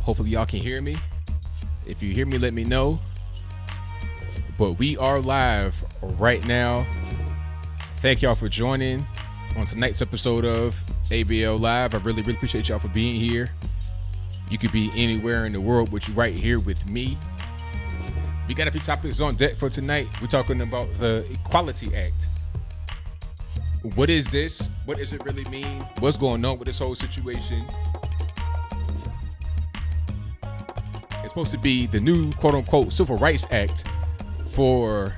Hopefully y'all can hear me. If you hear me, let me know. But we are live right now. Thank y'all for joining on tonight's episode of ABL Live. I really appreciate y'all for being here. You could be anywhere in the world, but you're right here with me. We got a few topics on deck for tonight. We're talking about the Equality Act. What is this? What does it really mean? What's going on with this whole situation? It's supposed to be the new quote-unquote Civil Rights Act for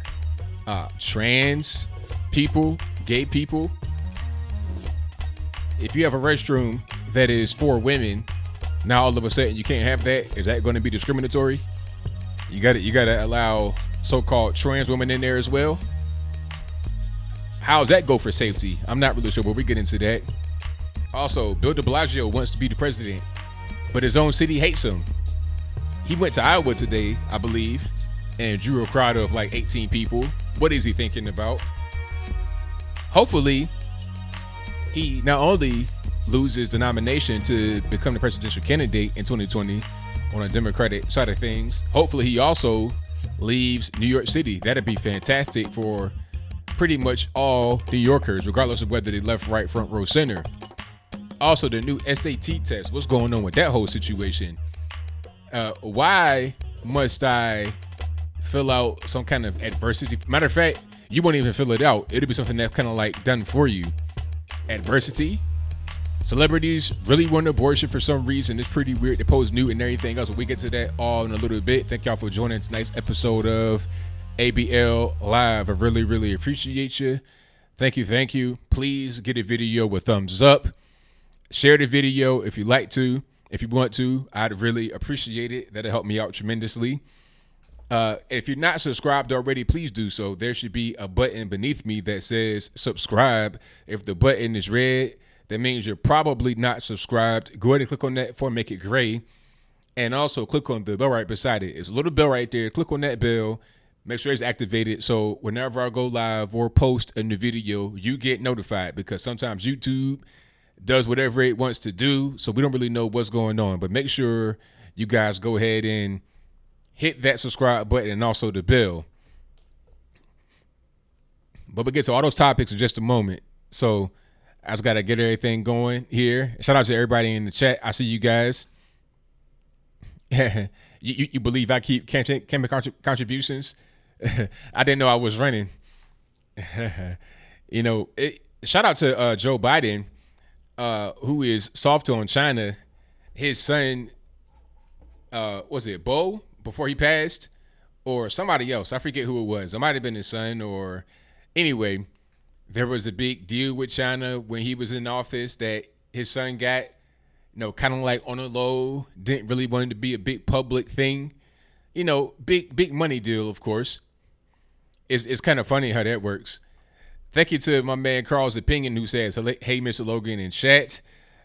trans people, gay people. If you have a restroom that is for women, now all of a sudden you can't have that. Is that going to be discriminatory? You gotta allow so-called trans women in there as well. How does that go for safety? I'm not really sure, but we get into that. Also, Bill de Blasio wants to be the president, but his own city hates him. He went to Iowa today, I believe, and drew a crowd of like 18 people. What is he thinking about? Hopefully, he not only loses the nomination to become the presidential candidate in 2020 on a Democratic side of things. Hopefully, he also leaves New York City. That'd be fantastic for pretty much all New Yorkers, regardless of whether they left, right, front row, center. Also, the new SAT test. What's going on with that whole situation? Why must I fill out some kind of adversity? Matter of fact, you won't even fill it out. It'll be something that's kind of like done for you. Adversity. Celebrities really want abortion for some reason. It's pretty weird. They pose nude and everything else. But we get to that all in a little bit. Thank y'all for joining tonight's episode of ABL Live. I really appreciate you. Thank you. Please get a video a thumbs up. Share the video if you like to. If you want to, I'd really appreciate it. That'll help me out tremendously. If you're not subscribed already, please do so. There should be a button beneath me that says subscribe. If the button is red, that means you're probably not subscribed. Go ahead and click on that for make it gray. And also click on the bell right beside it. It's a little bell right there. Click on that bell. Make sure it's activated. So whenever I go live or post a new video, you get notified, because sometimes YouTube does whatever it wants to do. So we don't really know what's going on. But make sure you guys go ahead and hit that subscribe button and also the bell. But we'll get to all those topics in just a moment. So I just got to get everything going here. Shout out to everybody in the chat. I see you guys. you believe I keep campaign contributions? I didn't know I was running. Shout out to Joe Biden, who is soft on China. His son, was it Bo before he passed, or somebody else? I forget who it was. It might have been his son, or anyway. There was a big deal with China when he was in office that his son got, kind of like on the low, didn't really want it to be a big public thing. Big money deal, of course. It's kind of funny how that works. Thank you to my man Carl's Opinion, who says, hey, Mr. Logan in chat.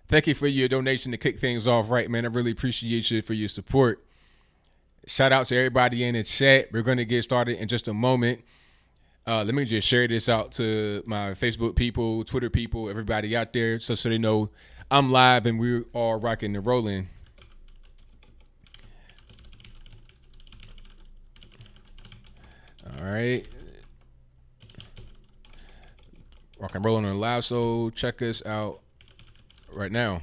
Thank you for your donation to kick things off right, man. I really appreciate you for your support. Shout out to everybody in the chat. We're going to get started in just a moment. Let me just share this out to my Facebook people, Twitter people, everybody out there, so they know I'm live and we are rocking and rolling. All right. Rock and rolling on live, so check us out right now.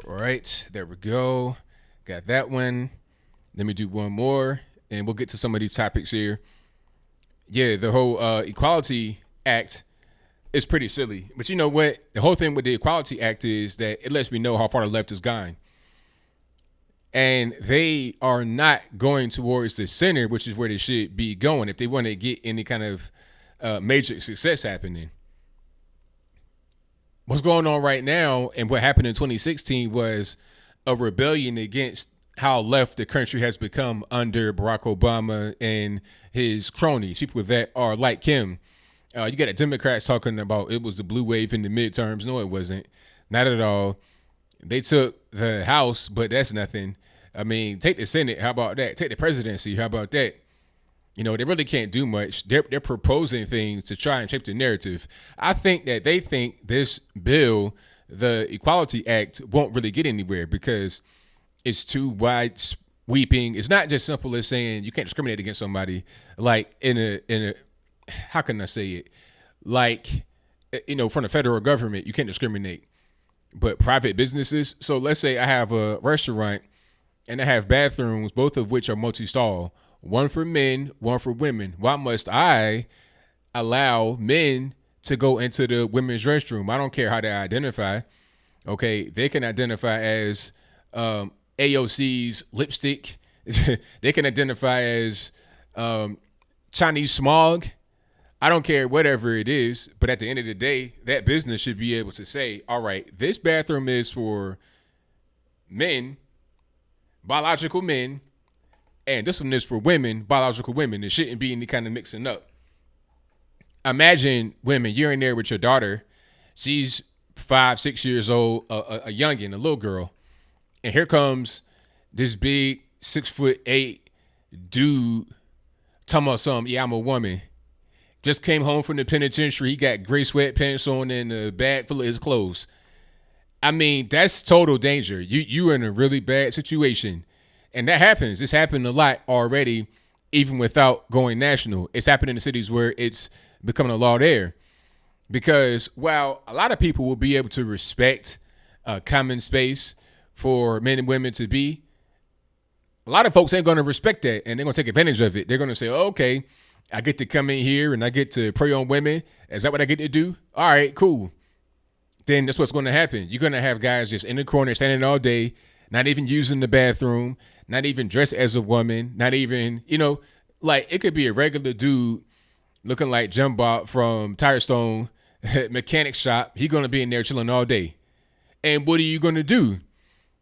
All right, there we go. Got that one. Let me do one more, and we'll get to some of these topics here. Yeah, the whole Equality Act is pretty silly. But you know what? The whole thing with the Equality Act is that it lets me know how far the left has gone. And they are not going towards the center, which is where they should be going if they want to get any kind of major success happening. What's going on right now and what happened in 2016 was a rebellion against how left the country has become under Barack Obama and his cronies, people that are like him. You got the Democrats talking about it was the blue wave in the midterms. No, it wasn't. Not at all. They took the House, but that's nothing. I mean, take the Senate. How about that? Take the presidency. How about that? They really can't do much. They're proposing things to try and shape the narrative. I think that they think this bill, the Equality Act, won't really get anywhere because it's too wide sweeping. It's not just simple as saying you can't discriminate against somebody. Like in a how can I say it? Like from the federal government, you can't discriminate, but private businesses. So let's say I have a restaurant and I have bathrooms, both of which are multi-stall, one for men, one for women. Why must I allow men to go into the women's restroom? I don't care how they identify. Okay, they can identify as AOC's lipstick. They can identify as Chinese smog. I don't care, whatever it is. But at the end of the day, that business should be able to say, all right, this bathroom is for men, biological men, and this one is for women, biological women. There shouldn't be any kind of mixing up. Imagine women, you're in there with your daughter. She's 5-6 years old, a youngin', a little girl. And here comes this big 6'8" dude talking about something. Yeah, I'm a woman. Just came home from the penitentiary. He got gray sweatpants on and a bag full of his clothes. I mean, that's total danger. You're in a really bad situation. And that happens. It's happened a lot already, even without going national. It's happened in the cities where it's becoming a law there. Because while a lot of people will be able to respect common space for men and women to be, a lot of folks ain't going to respect that, and they're going to take advantage of it. They're going to say, oh, okay, I get to come in here and I get to prey on women. Is that what I get to do? All right, cool. Then that's what's going to happen. You're going to have guys just in the corner standing all day, not even using the bathroom, not even dressed as a woman, not even, like it could be a regular dude looking like Jim Bob from Tire Stone mechanic shop. He's going to be in there chilling all day. And what are you going to do?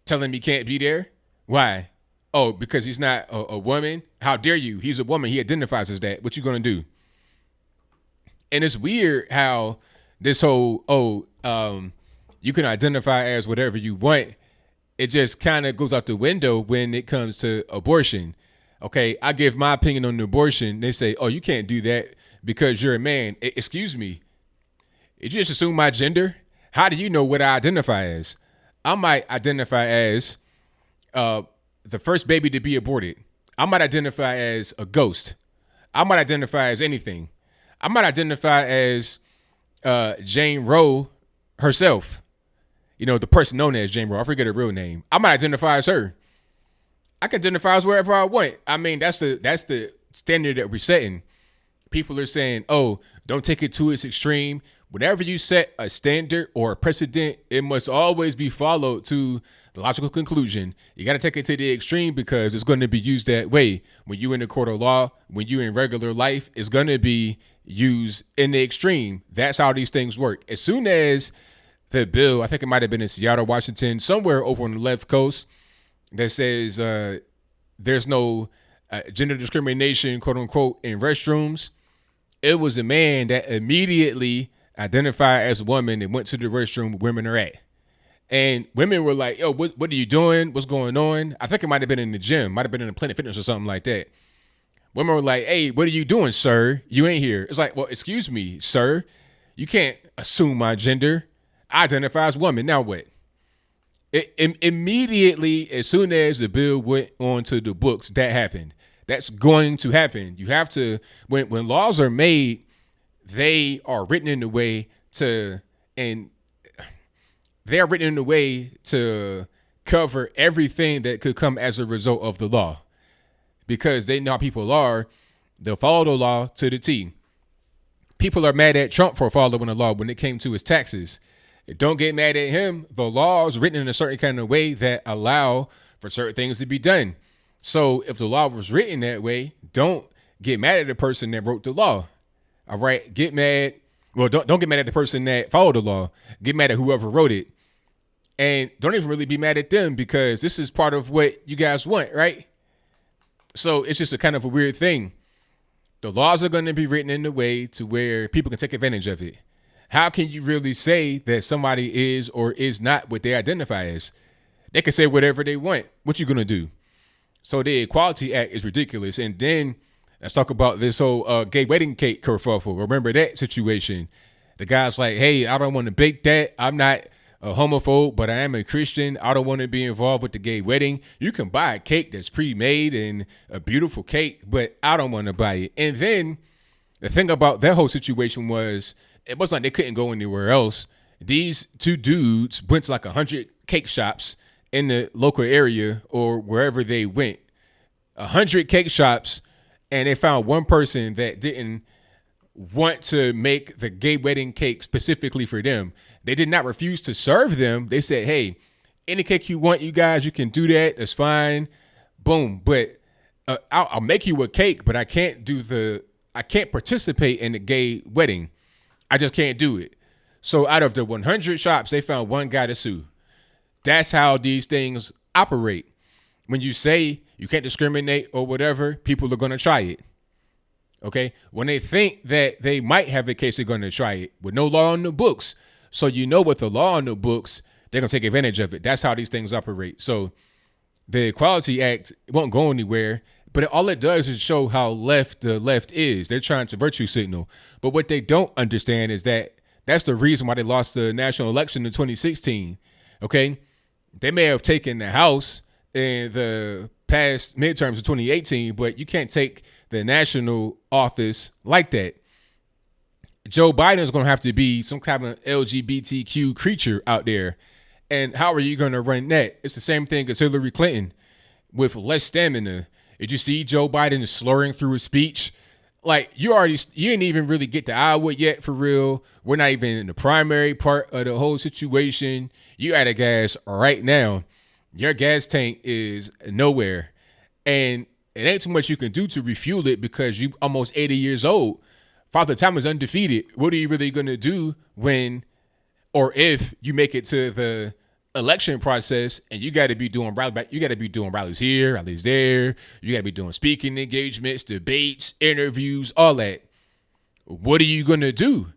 Tell him he can't be there? Why? Oh, because he's not a woman? How dare you? He's a woman. He identifies as that. What you going to do? And it's weird how this whole, you can identify as whatever you want. It just kind of goes out the window when it comes to abortion. Okay, I give my opinion on abortion. They say, oh, you can't do that because you're a man. Excuse me. Did you just assume my gender? How do you know what I identify as? I might identify as the first baby to be aborted. I might identify as a ghost. I might identify as anything. I might identify as Jane Roe herself. The person known as Jane Roe. I forget her real name. I might identify as her. I can identify as wherever I want. I mean, that's the standard that we're setting. People are saying, oh, don't take it to its extreme. Whenever you set a standard or a precedent, it must always be followed to the logical conclusion. You got to take it to the extreme because it's going to be used that way. When you're in the court of law, when you're in regular life, it's going to be used in the extreme. That's how these things work. As soon as the bill, I think it might have been in Seattle, Washington, somewhere over on the left coast, that says there's no gender discrimination, quote unquote, in restrooms. It was a man that immediately identified as a woman and went to the restroom where women are at. And women were like, yo, what are you doing? What's going on? I think it might have been in the gym, might have been in the Planet Fitness or something like that. Women were like, hey, what are you doing, sir? You ain't here. It's like, well, excuse me, sir. You can't assume my gender. I identify as woman. Now what? Immediately, as soon as the bill went onto the books, that happened. That's going to happen. You have to, when laws are made, they are written in a way to, and they are written in a way to cover everything that could come as a result of the law. Because they know how people are, they'll follow the law to the T. People are mad at Trump for following the law when it came to his taxes. Don't get mad at him. The law is written in a certain kind of way that allow for certain things to be done. So if the law was written that way, don't get mad at the person that wrote the law. All right. Get mad. Well, don't get mad at the person that followed the law. Get mad at whoever wrote it. And don't even really be mad at them because this is part of what you guys want, right? So it's just a kind of a weird thing. The laws are going to be written in a way to where people can take advantage of it. How can you really say that somebody is or is not what they identify as? They can say whatever they want. What you going to do? So the Equality Act is ridiculous. And then Let's talk about this whole gay wedding cake kerfuffle. Remember that situation? The guy's like, hey, I don't want to bake that. I'm not a homophobe, but I am a Christian. I don't want to be involved with the gay wedding. You can buy a cake that's pre-made and a beautiful cake, but I don't want to buy it. And then the thing about that whole situation was it wasn't like they couldn't go anywhere else. These two dudes went to like 100 cake shops in the local area or wherever they went. 100 cake shops, and they found one person that didn't want to make the gay wedding cake specifically for them. They did not refuse to serve them. They said, hey, any cake you want, you guys, you can do that. That's fine. Boom. But I'll make you a cake, but I can't participate in the gay wedding. I just can't do it. So out of the 100 shops, they found one guy to sue. That's how these things operate. When you say you can't discriminate or whatever, people are going to try it. Okay. When they think that they might have a case, they're going to try it with no law on the books. So, with the law on the books, they're going to take advantage of it. That's how these things operate. So the Equality Act won't go anywhere, but all it does is show how the left is. They're trying to virtue signal. But what they don't understand is that that's the reason why they lost the national election in 2016. Okay. They may have taken the House in the past midterms of 2018, but you can't take the national office like that. Joe Biden is going to have to be some kind of LGBTQ creature out there. And how are you going to run that? It's the same thing as Hillary Clinton with less stamina. Did you see Joe Biden slurring through his speech? Like you didn't even really get to Iowa yet for real. We're not even in the primary part of the whole situation. You out of gas right now. Your gas tank is nowhere. And it ain't too much you can do to refuel it because you almost 80 years old. Father Time is undefeated. What are you really going to do when or if you make it to the election process and you got to be doing rallies here, rallies there. You got to be doing speaking engagements, debates, interviews, all that. What are you going to do?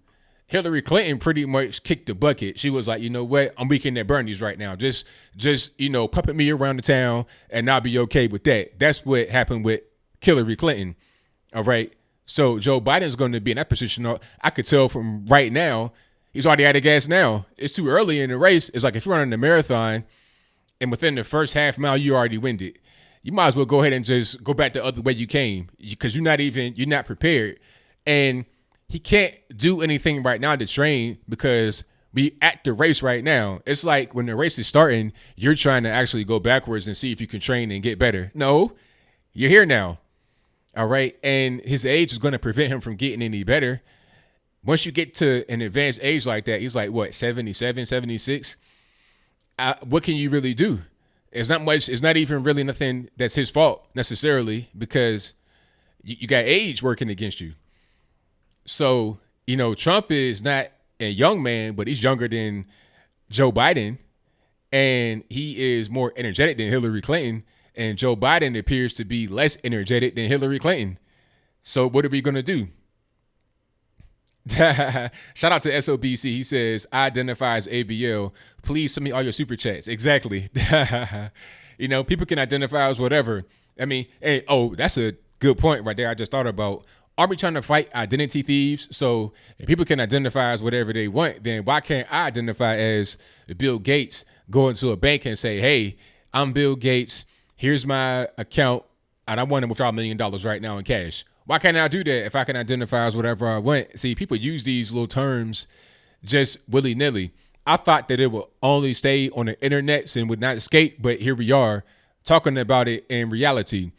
Hillary Clinton pretty much kicked the bucket. She was like, you know what? I'm weekend at Bernie's right now. Just puppet me around the town and I'll be okay with that. That's what happened with Hillary Clinton. All right. So Joe Biden's going to be in that position. I could tell from right now, he's already out of gas now. It's too early in the race. It's like if you're running a marathon and within the first half mile, you already winded. You might as well go ahead and just go back the other way you came because you're not prepared. And he can't do anything right now to train because we at the race right now. It's like when the race is starting, you're trying to actually go backwards and see if you can train and get better. No, you're here now. All right. And his age is going to prevent him from getting any better. Once you get to an advanced age like that, he's like, what, 77, 76? What can you really do? It's not much. It's not even really nothing that's his fault necessarily because you got age working against you. So, Trump is not a young man, but he's younger than Joe Biden. And he is more energetic than Hillary Clinton. And Joe Biden appears to be less energetic than Hillary Clinton. So what are we going to do? Shout out to SOBC. He says, I identify as ABL. Please send me all your super chats. Exactly. People can identify as whatever. I mean, hey, that's a good point right there. I just thought about, are we trying to fight identity thieves? So if people can identify as whatever they want, then why can't I identify as Bill Gates, go into a bank and say, hey, I'm Bill Gates. Here's my account, and I want to withdraw $1 million right now in cash. Why can't I do that if I can identify as whatever I want? See, people use these little terms just willy-nilly. I thought that it would only stay on the internet and would not escape, but here we are talking about it in reality.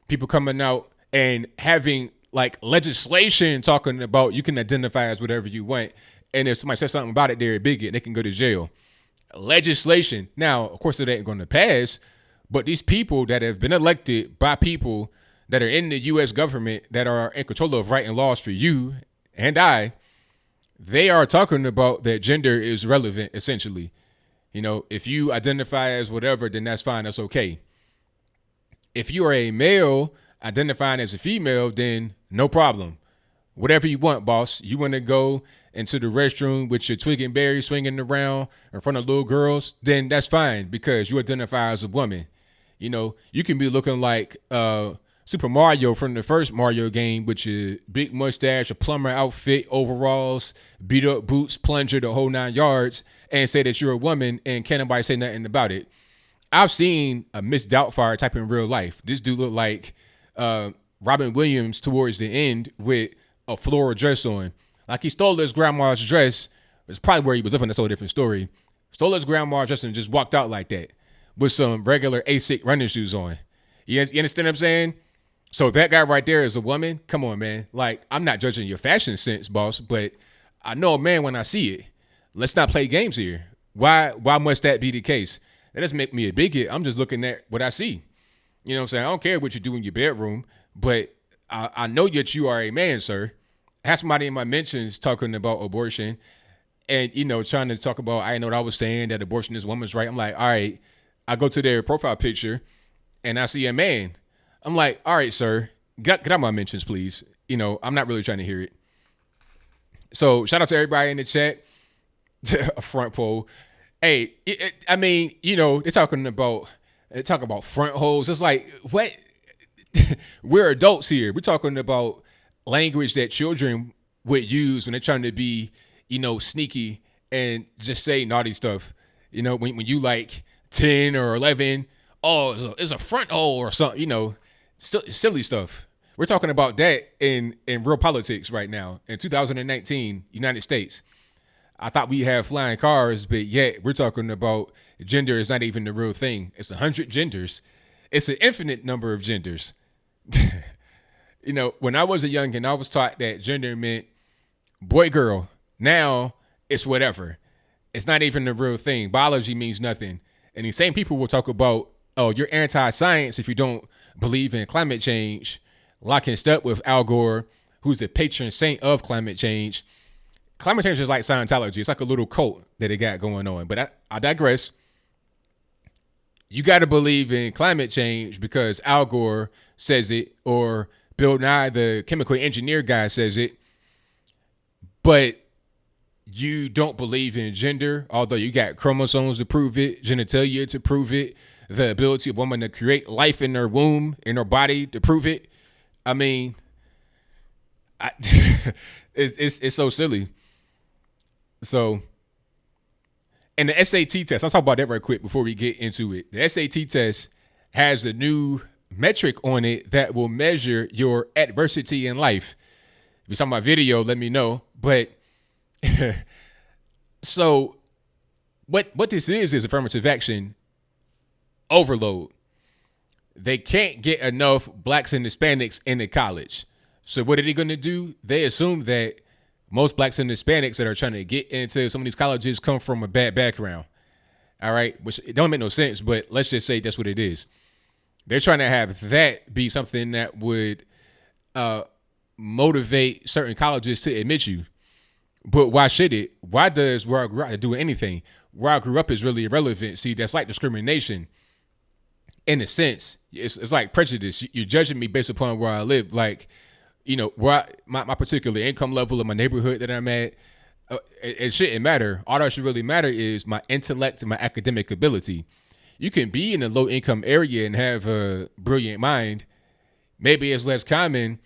People coming out and having like legislation talking about you can identify as whatever you want, and if somebody says something about it, they're a bigot, they can go to jail. Legislation. Now, of course, it ain't going to pass. But these people that have been elected by people that are in the U.S. government that are in control of writing laws for you and I, they are talking about that gender is relevant, essentially. If you identify as whatever, then that's fine. That's okay. If you are a male identifying as a female, then no problem. Whatever you want, boss. You want to go into the restroom with your twig and berry swinging around in front of little girls, then that's fine because you identify as a woman. You can be looking like some Super Mario from the first Mario game with your big mustache, a plumber outfit, overalls, beat up boots, plunger, the whole 9 yards, and say that you're a woman and can't nobody say nothing about it. I've seen a Miss Doubtfire type in real life. This dude looked like Robin Williams towards the end with a floral dress on. Like he stole his grandma's dress. It's probably where he was living. That's a whole different story. Stole his grandma's dress and just walked out like that with some regular ASIC running shoes on. You understand what I'm saying? So that guy right there is a woman. Come on, man. Like, I'm not judging your fashion sense, boss, but I know a man when I see it. Let's not play games here. Why must that be the case? That doesn't make me a bigot. I'm just looking at what I see. You know what I'm saying? I don't care what you do in your bedroom, but I know that you are a man, sir. I had somebody in my mentions talking about abortion and, trying to talk about, I didn't know what I was saying, that abortion is woman's right. I'm like, all right. I go to their profile picture and I see a man. I'm like, all right, sir, get out my mentions, please. I'm not really trying to hear it. So shout out to everybody in the chat. A front pole. Hey, they're talking about front holes. It's like, what? We're adults here. We're talking about language that children would use when they're trying to be, sneaky and just say naughty stuff. When you like 10 or 11, it's a front hole or something, silly stuff. We're talking about that in real politics right now in 2019, United States. I thought we have flying cars, but yet we're talking about gender is not even the real thing. It's 100 genders. It's an infinite number of genders. When I was a youngin', I was taught that gender meant boy, girl. Now it's whatever. It's not even the real thing. Biology means nothing. And these same people will talk about, oh, you're anti-science if you don't believe in climate change, locking step with Al Gore, who's the patron saint of climate change. Climate change is like Scientology. It's like a little cult that they got going on. But I digress. You got to believe in climate change because Al Gore says it or Bill Nye, the chemical engineer guy, says it. But you don't believe in gender, although you got chromosomes to prove it, genitalia to prove it, the ability of woman to create life in her womb, in her body to prove it. I mean, it's so silly. So, and the SAT test, I'll talk about that right quick before we get into it. The SAT test has a new metric on it that will measure your adversity in life. If you're talking about video, let me know. But so what this is affirmative action overload. They can't get enough blacks and Hispanics into college. So what are they going to do? They assume that most blacks and Hispanics that are trying to get into some of these colleges come from a bad background. All right. Which it don't make no sense, but let's just say that's what it is. They're trying to have that be something that would motivate certain colleges to admit you. But why should it? Why does where I grew up do anything? Where I grew up is really irrelevant. See, that's like discrimination. In a sense, it's like prejudice. You're judging me based upon where I live. Like, where my particular income level of my neighborhood that I'm at, it shouldn't matter. All that should really matter is my intellect and my academic ability. You can be in a low income area and have a brilliant mind. Maybe it's less common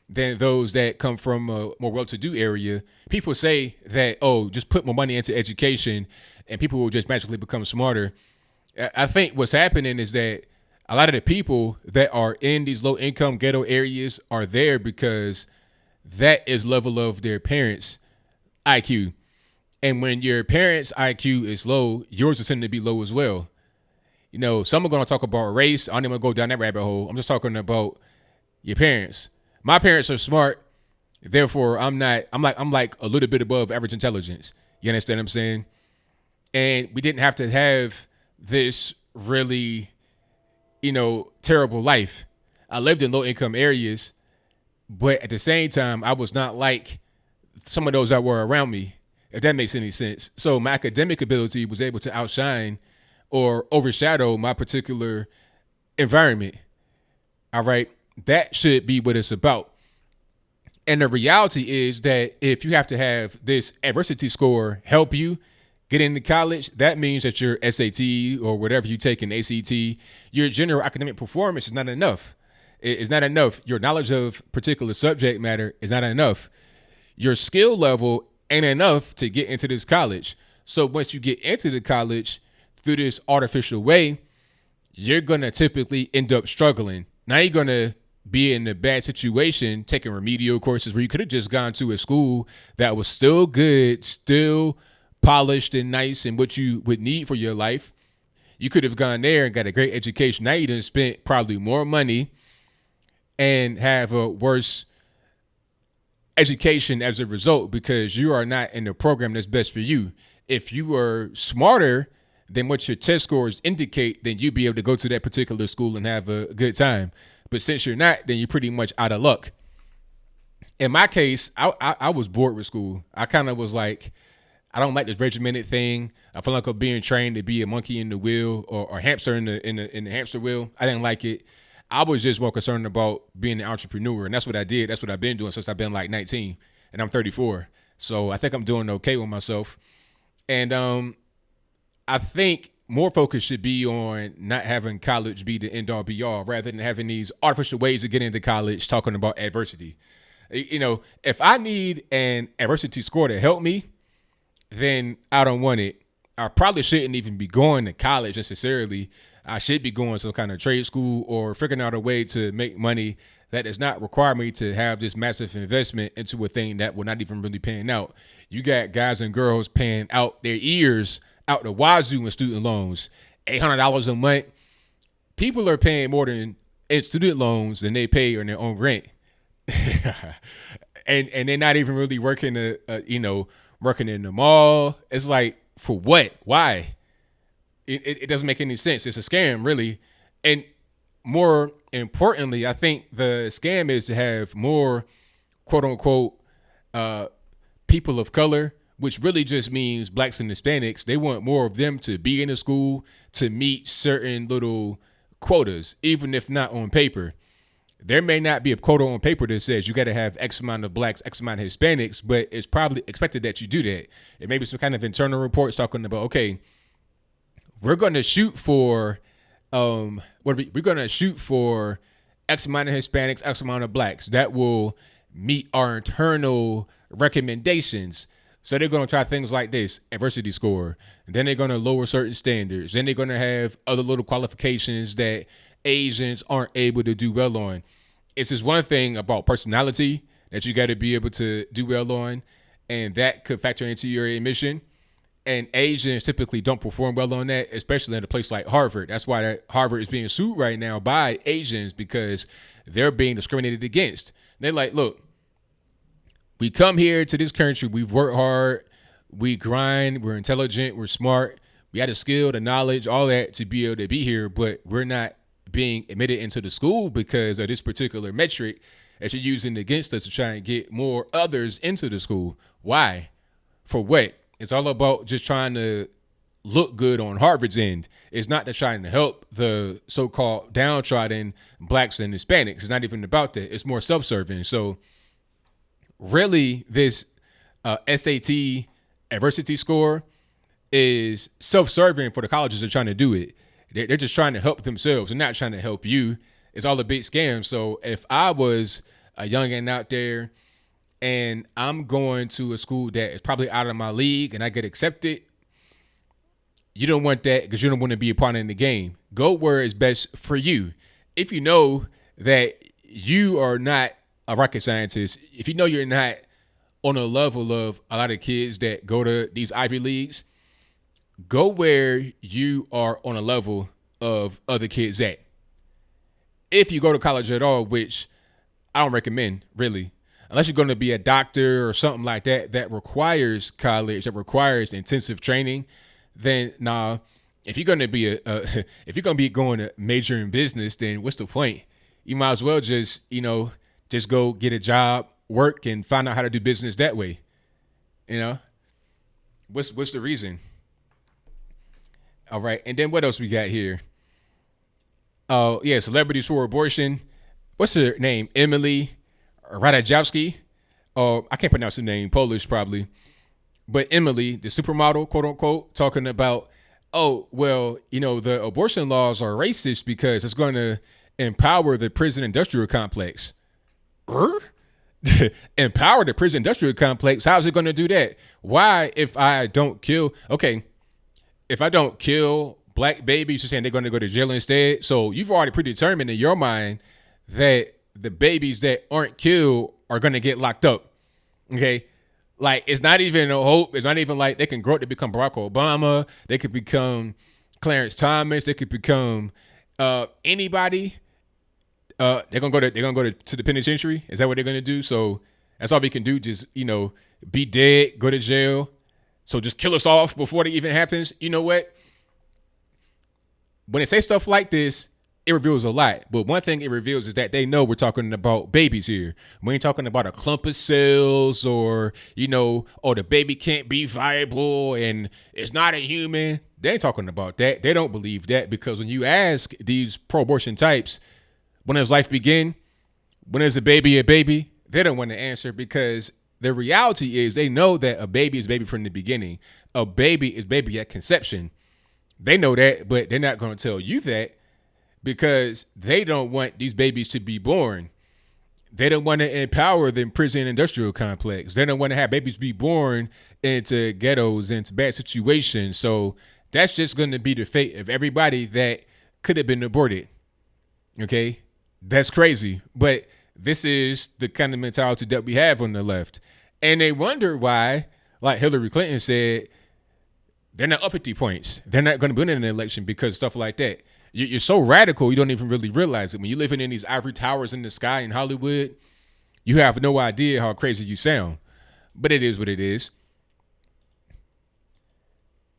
than those that come from a more well-to-do area. People say that, just put more money into education and people will just magically become smarter. I think what's happening is that a lot of the people that are in these low-income ghetto areas are there because that is level of their parents' IQ. And when your parents' IQ is low, yours is tend to be low as well. Some are going to talk about race. I'm not going to go down that rabbit hole. I'm just talking about your parents. My parents are smart. Therefore, I'm like a little bit above average intelligence. You understand what I'm saying? And we didn't have to have this really, terrible life. I lived in low income areas, but at the same time, I was not like some of those that were around me, if that makes any sense. So my academic ability was able to outshine or overshadow my particular environment. All right. That should be what it's about. And the reality is that if you have to have this adversity score help you get into college, that means that your SAT or whatever you take in ACT, your general academic performance is not enough. It's not enough. Your knowledge of particular subject matter is not enough. Your skill level ain't enough to get into this college. So once you get into the college through this artificial way, you're going to typically end up struggling. Now you're going to be in a bad situation taking remedial courses where you could have just gone to a school that was still good, still polished and nice and what you would need for your life. You could have gone there and got a great education. Now you done spent probably more money and have a worse education as a result because you are not in the program that's best for you. If you were smarter than what your test scores indicate, then you'd be able to go to that particular school and have a good time. But since you're not, then you're pretty much out of luck. In my case, I was bored with school. I kind of was like, I don't like this regimented thing. I feel like I'm being trained to be a monkey in the wheel or hamster in the hamster wheel. I didn't like it. I was just more concerned about being an entrepreneur, and that's what I did. That's what I've been doing since I've been like 19, and I'm 34. So I think I'm doing okay with myself. And I think more focus should be on not having college be the end all be all rather than having these artificial ways to get into college talking about adversity. You know, if I need an adversity score to help me, then I don't want it. I probably shouldn't even be going to college necessarily. I should be going to some kind of trade school or figuring out a way to make money that does not require me to have this massive investment into a thing that will not even really paying out. You got guys and girls paying out their ears out the wazoo in student loans, $800 a month. People are paying more in student loans than they pay on their own rent. and they're not even really working working in the mall. It's like, for what? Why? It doesn't make any sense. It's a scam, really. And more importantly, I think the scam is to have more quote unquote people of color, which really just means blacks and Hispanics. They want more of them to be in the school to meet certain little quotas, even if not on paper. There may not be a quota on paper that says you got to have X amount of blacks, X amount of Hispanics, but it's probably expected that you do that. It may be some kind of internal reports talking about, okay, we're going to shoot for, we're going to shoot for X amount of Hispanics, X amount of blacks. That will meet our internal recommendations. So they're going to try things like this, adversity score. And then they're going to lower certain standards. Then they're going to have other little qualifications that Asians aren't able to do well on. It's just one thing about personality that you got to be able to do well on, and that could factor into your admission. And Asians typically don't perform well on that, especially in a place like Harvard. That's why Harvard is being sued right now by Asians because they're being discriminated against. They're like, look, we come here to this country, we've worked hard, we grind, we're intelligent, we're smart, we had the skill, the knowledge, all that to be able to be here, but we're not being admitted into the school because of this particular metric that you're using against us to try and get more others into the school. Why? For what? It's all about just trying to look good on Harvard's end. It's not to trying to help the so-called downtrodden blacks and Hispanics. It's not even about that. It's more self-serving. So really, this SAT adversity score is self-serving for the colleges that are trying to do it. They're just trying to help themselves and not trying to help you. It's all a big scam. So if I was a youngin' out there and I'm going to a school that is probably out of my league and I get accepted, you don't want that because you don't want to be a part in the game. Go where it's best for you. If you know that you are not a rocket scientist, if you know you're not on a level of a lot of kids that go to these Ivy Leagues, go where you are on a level of other kids at. If you go to college at all, which I don't recommend, really, unless you're going to be a doctor or something like that, that requires college, that requires intensive training, then nah. If you're going to be if you're going to be going to major in business, then what's the point? You might as well just go get a job, work, and find out how to do business that way. What's the reason? All right. And then what else we got here? Oh, yeah. Celebrities for abortion. What's her name? Emily Ratajkowski. Oh, I can't pronounce her name. Polish, probably. But Emily, the supermodel, quote unquote, talking about, oh, well, the abortion laws are racist because it's going to empower the prison industrial complex. Empower the prison industrial complex. How's it going to do that? Why, if I don't kill, if I don't kill black babies, you're saying they're going to go to jail instead. So you've already predetermined in your mind that the babies that aren't killed are going to get locked up. Okay. Like, it's not even a hope. It's not even like they can grow up to become Barack Obama. They could become Clarence Thomas. They could become anybody. They're gonna go to the penitentiary. Is that what they're gonna do? So that's all we can do. Just, be dead, go to jail. So just kill us off before it even happens. You know what? When they say stuff like this, it reveals a lot. But one thing it reveals is that they know we're talking about babies here. We ain't talking about a clump of cells or, the baby can't be viable and it's not a human. They ain't talking about that. They don't believe that, because when you ask these pro-abortion types, when does life begin? When is a baby? They don't want to answer, because the reality is they know that a baby is baby from the beginning. A baby is baby at conception. They know that, but they're not going to tell you that, because they don't want these babies to be born. They don't want to empower the prison industrial complex. They don't want to have babies be born into ghettos, into bad situations. So that's just going to be the fate of everybody that could have been aborted. Okay? That's crazy. But this is the kind of mentality that we have on the left. And they wonder why, like Hillary Clinton said, they're not up 50 points. They're not going to win an election because stuff like that. You're so radical, you don't even really realize it. When you're living in these ivory towers in the sky in Hollywood, you have no idea how crazy you sound. But it is what it is.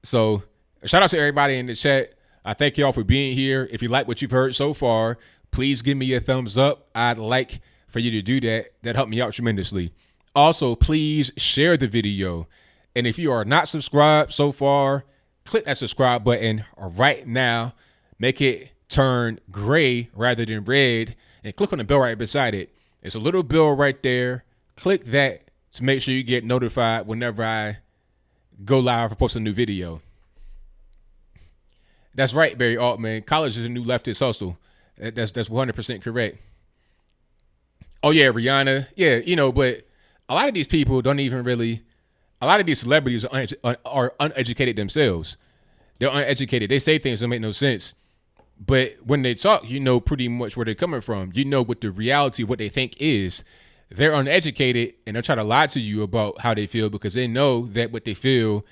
So shout out to everybody in the chat. I thank y'all for being here. If you like what you've heard so far, please give me a thumbs up. I'd like for you to do that. That helped me out tremendously. Also, please share the video. And if you are not subscribed so far, click that subscribe button right now. Make it turn gray rather than red, and click on the bell right beside it. It's a little bell right there. Click that to make sure you get notified whenever I go live or post a new video. That's right, Barry Altman. College is a new leftist hustle. That's 100% correct. Oh yeah, Rihanna. Yeah, but a lot of these people don't even really. A lot of these celebrities are uneducated themselves. They're uneducated. They say things that make no sense. But when they talk, you know pretty much where they're coming from. You know what the reality, what they think is. They're uneducated, and they'll try to lie to you about how they feel, because they know that what they feel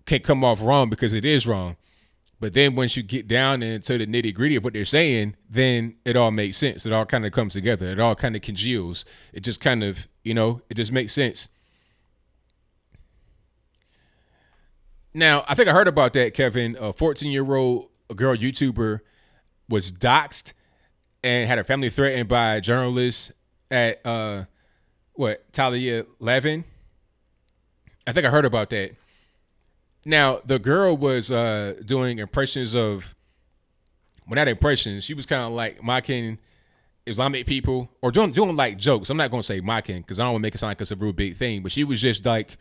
can come off wrong because it is wrong. But then once you get down into the nitty gritty of what they're saying, then it all makes sense. It all kind of comes together. It all kind of congeals. It just kind of, it just makes sense. Now, I think I heard about that, Kevin. A 14-year-old girl YouTuber was doxxed and had her family threatened by a journalist at, Talia Levin? I think I heard about that. Now, the girl was doing impressions of, well, not impressions. She was kind of like mocking Islamic people, or doing like jokes. I'm not going to say mocking because I don't want to make it sound like it's a real big thing, but she was just like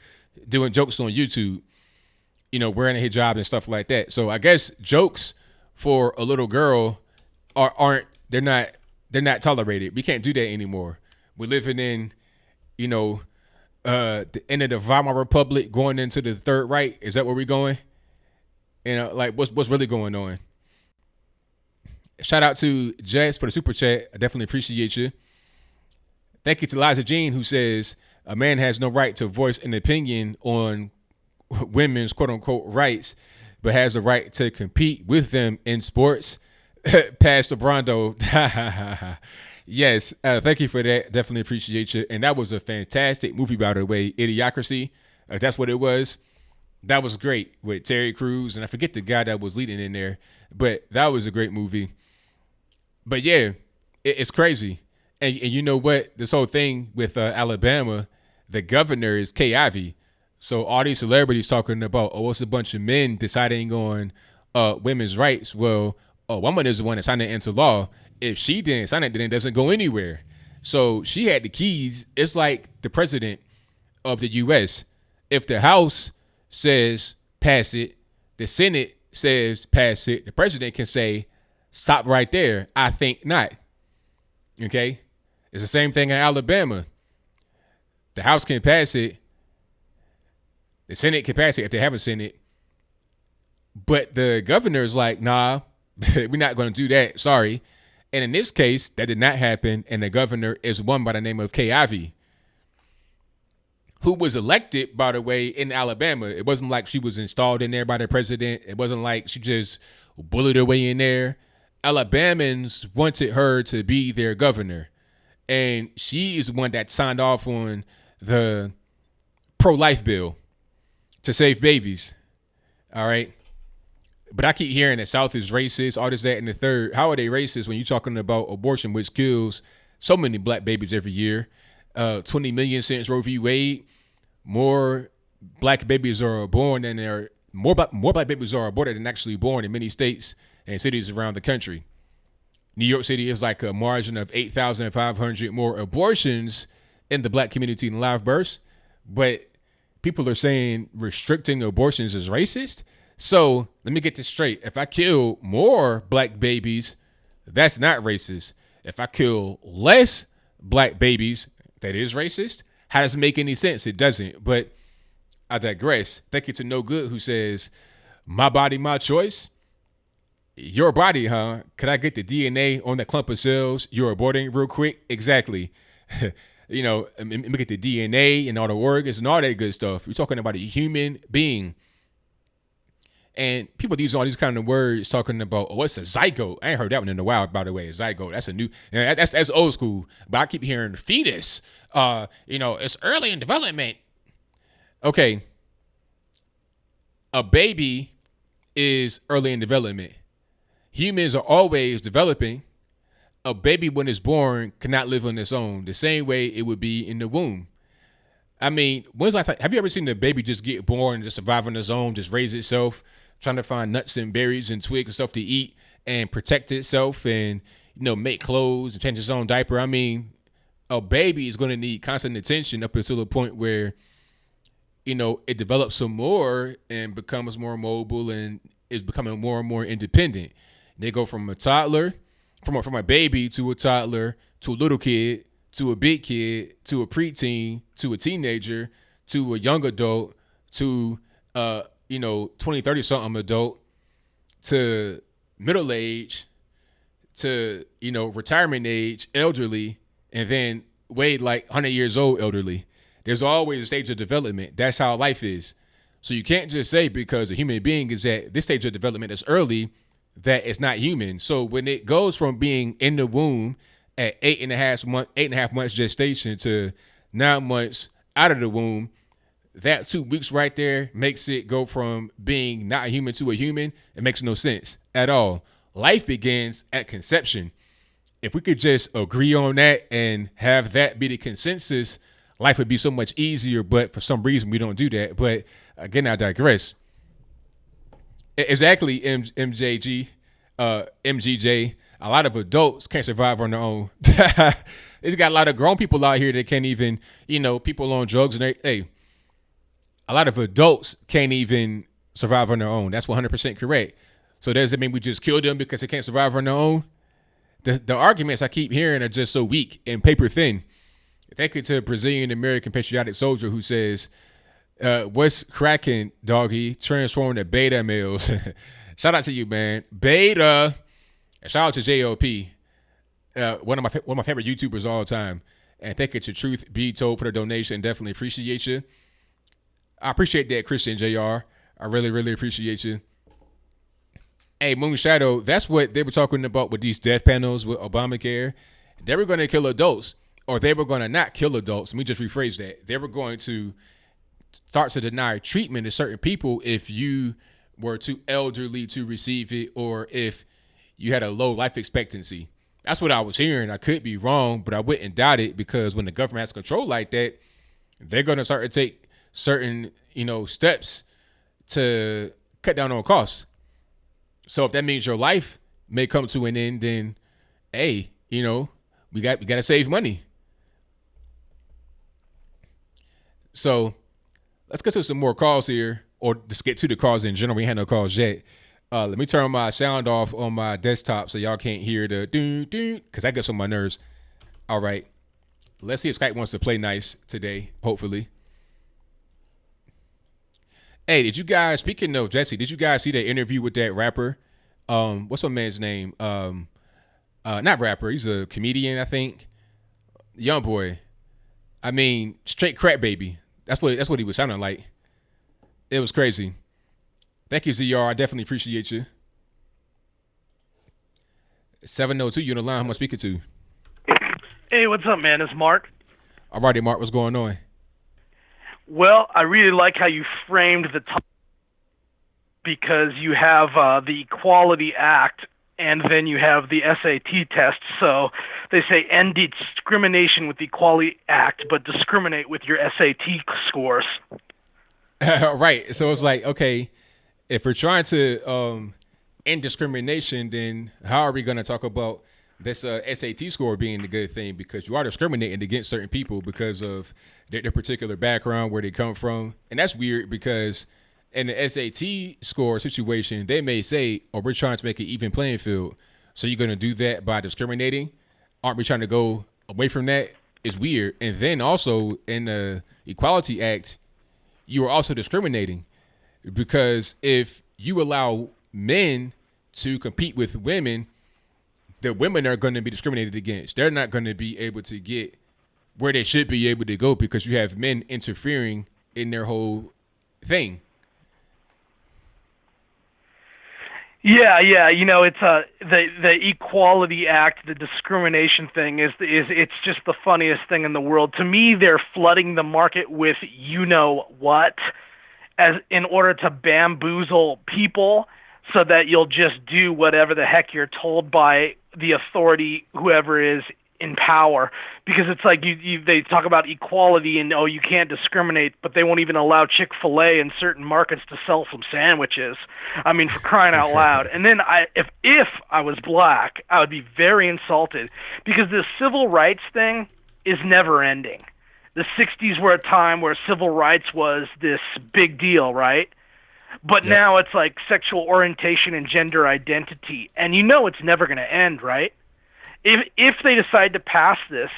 doing jokes on YouTube, wearing a hijab and stuff like that. So I guess jokes for a little girl they're not tolerated. We can't do that anymore. We're living in, the end of the Weimar Republic, going into the Third Reich. Is that where we're going? Like what's really going on? Shout out to Jess for the super chat. I definitely appreciate you. Thank you to Liza Jean, who says a man has no right to voice an opinion on women's quote unquote rights, but has the right to compete with them in sports. Pastor Brondo. Yes. Thank you for that. Definitely appreciate you. And that was a fantastic movie, by the way. Idiocracy. That's what it was. That was great with Terry Crews. And I forget the guy that was leading in there, but that was a great movie. But yeah, it's crazy. And you know what? This whole thing with Alabama, the governor is Kay Ivey. So all these celebrities talking about, it's a bunch of men deciding on women's rights. Well, a woman is the one that signed it into law. If she didn't sign it, then it doesn't go anywhere. So she had the keys. It's like the president of the U.S. If the House says pass it, the Senate says pass it, the president can say Stop right there. I think not. Okay. It's the same thing in Alabama. The House can pass it. The Senate can pass it if they have a Senate. But the governor is like, nah, we're not going to do that. Sorry. And in this case, that did not happen. And the governor is one by the name of Kay Ivey, who was elected, by the way, in Alabama. It wasn't like she was installed in there by the president. It wasn't like she just bullied her way in there. Alabamans wanted her to be their governor. And she is the one that signed off on the pro-life bill to save babies. All right. But I keep hearing that South is racist, all this, that, and the third. How are they racist when you're talking about abortion, which kills so many black babies every year? 20 million since Roe v. Wade. More black babies are born than there. More black babies are aborted than actually born in many states and cities around the country. New York City is like a margin of 8,500 more abortions in the black community than live births. But people are saying restricting abortions is racist. So let me get this straight. If I kill more black babies, that's not racist. If I kill less black babies, that is racist. How does it make any sense? It doesn't. But I digress. Thank you to No Good, who says, my body, my choice. Your body, huh? Could I get the DNA on that clump of cells you're aborting real quick? Exactly. Let me get the DNA and all the organs and all that good stuff. We're talking about a human being. And people use all these kind of words talking about, oh, it's a zygote. I ain't heard that one in a while, by the way. A zygote. That's a new, that's old school. But I keep hearing fetus. It's early in development. Okay. A baby is early in development. Humans are always developing. A baby, when it's born, cannot live on its own the same way it would be in the womb. I mean, when's the last time? Have you ever seen the baby just get born and just survive on its own, just raise itself, trying to find nuts and berries and twigs and stuff to eat and protect itself and, make clothes and change its own diaper? I mean, a baby is going to need constant attention up until the point where, it develops some more and becomes more mobile and is becoming more and more independent. They go from a toddler, from a baby to a toddler to a little kid to a big kid to a preteen to a teenager to a young adult to 20, 30 something adult to middle age to retirement age, elderly, and then Wade like 100 years old elderly. There's always a stage of development. That's how life is. So you can't just say because a human being is at this stage of development that's early that it's not human. So when it goes from being in the womb at 8.5 months gestation to 9 months out of the womb, that 2 weeks right there makes it go from being not a human to a human. It makes no sense at all. Life begins at conception. If we could just agree on that and have that be the consensus, life would be so much easier. But for some reason, we don't do that. But again, I digress. Exactly, MJG, MGJ. A lot of adults can't survive on their own. It's got a lot of grown people out here that can't even, people on drugs and hey, a lot of adults can't even survive on their own. That's 100% correct. So does it mean we just kill them because they can't survive on their own? The arguments I keep hearing are just so weak and paper thin. Thank you to a Brazilian American patriotic soldier who says, what's cracking, doggy? Transform to beta males. Shout out to you, man. Beta. And shout out to JLP, one of my favorite YouTubers of all time. And thank you to Truth Be Told for the donation. Definitely appreciate you. I appreciate that, Christian JR. I really, really appreciate you. Hey, Moon Shadow, that's what they were talking about with these death panels with Obamacare. They were going to kill adults, or they were going to not kill adults. Let me just rephrase that. They were going to start to deny treatment to certain people if you were too elderly to receive it, or if you had a low life expectancy. That's what I was hearing. I could be wrong, but I wouldn't doubt it, because when the government has control like that, they're going to start to take certain, steps to cut down on costs. So if that means your life may come to an end, then, hey, we got to save money. So let's get to some more calls here, or just get to the calls in general. We had no calls yet. Let me turn my sound off on my desktop so y'all can't hear the doo doo because that gets on my nerves. All right. Let's see if Skype wants to play nice today, hopefully. Hey, did you guys, speaking of Jesse, did you guys see that interview with that rapper? What's my man's name? Not rapper, he's a comedian, I think. Young boy. I mean, straight crap baby. That's what he was sounding like. It was crazy. Thank you, ZR. I definitely appreciate you. 702, you on the line. Who am I speaking to? Hey, what's up, man? It's Mark. All righty, Mark. What's going on? Well, I really like how you framed the topic because you have the Equality Act and then you have the SAT test. So they say end discrimination with the Equality Act, but discriminate with your SAT scores. Right. So it's like, okay, if we're trying to end discrimination, then how are we going to talk about this SAT score being the good thing? Because you are discriminating against certain people because of their particular background, where they come from. And that's weird because in the SAT score situation, they may say, oh, we're trying to make an even playing field. So you're going to do that by discriminating? Aren't we trying to go away from that? It's weird. And then also in the Equality Act, you are also discriminating because if you allow men to compete with women, the women are going to be discriminated against. They're not going to be able to get where they should be able to go because you have men interfering in their whole thing. Yeah. You know, it's the Equality Act, the discrimination thing is it's just the funniest thing in the world. To me, they're flooding the market with you know what, as in order to bamboozle people so that you'll just do whatever the heck you're told by the authority, whoever is in power. Because it's like they talk about equality and, oh, you can't discriminate, but they won't even allow Chick-fil-A in certain markets to sell some sandwiches. I mean, for crying out loud. And then if I was black, I would be very insulted because this civil rights thing is never ending. The 60s were a time where civil rights was this big deal, right? But yep. Now it's like sexual orientation and gender identity. And you know it's never going to end, right? If they decide to pass this,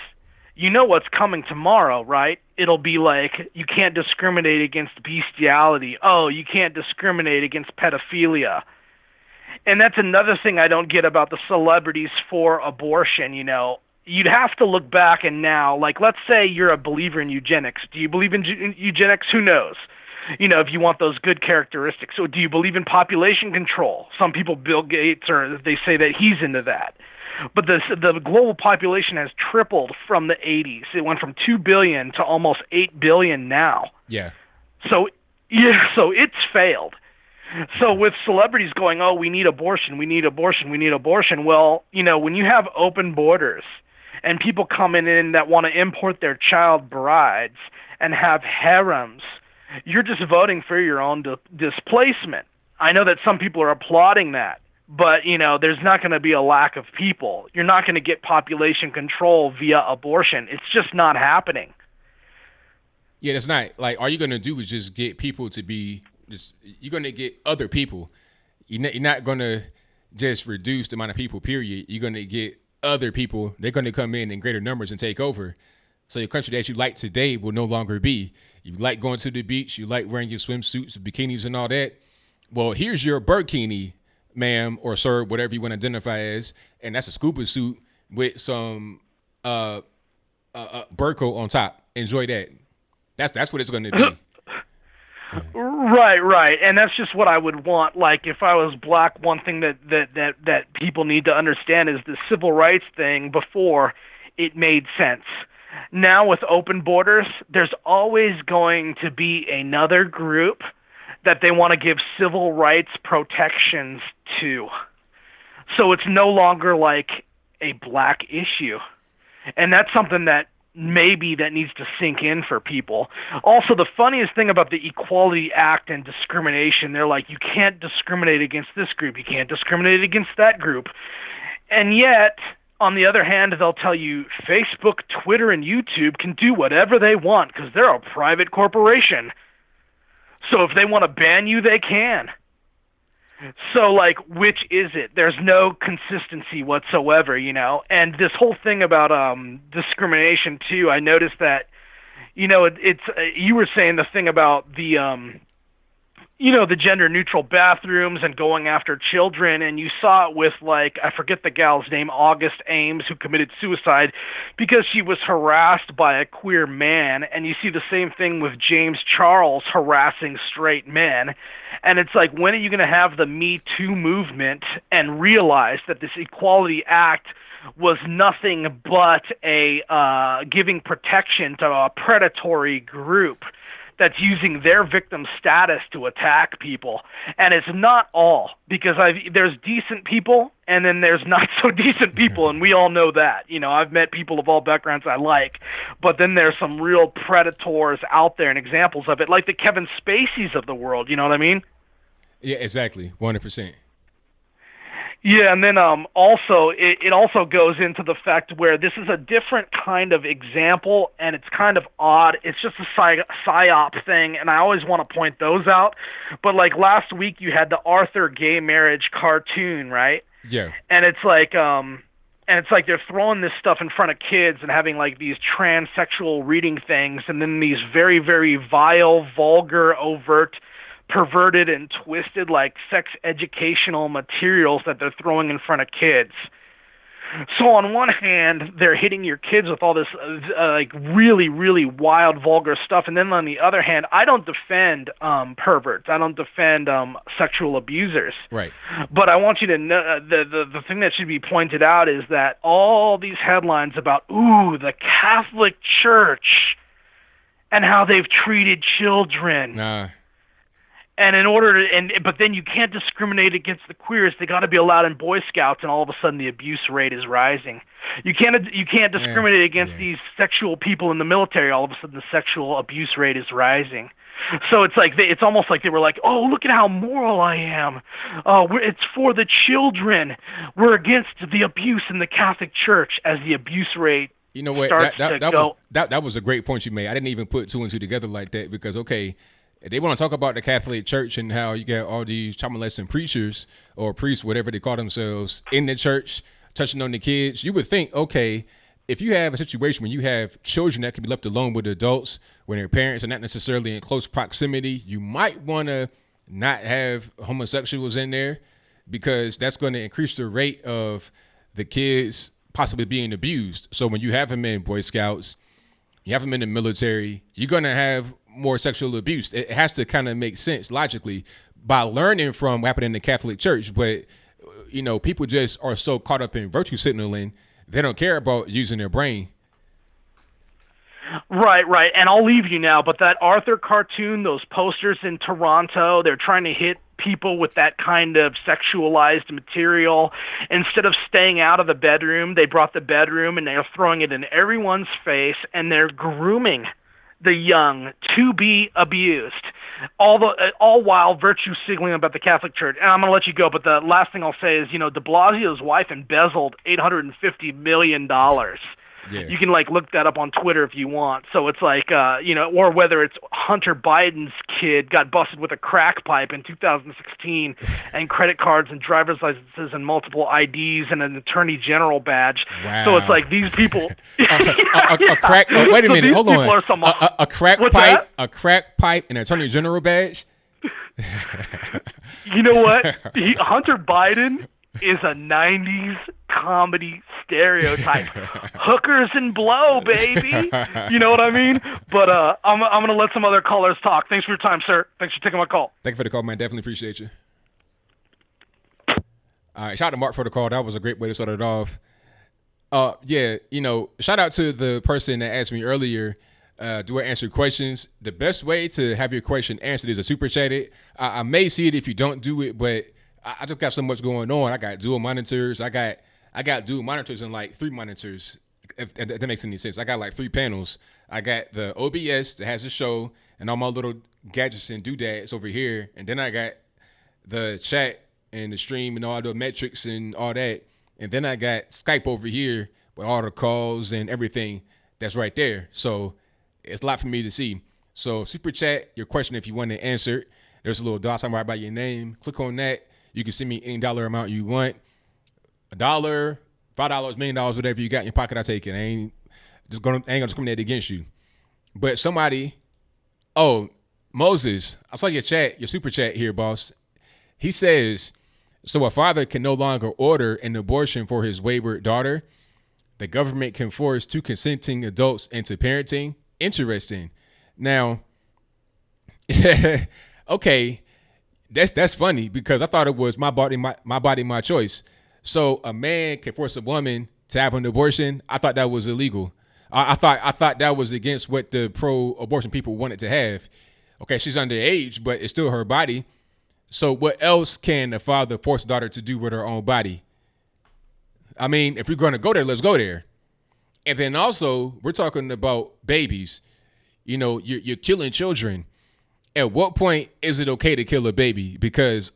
you know what's coming tomorrow, right? It'll be like, you can't discriminate against bestiality. Oh, you can't discriminate against pedophilia. And that's another thing I don't get about the celebrities for abortion, you know. You'd have to look back and now, like, let's say you're a believer in eugenics. Do you believe in eugenics? Who knows? You know, if you want those good characteristics. So do you believe in population control? Some people, Bill Gates, or they say that he's into that. But the global population has tripled from the 80s. It went from 2 billion to almost 8 billion now. Yeah. So it's failed. So with celebrities going, oh, we need abortion, well, you know, when you have open borders and people coming in that want to import their child brides and have harems, you're just voting for your own displacement. I know that some people are applauding that. But, you know, there's not going to be a lack of people. You're not going to get population control via abortion. It's just not happening. Yeah, that's not. Like, all you're going to do is just get people to be you're going to get other people. You're not going to just reduce the amount of people, period. You're going to get other people. They're going to come in greater numbers and take over. So your country that you like today will no longer be. You like going to the beach. You like wearing your swimsuits, bikinis, and all that. Well, here's your burkini, ma'am or sir, whatever you want to identify as, and that's a scuba suit with some Burko on top. Enjoy that. That's what it's going to be. Right, and that's just what I would want. Like, if I was black, one thing that people need to understand is the civil rights thing. Before, it made sense. Now with open borders, there's always going to be another group that they want to give civil rights protections to. So it's no longer like a black issue. And that's something that maybe that needs to sink in for people. Also, the funniest thing about the Equality Act and discrimination, they're like, you can't discriminate against this group, you can't discriminate against that group. And yet, on the other hand, they'll tell you Facebook, Twitter, and YouTube can do whatever they want because they're a private corporation. So if they want to ban you, they can. So, like, which is it? There's no consistency whatsoever, And this whole thing about discrimination too. I noticed that, it's you were saying the thing about the gender neutral bathrooms and going after children, and you saw it with, like, I forget the gal's name, August Ames, who committed suicide because she was harassed by a queer man, and you see the same thing with James Charles harassing straight men. And it's like, when are you going to have the Me Too movement and realize that this Equality Act was nothing but a giving protection to a predatory group that's using their victim status to attack people? And it's not all, because there's decent people and then there's not so decent people, and we all know that. I've met people of all backgrounds I like, but then there's some real predators out there and examples of it, like the Kevin Spaceys of the world, you know what I mean? Yeah, exactly, 100%. Yeah, and then also it also goes into the fact where this is a different kind of example, and it's kind of odd. It's just a psyop thing, and I always want to point those out. But like last week, you had the Arthur gay marriage cartoon, right? Yeah. And it's like they're throwing this stuff in front of kids and having like these transsexual reading things, and then these very, very vile, vulgar, overt, perverted and twisted, like, sex educational materials that they're throwing in front of kids. So on one hand, they're hitting your kids with all this like really, really wild, vulgar stuff, and then on the other hand, I don't defend perverts. I don't defend sexual abusers. Right. But I want you to know the thing that should be pointed out is that all these headlines about the Catholic Church and how they've treated children. And but then you can't discriminate against the queers. They got to be allowed in Boy Scouts, and all of a sudden the abuse rate is rising. You can't discriminate against these sexual people in the military. All of a sudden the sexual abuse rate is rising. So it's like it's almost like they were like, oh, look at how moral I am. It's for the children. We're against the abuse in the Catholic Church as the abuse rate. You know what? That was a great point you made. I didn't even put two and two together like that, because they want to talk about the Catholic Church and how you got all these child molesting preachers or priests, whatever they call themselves, in the church touching on the kids. You would think, okay, if you have a situation where you have children that can be left alone with adults when their parents are not necessarily in close proximity, you might want to not have homosexuals in there, because that's going to increase the rate of the kids possibly being abused. So when you have them in Boy Scouts, you have them in the military, you're going to have more sexual abuse. It has to kind of make sense logically by learning from what happened in the Catholic Church. But, people just are so caught up in virtue signaling, they don't care about using their brain. Right. And I'll leave you now, but that Arthur cartoon, those posters in Toronto, they're trying to hit people with that kind of sexualized material. Instead of staying out of the bedroom, they brought the bedroom and they're throwing it in everyone's face, and they're grooming the young to be abused, all while virtue signaling about the Catholic Church. And I'm going to let you go, but the last thing I'll say is, de Blasio's wife embezzled $850 million. Yeah. You can look that up on Twitter if you want. So it's or whether it's Hunter Biden's kid got busted with a crack pipe in 2016 and credit cards and driver's licenses and multiple IDs and an attorney general badge. Wow. So it's these people. A crack. Oh, wait a minute. Hold on. A crack pipe. That? A crack pipe and an attorney general badge. You know what? Hunter Biden is a 90s comedy stereotype. Hookers and blow, baby. You know what I mean? But I'm going to let some other callers talk. Thanks for your time, sir. Thanks for taking my call. Thank you for the call, man. Definitely appreciate you. All right, shout out to Mark for the call. That was a great way to start it off. Shout out to the person that asked me earlier, do I answer questions? The best way to have your question answered is to super chat it. I may see it if you don't do it, but I just got so much going on. I got dual monitors. I got dual monitors and 3 monitors, if that makes any sense. I got 3 panels. I got the OBS that has the show and all my little gadgets and doodads over here. And then I got the chat and the stream and all the metrics and all that. And then I got Skype over here with all the calls and everything that's right there. So it's a lot for me to see. So super chat your question if you want to answer it. There's a little dot somewhere right by your name. Click on that. You can send me any dollar amount you want. $1, $5, $1 million, whatever you got in your pocket, I take it. I ain't gonna discriminate against you. But somebody, Moses, I saw your super chat here, boss. He says, so a father can no longer order an abortion for his wayward daughter. The government can force two consenting adults into parenting. Interesting. Now, okay, that's funny because I thought it was my body, my choice. So a man can force a woman to have an abortion. I thought that was illegal. I thought that was against what the pro-abortion people wanted to have. Okay, she's underage, but it's still her body. So what else can a father force a daughter to do with her own body? I mean, if we're going to go there, let's go there. And then also, we're talking about babies. You know, you're killing children. At what point is it okay to kill a baby? Because,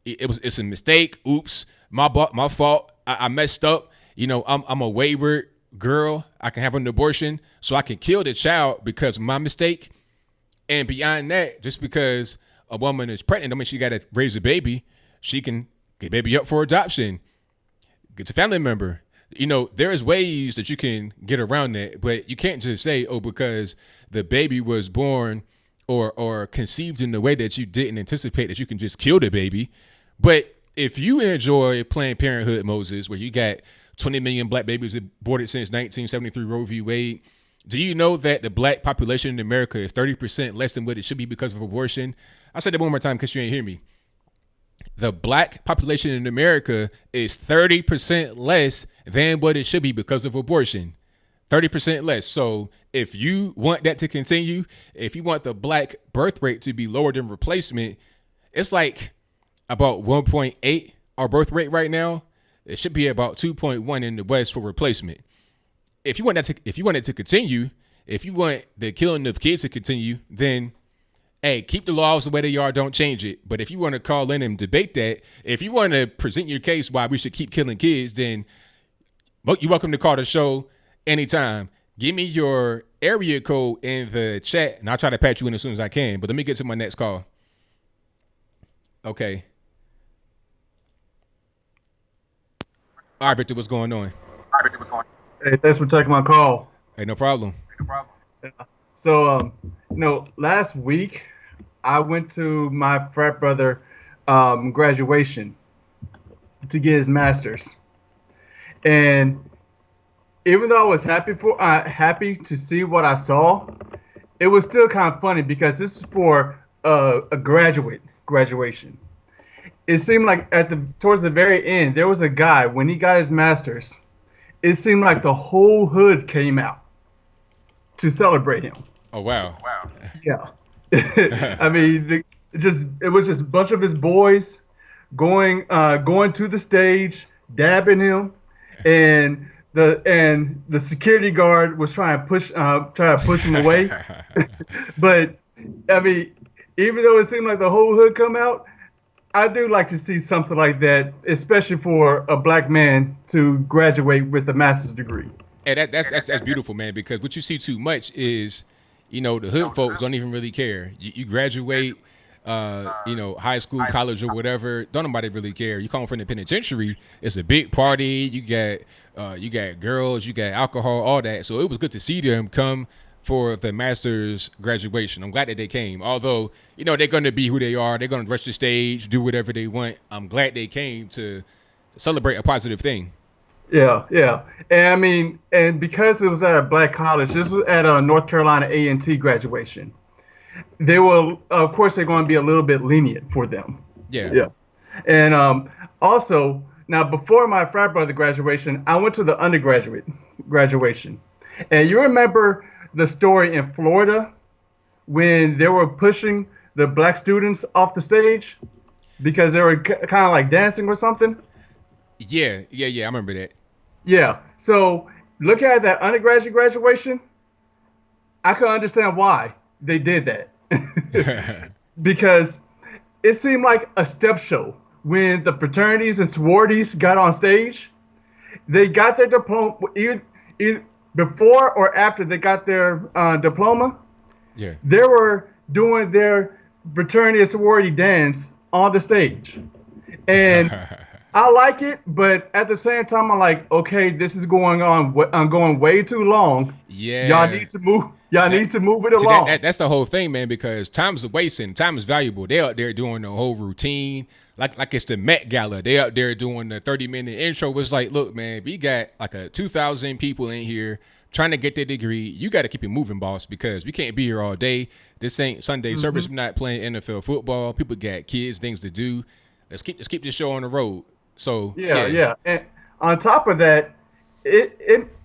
it's a mistake. Oops, my fault. I messed up. You know, I'm a wayward girl. I can have an abortion, so I can kill the child because of my mistake. And beyond that, just because a woman is pregnant, I mean, she got to raise a baby. She can get baby up for adoption. Get a family member. You know, there's ways that you can get around that, but you can't just say, because the baby was born or conceived in the way that you didn't anticipate that you can just kill the baby. But if you enjoy Planned Parenthood, Moses, where you got 20 million black babies aborted since 1973 Roe v. Wade, do you know that the black population in America is 30% less than what it should be because of abortion? I'll say that one more time because you ain't hear me. The black population in America is 30% less than what it should be because of abortion. 30% less. So if you want that to continue, if you want the black birth rate to be lower than replacement, it's like about 1.8 our birth rate right now. It should be about 2.1 in the West for replacement. If you want it to continue, if you want the killing of kids to continue, then hey, keep the laws the way they are. Don't change it. But if you want to call in and debate that, if you want to present your case why we should keep killing kids, then you're welcome to call the show anytime. Give me your area code in the chat, and I'll try to patch you in as soon as I can. But let me get to my next call. Okay. All right, Victor, what's going on? Hey, thanks for taking my call. Hey, no problem. Yeah. So, last week I went to my frat brother graduation to get his master's, and even though I was happy to see what I saw, it was still kind of funny because this is for a graduation. It seemed like towards the very end, there was a guy, when he got his master's, it seemed like the whole hood came out to celebrate him. Oh, wow. Yeah. I mean, it was just a bunch of his boys going to the stage, dabbing him, and the security guard was trying to push him away. But I mean, even though it seemed like the whole hood come out, I do like to see something like that, especially for a black man to graduate with a master's degree. And that's beautiful, man, because what you see too much is, the hood folks don't even really care. You graduate, high school, college, or whatever. Don't nobody really care. You come from the penitentiary, it's a big party. You got girls, you got alcohol, all that. So it was good to see them come for the master's graduation. I'm glad that they came. Although, they're going to be who they are. They're going to rush the stage, do whatever they want. I'm glad they came to celebrate a positive thing. Yeah. And I mean, and because it was at a black college, this was at a North Carolina A&T graduation. They will, of course, they're going to be a little bit lenient for them. Yeah. And also, now before my frat brother graduation, I went to the undergraduate graduation. And you remember the story in Florida when they were pushing the black students off the stage because they were kind of like dancing or something? Yeah, I remember that. Yeah. So looking at that undergraduate graduation, I can understand why they did that. Because it seemed like a step show when the fraternities and sororities got on stage. They got their diploma either before or after they got their diploma. Yeah. They were doing their fraternity and sorority dance on the stage. And I like it, but at the same time, I'm like, okay, this is going on. I'm going way too long. Y'all Yeah. need to move. Y'all That need to move it see that, along. that that's the whole thing, man. Because time's a wasting. Time is valuable. They out there doing the whole routine, like it's the Met Gala. They out there doing the 30-minute intro. It's like, look, man, we got like 2,000 people in here trying to get their degree. You got to keep it moving, boss, because we can't be here all day. This ain't Sunday service. We're not playing NFL football. People got kids, things to do. Let's keep this show on the road. So Yeah, yeah. And on top of that,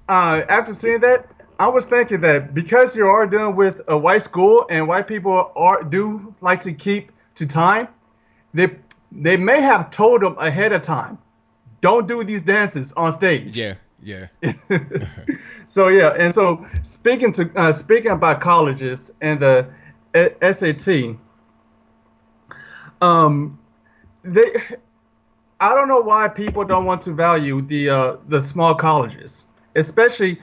after seeing that, I was thinking that because you are dealing with a white school and white people do like to keep to time, they may have told them ahead of time, don't do these dances on stage. yeah, yeah. So yeah, and so speaking about colleges and the SAT, they I don't know why people don't want to value the small colleges, especially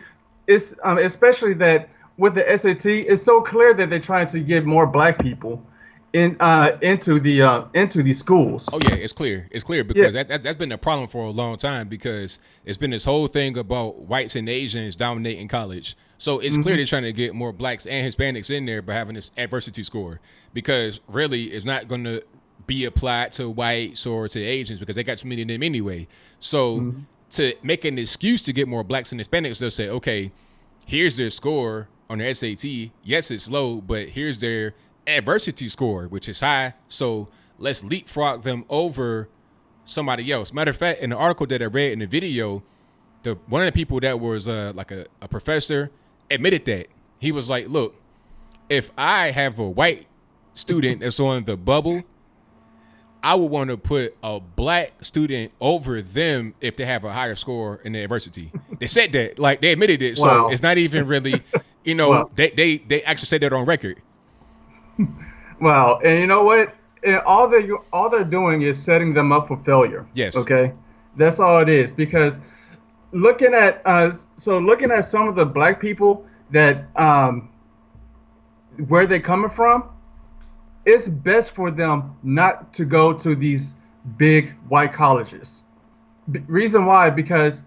that with the SAT, it's so clear that they're trying to get more black people into these schools. Oh yeah, it's clear. It's clear because that's been a problem for a long time because it's been this whole thing about whites and Asians dominating college. So it's clear they're trying to get more blacks and Hispanics in there by having this adversity score because really it's not going to be applied to whites or to Asians because they got too many of them anyway. So to make an excuse to get more blacks and Hispanics, they'll say, okay, here's their score on their SAT. Yes, it's low, but here's their adversity score, which is high. So let's leapfrog them over somebody else. Matter of fact, in the article that I read in the video, one of the people that was like a professor admitted that. He was like, look, if I have a white student that's on the bubble, I would want to put a black student over them if they have a higher score in the adversity. They said that, like they admitted it. Wow. So it's not even really, Wow. they actually said that on record. Wow, and you know what? And all they're doing is setting them up for failure. Yes. Okay, that's all it is. Because looking at some of the black people that where they're coming from, it's best for them not to go to these big white colleges. Reason why? Because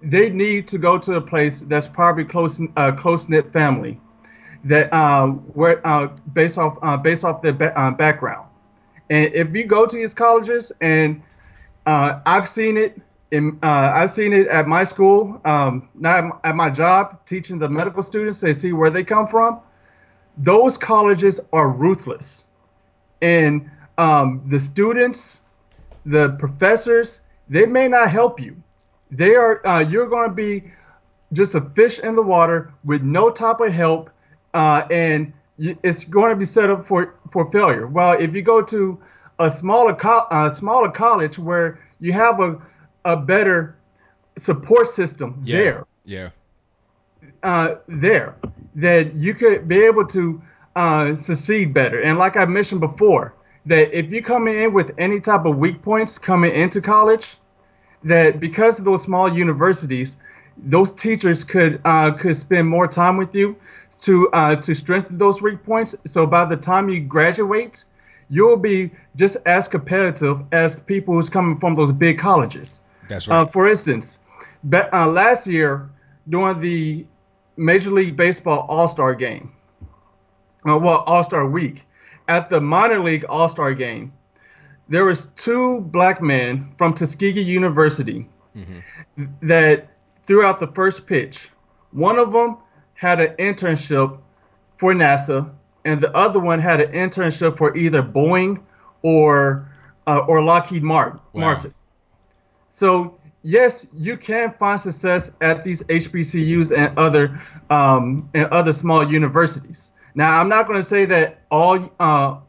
they need to go to a place that's probably close knit family that where based off their background. And if you go to these colleges, and I've seen it at my school, not at my job, teaching the medical students. They see where they come from. Those colleges are ruthless, and the students, the professors, they may not help you. They are you're going to be just a fish in the water with no type of help, and it's going to be set up for failure. Well, if you go to a smaller college where you have a better support system there, that you could be able to succeed better. And like I mentioned before, that if you come in with any type of weak points coming into college, that because of those small universities, those teachers could spend more time with you to strengthen those weak points. So by the time you graduate, you'll be just as competitive as people who's coming from those big colleges. That's right. For instance, last year during the Major League Baseball All-Star game, All-Star Week, at the minor league All-Star game, there was 2 black men from Tuskegee University that threw out the first pitch. One of them had an internship for NASA, and the other one had an internship for either Boeing or Lockheed Martin. Wow. So yes, you can find success at these HBCUs and other small universities. Now, I'm not going to say that all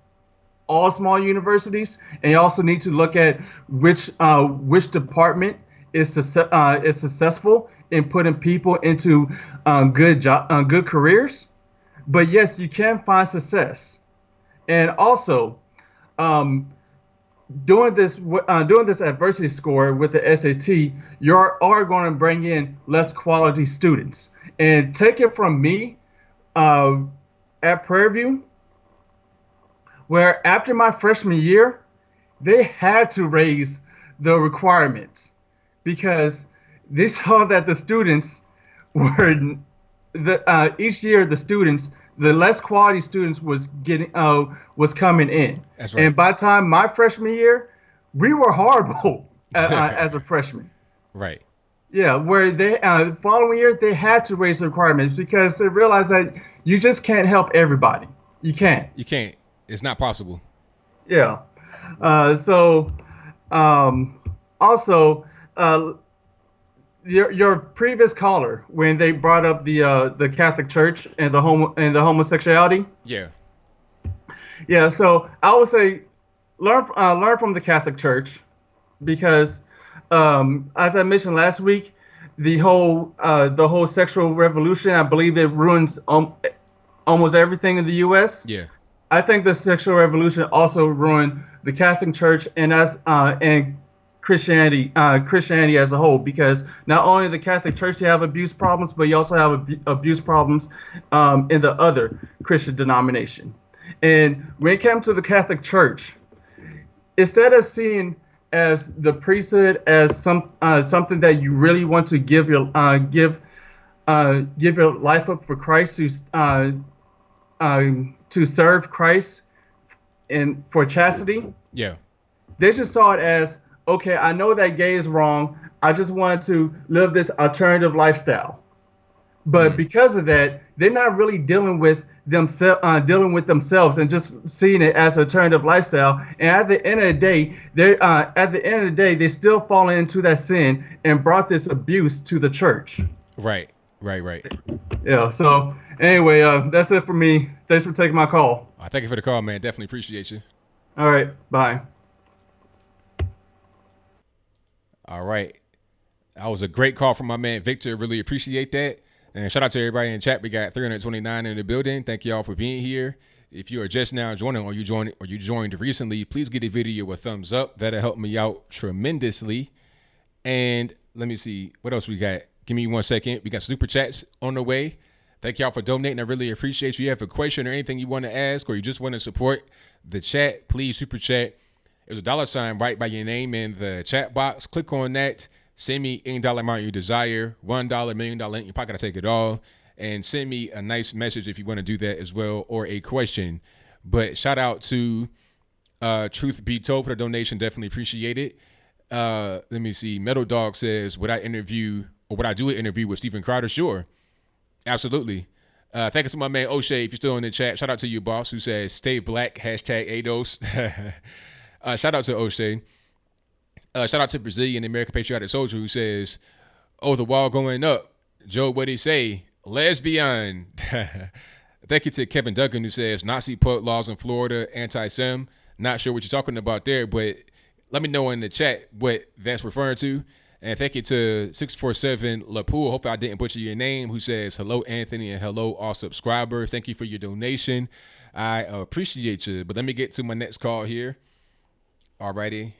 small universities, and you also need to look at which department is successful in putting people into good careers. But yes, you can find success, and also doing this adversity score with the SAT, you are going to bring in less quality students. And take it from me, at Prairie View, where after my freshman year, they had to raise the requirements because they saw that the students were each year the less quality students was coming in. That's right. And by the time my freshman year, we were horrible as a freshman. Right. Yeah, where they the following year they had to raise the requirements because they realized that you just can't help everybody. You can't. You can't. It's not possible. Yeah. So also your previous caller when they brought up the Catholic Church and the homosexuality. Yeah. Yeah. So I would say learn from the Catholic Church because as I mentioned last week, the whole sexual revolution, I believe it ruins almost everything in the U.S. Yeah. I think the sexual revolution also ruined the Catholic Church and Christianity as a whole because not only the Catholic Church they have abuse problems, but you also have abuse problems in the other Christian denomination. And when it comes to the Catholic Church, instead of seeing as the priesthood as something that you really want to give your life up for Christ to serve Christ and for chastity. Yeah. They just saw it as, okay, I know that gay is wrong. I just wanted to live this alternative lifestyle. But because of that, they're not really dealing with themselves and just seeing it as an alternative lifestyle. And at the end of the day, they still fall into that sin and brought this abuse to the church. Right. Yeah. So anyway, that's it for me. Thanks for taking my call. Thank you for the call, man. Definitely appreciate you. All right. Bye. All right. That was a great call from my man Victor. Really appreciate that. And shout out to everybody in the chat. We got 329 in the building. Thank you all for being here. If you are just now joining or you joined recently, please give the video a thumbs up. That'll help me out tremendously. And let me see what else we got. Give me 1 second. We got super chats on the way. Thank y'all for donating. I really appreciate you. If you have a question or anything you want to ask or you just want to support the chat, please super chat. There's a $ right by your name in the chat box. Click on that. Send me any dollar amount you desire. $1, $1 million in your pocket. I take it all. And send me a nice message if you want to do that as well or a question. But shout out to Truth Be Told for the donation. Definitely appreciate it. Let me see. Metal Dog says, would I do an interview with Steven Crowder? Sure. Absolutely. Thank you to my man O'Shea. If you're still in the chat, shout out to you, boss, who says stay black, #ADOS. Shout out to O'Shea. Shout out to Brazilian American Patriotic Soldier who says, oh, the wall going up. Joe, what'd he say? Lesbian. Thank you to Kevin Duggan who says Nazi put laws in Florida, anti-Sem. Not sure what you're talking about there, but let me know in the chat what that's referring to. And thank you to 647 LaPool. Hopefully I didn't butcher your name, who says hello, Anthony, and hello, all subscribers. Thank you for your donation. I appreciate you. But let me get to my next call here. Alrighty.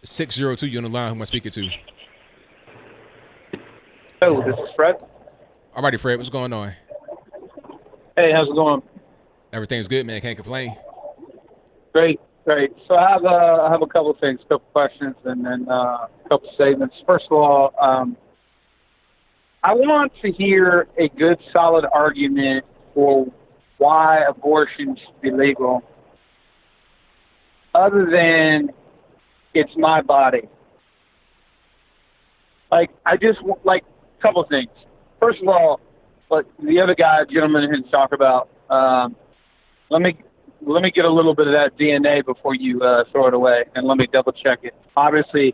602, you on the line. Who am I speaking to? Hello, this is Fred. Alrighty, Fred. What's going on? Hey, how's it going? Everything's good, man. Can't complain. Great. So I have a couple of things, a couple of questions, and then a couple of statements. First of all, I want to hear a good, solid argument for why abortion should be legal, other than it's my body. A couple of things. First of all, like the other gentleman who talked about, let me get a little bit of that DNA before you throw it away, and let me double check it. Obviously,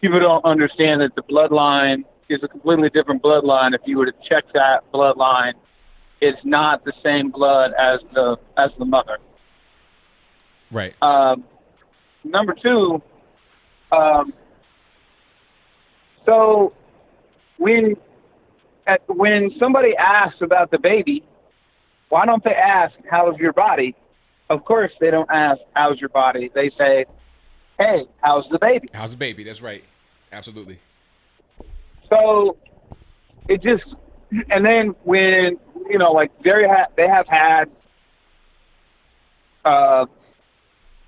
people don't understand that the bloodline is a completely different bloodline. If you were to check that bloodline, it's not the same blood as the mother. Right. Number two, so when somebody asks about the baby, why don't they ask, how's your body? Of course they don't ask, how's your body? They say, hey, how's the baby? How's the baby? That's right. Absolutely. So it just, and then when, they have had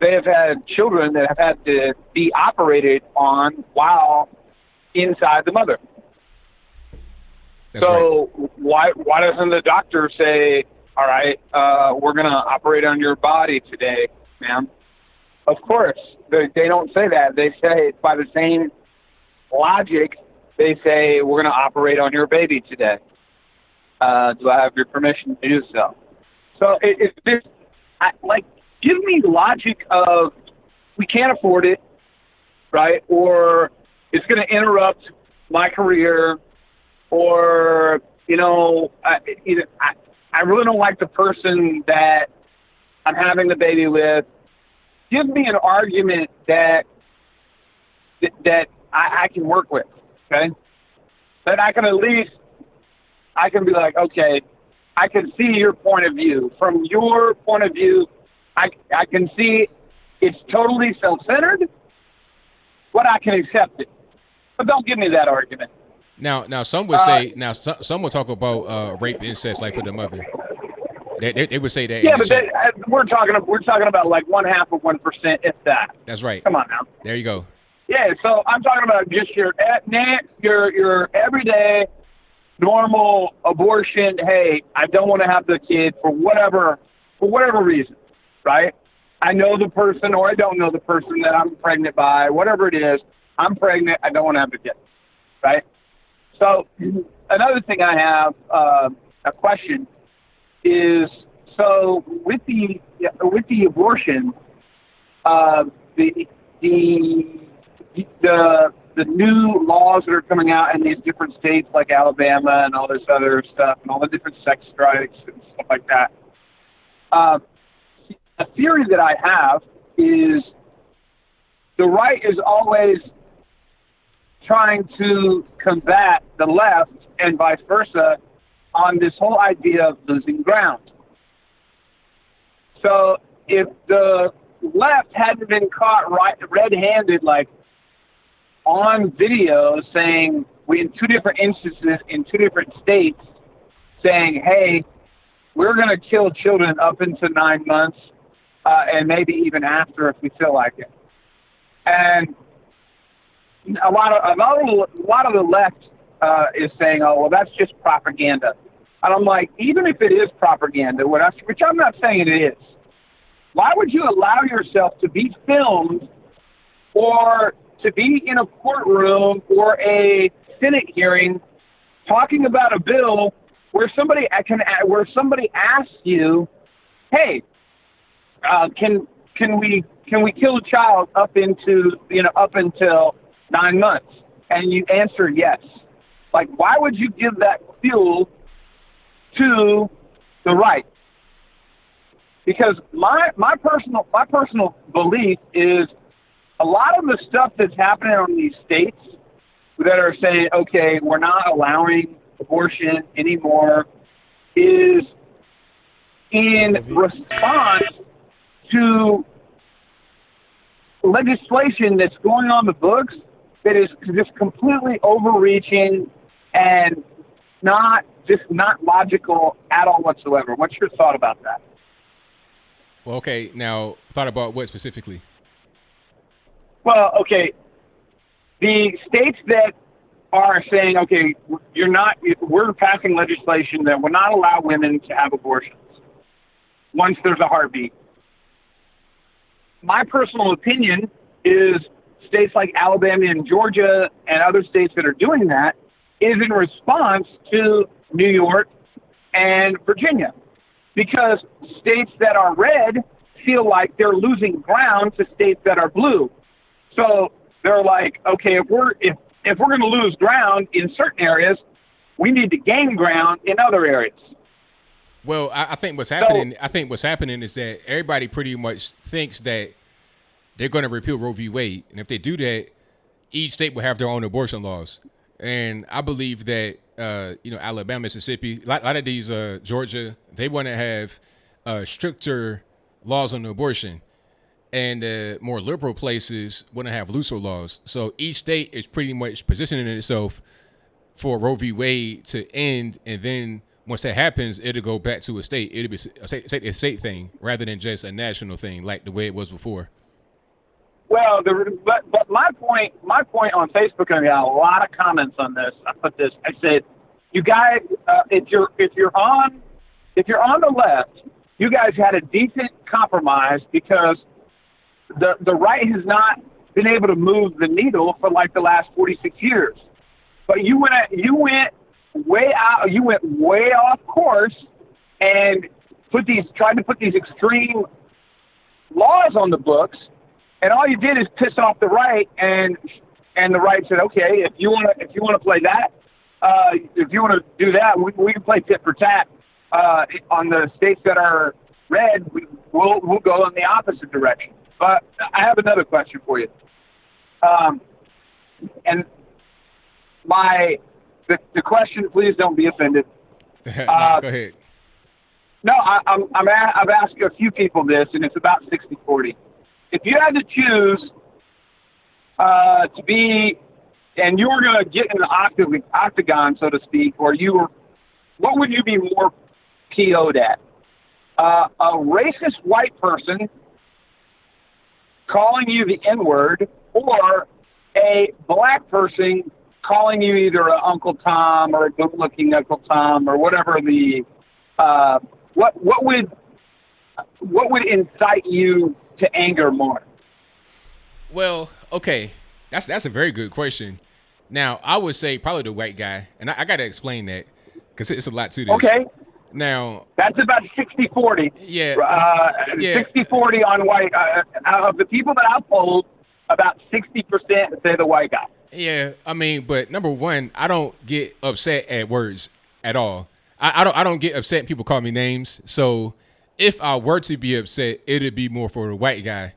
they have had children that have had to be operated on while inside the mother. That's so right. why doesn't the doctor say, all right, we're going to operate on your body today, ma'am? Of course, they don't say that. They say, by the same logic, they say, we're going to operate on your baby today. Do I have your permission to do so? So it's just, give me logic of we can't afford it, right? Or it's going to interrupt my career, or, I really don't like the person that I'm having the baby with. Give me an argument that I can work with, okay? That I can at least, I can be like, okay, I can see your point of view. From your point of view, I can see it's totally self-centered, but I can accept it. But don't give me that argument. Now some would say, some would talk about rape, incest, like for the mother. They would say that. Yeah, but we're talking about like 0.5%, if that. That's right. Come on now. There you go. Yeah, so I'm talking about just your everyday normal abortion. Hey, I don't want to have the kid for whatever reason, right? I know the person or I don't know the person that I'm pregnant by, whatever it is. I'm pregnant. I don't want to have the kid, right? So another thing I have a question is, so with the abortion, the new laws that are coming out in these different states like Alabama and all this other stuff and all the different sex strikes and stuff like that. A theory that I have is the right is always trying to combat the left and vice versa on this whole idea of losing ground. So if the left hadn't been caught red-handed, like on video saying, in two different instances in two different states, saying, hey, we're going to kill children up into 9 months and maybe even after if we feel like it. And a lot of the left is saying, oh, well, that's just propaganda. And I'm like, even if it is propaganda, which I'm not saying it is, why would you allow yourself to be filmed or to be in a courtroom or a Senate hearing talking about a bill where somebody asks you, hey, can we kill a child up until 9 months, and you answer yes? Like, why would you give that fuel to the right? Because my personal belief is a lot of the stuff that's happening on these states that are saying, okay, we're not allowing abortion anymore, is in response to legislation that's going on the books that is just completely overreaching and not logical at all whatsoever. What's your thought about that? Well, okay. Now, thought about what specifically? Well, okay. The states that are saying, okay, we're passing legislation that will not allow women to have abortions once there's a heartbeat. My personal opinion is states like Alabama and Georgia and other states that are doing that is in response to New York and Virginia, because states that are red feel like they're losing ground to states that are blue. So they're like, okay, if we're going to lose ground in certain areas, we need to gain ground in other areas. Well, I think what's happening. I think what's happening is that everybody pretty much thinks that they're going to repeal Roe v. Wade, and if they do that, each state will have their own abortion laws. And I believe that Alabama, Mississippi, a lot of these Georgia, they want to have stricter laws on abortion, and more liberal places want to have looser laws. So each state is pretty much positioning itself for Roe v. Wade to end, and then once that happens, it'll go back to a state. It'll be a state thing rather than just a national thing like the way it was before. Well, but my point on Facebook, and I got a lot of comments on this. I put this. I said, you guys, if you're on the left, you guys had a decent compromise because the right has not been able to move the needle for like the last 46 years. But you went way out. You went way off course and tried to put these extreme laws on the books. And all you did is piss off the right, and the right said, okay, if you want to play that, if you want to do that, we can play tit for tat. On the states that are red, we'll go in the opposite direction. But I have another question for you. And the question, please don't be offended. No, go ahead. No, I've asked a few people this, and it's about 60-40. If you had to choose to be, and you were going to get in the octagon, so to speak, what would you be more PO'd at? A racist white person calling you the N-word, or a black person calling you either an Uncle Tom or a good-looking Uncle Tom or whatever the what would incite you to anger more? Well, okay, that's a very good question. Now, I would say probably the white guy, and I got to explain that because it's a lot to this. Okay. Now, that's about 60-40. Yeah. 60-40 on white. Out of the people that I've polled, about 60% say the white guy. Yeah, I mean, but number one, I don't get upset at words at all. I don't get upset when people call me names. So if I were to be upset, it'd be more for the white guy.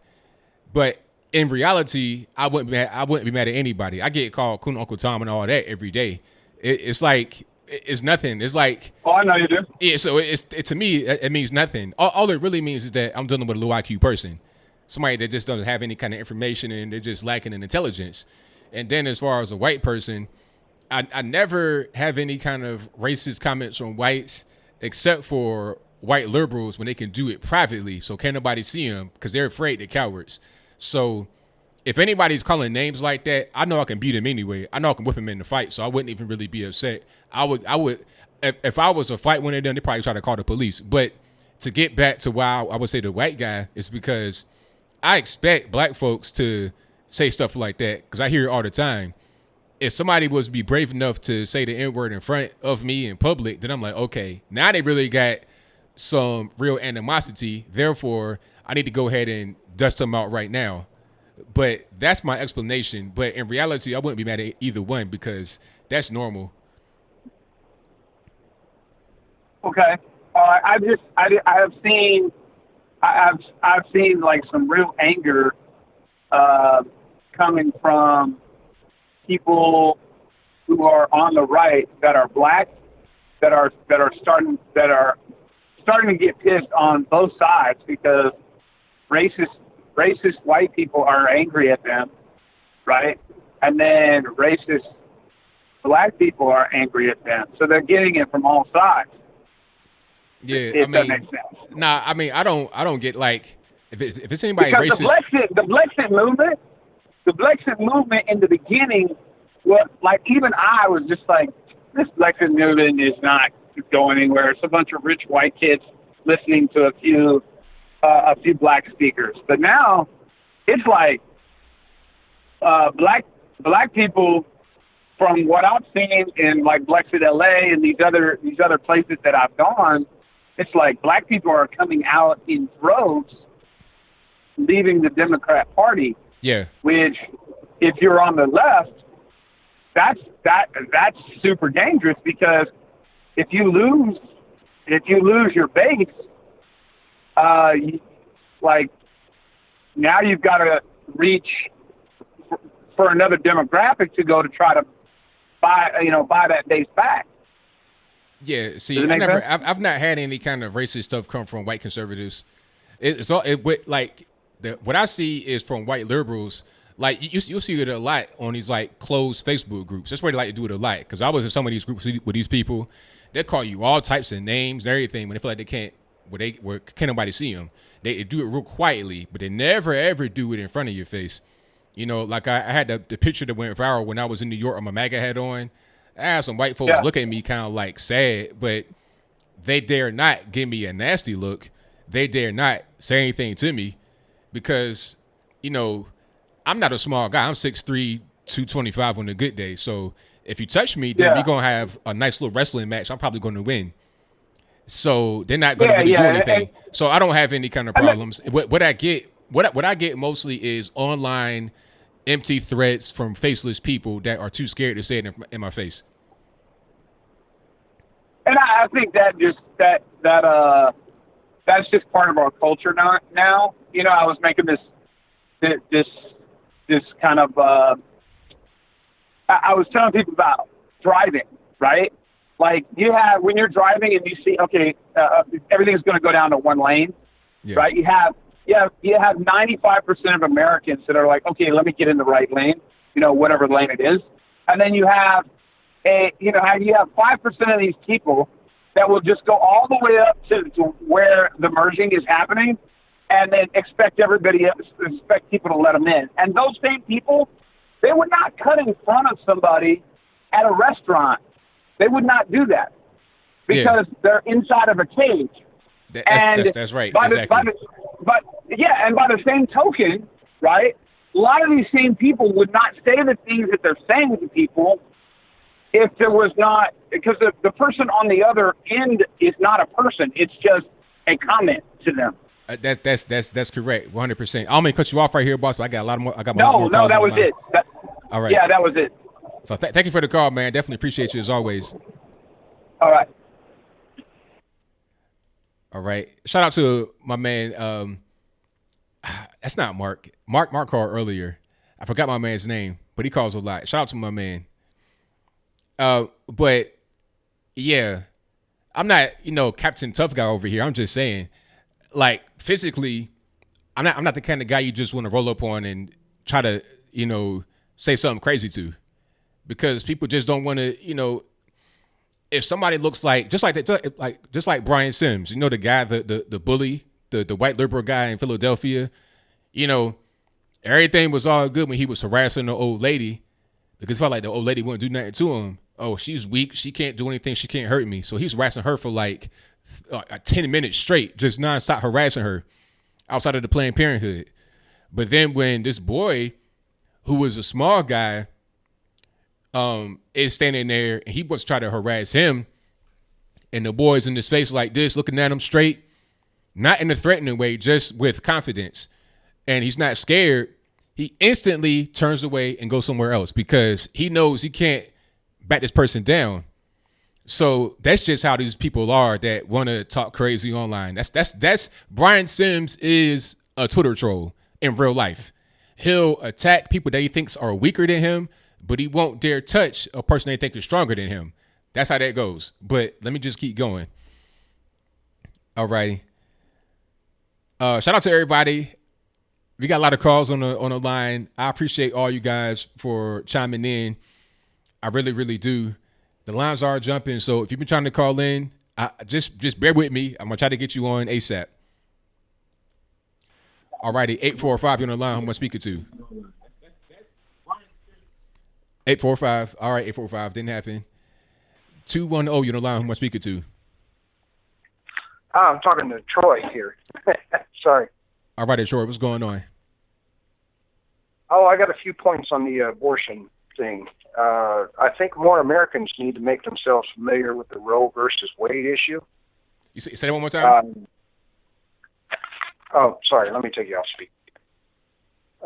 But in reality, I wouldn't be mad at anybody. I get called Coon Uncle Tom and all that every day. It's like it's nothing. It's like, oh, I know you do. Yeah, so to me it means nothing. All it really means is that I'm dealing with a low IQ person, somebody that just doesn't have any kind of information and they're just lacking in intelligence. And then as far as a white person, I never have any kind of racist comments on whites except for white liberals when they can do it privately. So can't nobody see them because they're afraid they're cowards. So if anybody's calling names like that, I know I can beat them anyway. I know I can whip them in the fight. So I wouldn't even really be upset. I would if I was a fight one of them, they'd probably try to call the police. But to get back to why I would say the white guy is because I expect black folks to say stuff like that because I hear it all the time. If somebody was to be brave enough to say the N-word in front of me in public, then I'm like, okay, now they really got some real animosity. Therefore, I need to go ahead and dust them out right now. But that's my explanation. But in reality, I wouldn't be mad at either one because that's normal. Okay. I've seen like some real anger coming from people who are on the right that are black, that are starting to get pissed on both sides because racist white people are angry at them, right? And then racist black people are angry at them. So they're getting it from all sides. Yeah, if that makes sense. Nah, I mean, I don't get like if it's anybody because racist. The Brexit movement in the beginning, well, like even I was just like, this Brexit movement is not going anywhere. It's a bunch of rich white kids listening to a few black speakers. But now it's like black people, from what I've seen in like Brexit LA and these other places that I've gone, it's like black people are coming out in droves, leaving the Democrat Party. Yeah. Which, if you're on the left, that's super dangerous because if you lose your base, like now you've got to reach for another demographic to go to try to buy that base back. Yeah, see, I've not had any kind of racist stuff come from white conservatives. What I see is from white liberals. Like you'll see it a lot on these like closed Facebook groups. That's where they like to do it a lot. Because I was in some of these groups with these people, they call you all types of names and everything when they feel like they can't nobody see them. They do it real quietly, but they never ever do it in front of your face. You know, like I had the picture that went viral when I was in New York on my MAGA hat on. I had some white folks look at me kind of like sad, but they dare not give me a nasty look. They dare not say anything to me because, you know, I'm not a small guy. I'm 6'3", 225 on a good day. So if you touch me, then we're going to have a nice little wrestling match. I'm probably going to win. So they're not going to really do anything. So I don't have any kind of problems. What I get mostly is online empty threats from faceless people that are too scared to say it in my face. And I think that's just part of our culture now. You know, I was making this kind of I was telling people about driving, right? Like when you're driving and you see, everything's going to go down to one lane, right? You have 95% of Americans that are like, okay, let me get in the right lane, you know, whatever lane it is. And then you have 5% of these people that will just go all the way up to where the merging is happening and then expect people to let them in. And those same people, they would not cut in front of somebody at a restaurant. They would not do that because they're inside of a cage. That's right. Exactly. And by the same token, right, a lot of these same people would not say the things that they're saying to people if there was not, because the person on the other end is not a person. It's just a comment to them. That's correct. 100%. I'm gonna cut you off right here, boss. But I got a lot more. No, that was it. All right. Yeah, that was it. So thank you for the call, man. Definitely appreciate you as always. All right. All right. Shout out to my man. That's not Mark. Mark called earlier. I forgot my man's name, but he calls a lot. Shout out to my man. But yeah, I'm not, Captain Tough Guy over here. I'm just saying, like, physically, I'm not the kind of guy you just want to roll up on and try to, say something crazy to, because people just don't want to, if somebody looks like, just like Brian Sims, the guy, the bully, the white liberal guy in Philadelphia, everything was all good when he was harassing the old lady because it felt like the old lady wouldn't do nothing to him. Oh, she's weak. She can't do anything. She can't hurt me. So he's harassing her for like 10 minutes straight, just nonstop harassing her outside of the Planned Parenthood. But then when this boy, who was a small guy, is standing there and he wants to try to harass him, and the boy's in his face like this, looking at him straight, not in a threatening way, just with confidence, and he's not scared, he instantly turns away and goes somewhere else because he knows he can't back this person down. So that's just how these people are that want to talk crazy online. That's Brian Sims is a Twitter troll in real life. He'll attack people that he thinks are weaker than him, but he won't dare touch a person they think is stronger than him. That's how that goes. But let me just keep going. All righty. Shout out to everybody. We got a lot of calls on the line. I appreciate all you guys for chiming in. I really, really do. The lines are jumping, so if you've been trying to call in, just bear with me. I'm gonna try to get you on ASAP. All righty, 845, you're on the line. Who am I speaking to? 845. All right, 845. Didn't happen. 210, you're on the line. Who am I speaking to? I'm talking to Troy here. Sorry. All right, Troy, what's going on? Oh, I got a few points on the abortion thing. I think more Americans need to make themselves familiar with the Roe versus Wade issue. You say that one more time? Sorry. Let me take you off speak.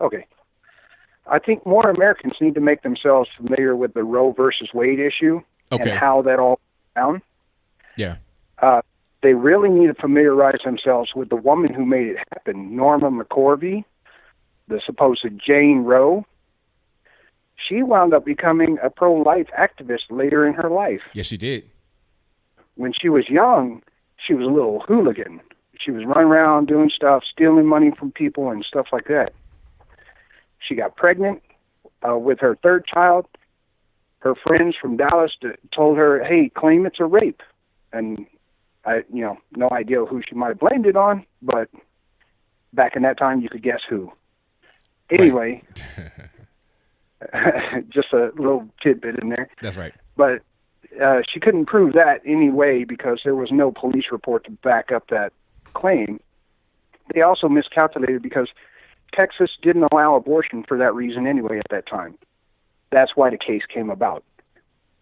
Okay. I think more Americans need to make themselves familiar with the Roe versus Wade issue and how that all went down. Yeah. They really need to familiarize themselves with the woman who made it happen, Norma McCorvey, the supposed Jane Roe. She wound up becoming a pro-life activist later in her life. Yes, she did. When she was young, she was a little hooligan. She was running around doing stuff, stealing money from people and stuff like that. She got pregnant with her third child. Her friends from Dallas told her, hey, claim it's a rape. And no idea who she might have blamed it on, but Back in that time, you could guess who. Anyway, just a little tidbit in there. That's right. But she couldn't prove that anyway because there was no police report to back up that claim. They also miscalculated because Texas didn't allow abortion for that reason anyway at that time. That's why the case came about.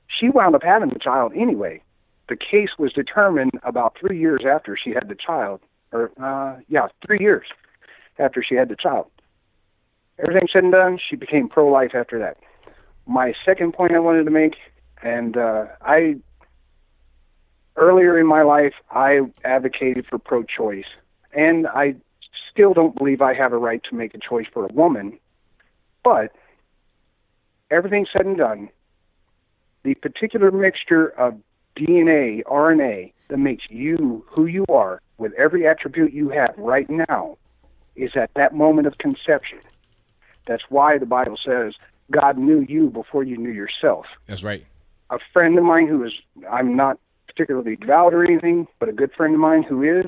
She wound up having the child anyway. The case was determined about 3 years after she had the child. 3 years after she had the child. Everything said and done, she became pro-life after that. My second point I wanted to make, and earlier in my life, I advocated for pro-choice, and I still don't believe I have a right to make a choice for a woman, but everything said and done, the particular mixture of DNA, RNA, that makes you who you are, with every attribute you have right now, is at that moment of conception. That's why the Bible says God knew you before you knew yourself. That's right. A friend of mine who is, I'm not particularly devout or anything, but a good friend of mine who is,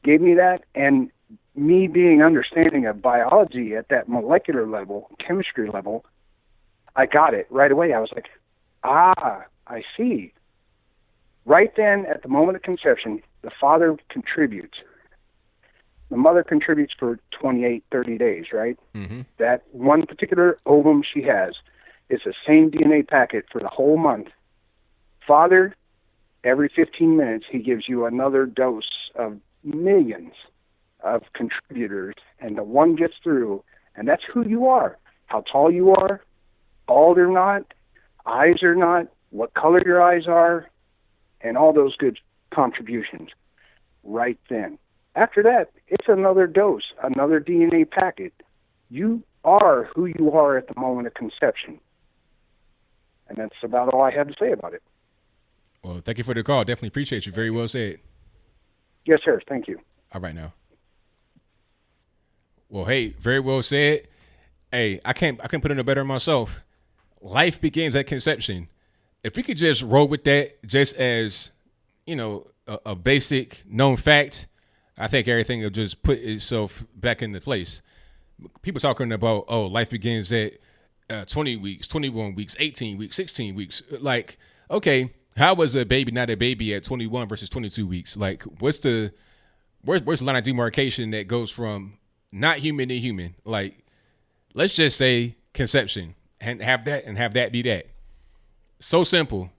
gave me that, and me being understanding of biology at that molecular level, chemistry level, I got it right away. I was like, I see. Right then, at the moment of conception, the father contributes. The mother contributes for 28, 30 days, right? Mm-hmm. That one particular ovum she has is the same DNA packet for the whole month. Father, every 15 minutes, he gives you another dose of millions of contributors, and the one gets through, and that's who you are. How tall you are, bald or not, eyes or not, what color your eyes are, and all those good contributions right then. After that, it's another dose, another DNA packet. You are who you are at the moment of conception. And that's about all I have to say about it. Well, thank you for the call. Definitely appreciate you. Very well said. Yes, sir. Thank you. All right now. Well, hey, very well said. Hey, I can't put in a better myself. Life begins at conception. If we could just roll with that just as, a basic known fact, I think everything will just put itself back into place. People talking about, life begins at 20 weeks, 21 weeks, 18 weeks, 16 weeks. Like, okay, how was a baby not a baby at 21 versus 22 weeks? Like, where's the line of demarcation that goes from not human to human? Like, let's just say conception and have that be that. So simple.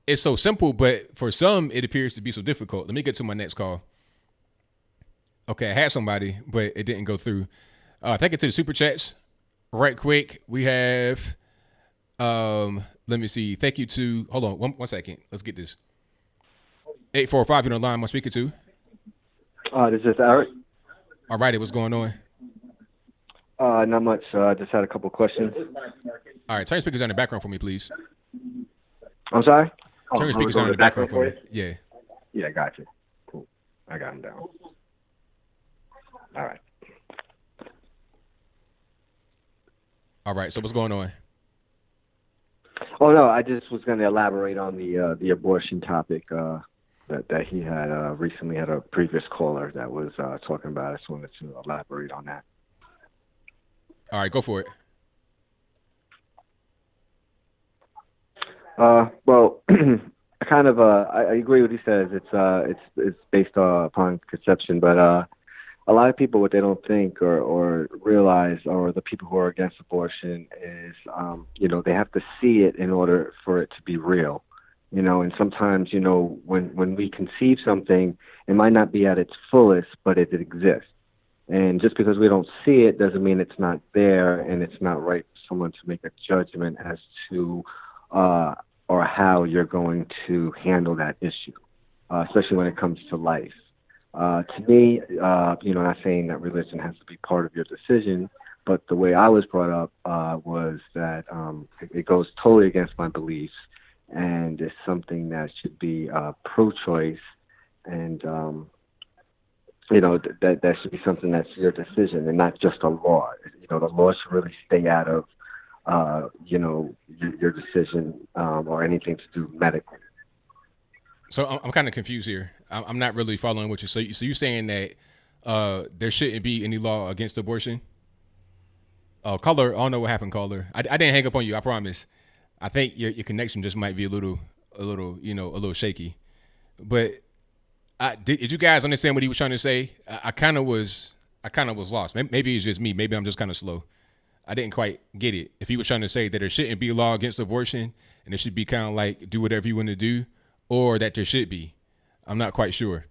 It's so simple, but for some, it appears to be so difficult. Let me get to my next call. Okay, I had somebody, but it didn't go through. Thank you to the super chats. Right quick, we have, let me see. Thank you to, hold on one second. Let's get this. 845, you're on the line. I'm speaking to. This is Eric. All righty, what's going on? Not much. I just had a couple questions. All right, turn your speakers down in the background for me, please. I'm sorry? Turn your speakers down in the background for me. Yeah. Yeah, got you. Cool. I got them down. All right. All right, so what's going on? Oh, no, I just was going to elaborate on the abortion topic that he had recently had a previous caller that was talking about. I just wanted to elaborate on that. All right, go for it. Well, I agree with what he says. It's based upon conception, but a lot of people, what they don't think or realize, or the people who are against abortion, is they have to see it in order for it to be real. And sometimes when we conceive something, it might not be at its fullest, but it exists. And just because we don't see it doesn't mean it's not there, and it's not right for someone to make a judgment as to or how you're going to handle that issue, especially when it comes to life. To me, not saying that religion has to be part of your decision, but the way I was brought up was that it goes totally against my beliefs, and it's something that should be pro-choice, and that should be something that's your decision and not just a law. The law should really stay out of your decision or anything to do medically. So I'm kind of confused here. I'm not really following what you say. So you're saying that there shouldn't be any law against abortion. Oh, caller, I don't know what happened, caller. I didn't hang up on you, I promise. I think your connection just might be a little, a little shaky. But did you guys understand what he was trying to say? I kind of was lost. Maybe it's just me. Maybe I'm just kind of slow. I didn't quite get it. If he was trying to say that there shouldn't be a law against abortion and it should be kind of like do whatever you want to do, or that there should be, I'm not quite sure.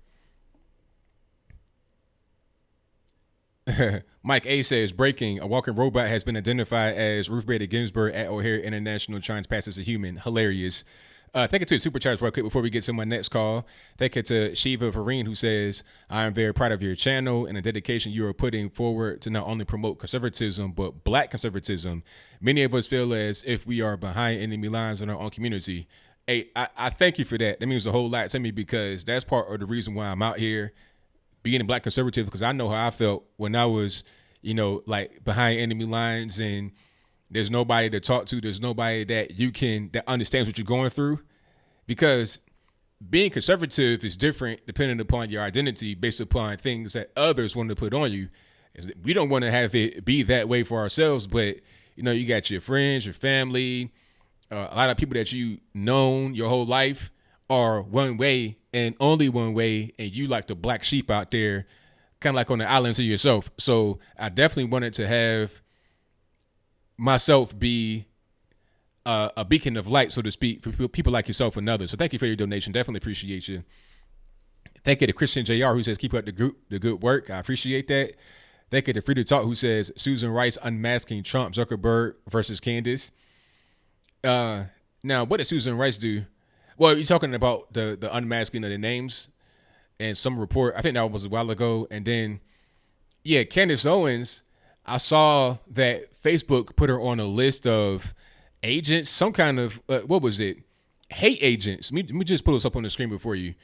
Mike A says, breaking, a walking robot has been identified as Ruth Bader Ginsburg at O'Hare International trying to pass as a human. Hilarious. Thank you to the Supercharge real quick before we get to my next call. Thank you to Shiva Vareen, who says, I am very proud of your channel and the dedication you are putting forward to not only promote conservatism, but black conservatism. Many of us feel as if we are behind enemy lines in our own community. Hey, I thank you for that. That means a whole lot to me, because that's part of the reason why I'm out here being a black conservative, because I know how I felt when I was, like behind enemy lines, and there's nobody to talk to. There's nobody that understands what you're going through, because being conservative is different depending upon your identity based upon things that others want to put on you. We don't want to have it be that way for ourselves, but you got your friends, your family, a lot of people that you known your whole life are one way and only one way, and you like the black sheep out there, kind of like on the island to yourself. So I definitely wanted to have myself be a beacon of light, so to speak, for people like yourself and others. So thank you for your donation. Definitely appreciate you. Thank you to Christian JR, who says, keep up the good work. I appreciate that. Thank you to Free to Talk, who says, Susan Rice unmasking Trump, Zuckerberg versus Candace. Now, what did Susan Rice do? Well, you're talking about the unmasking of the names and some report. I think that was a while ago. And then, yeah, Candace Owens, I saw that Facebook put her on a list of agents, some kind of, what was it? Hate agents. Let me just pull this up on the screen before you.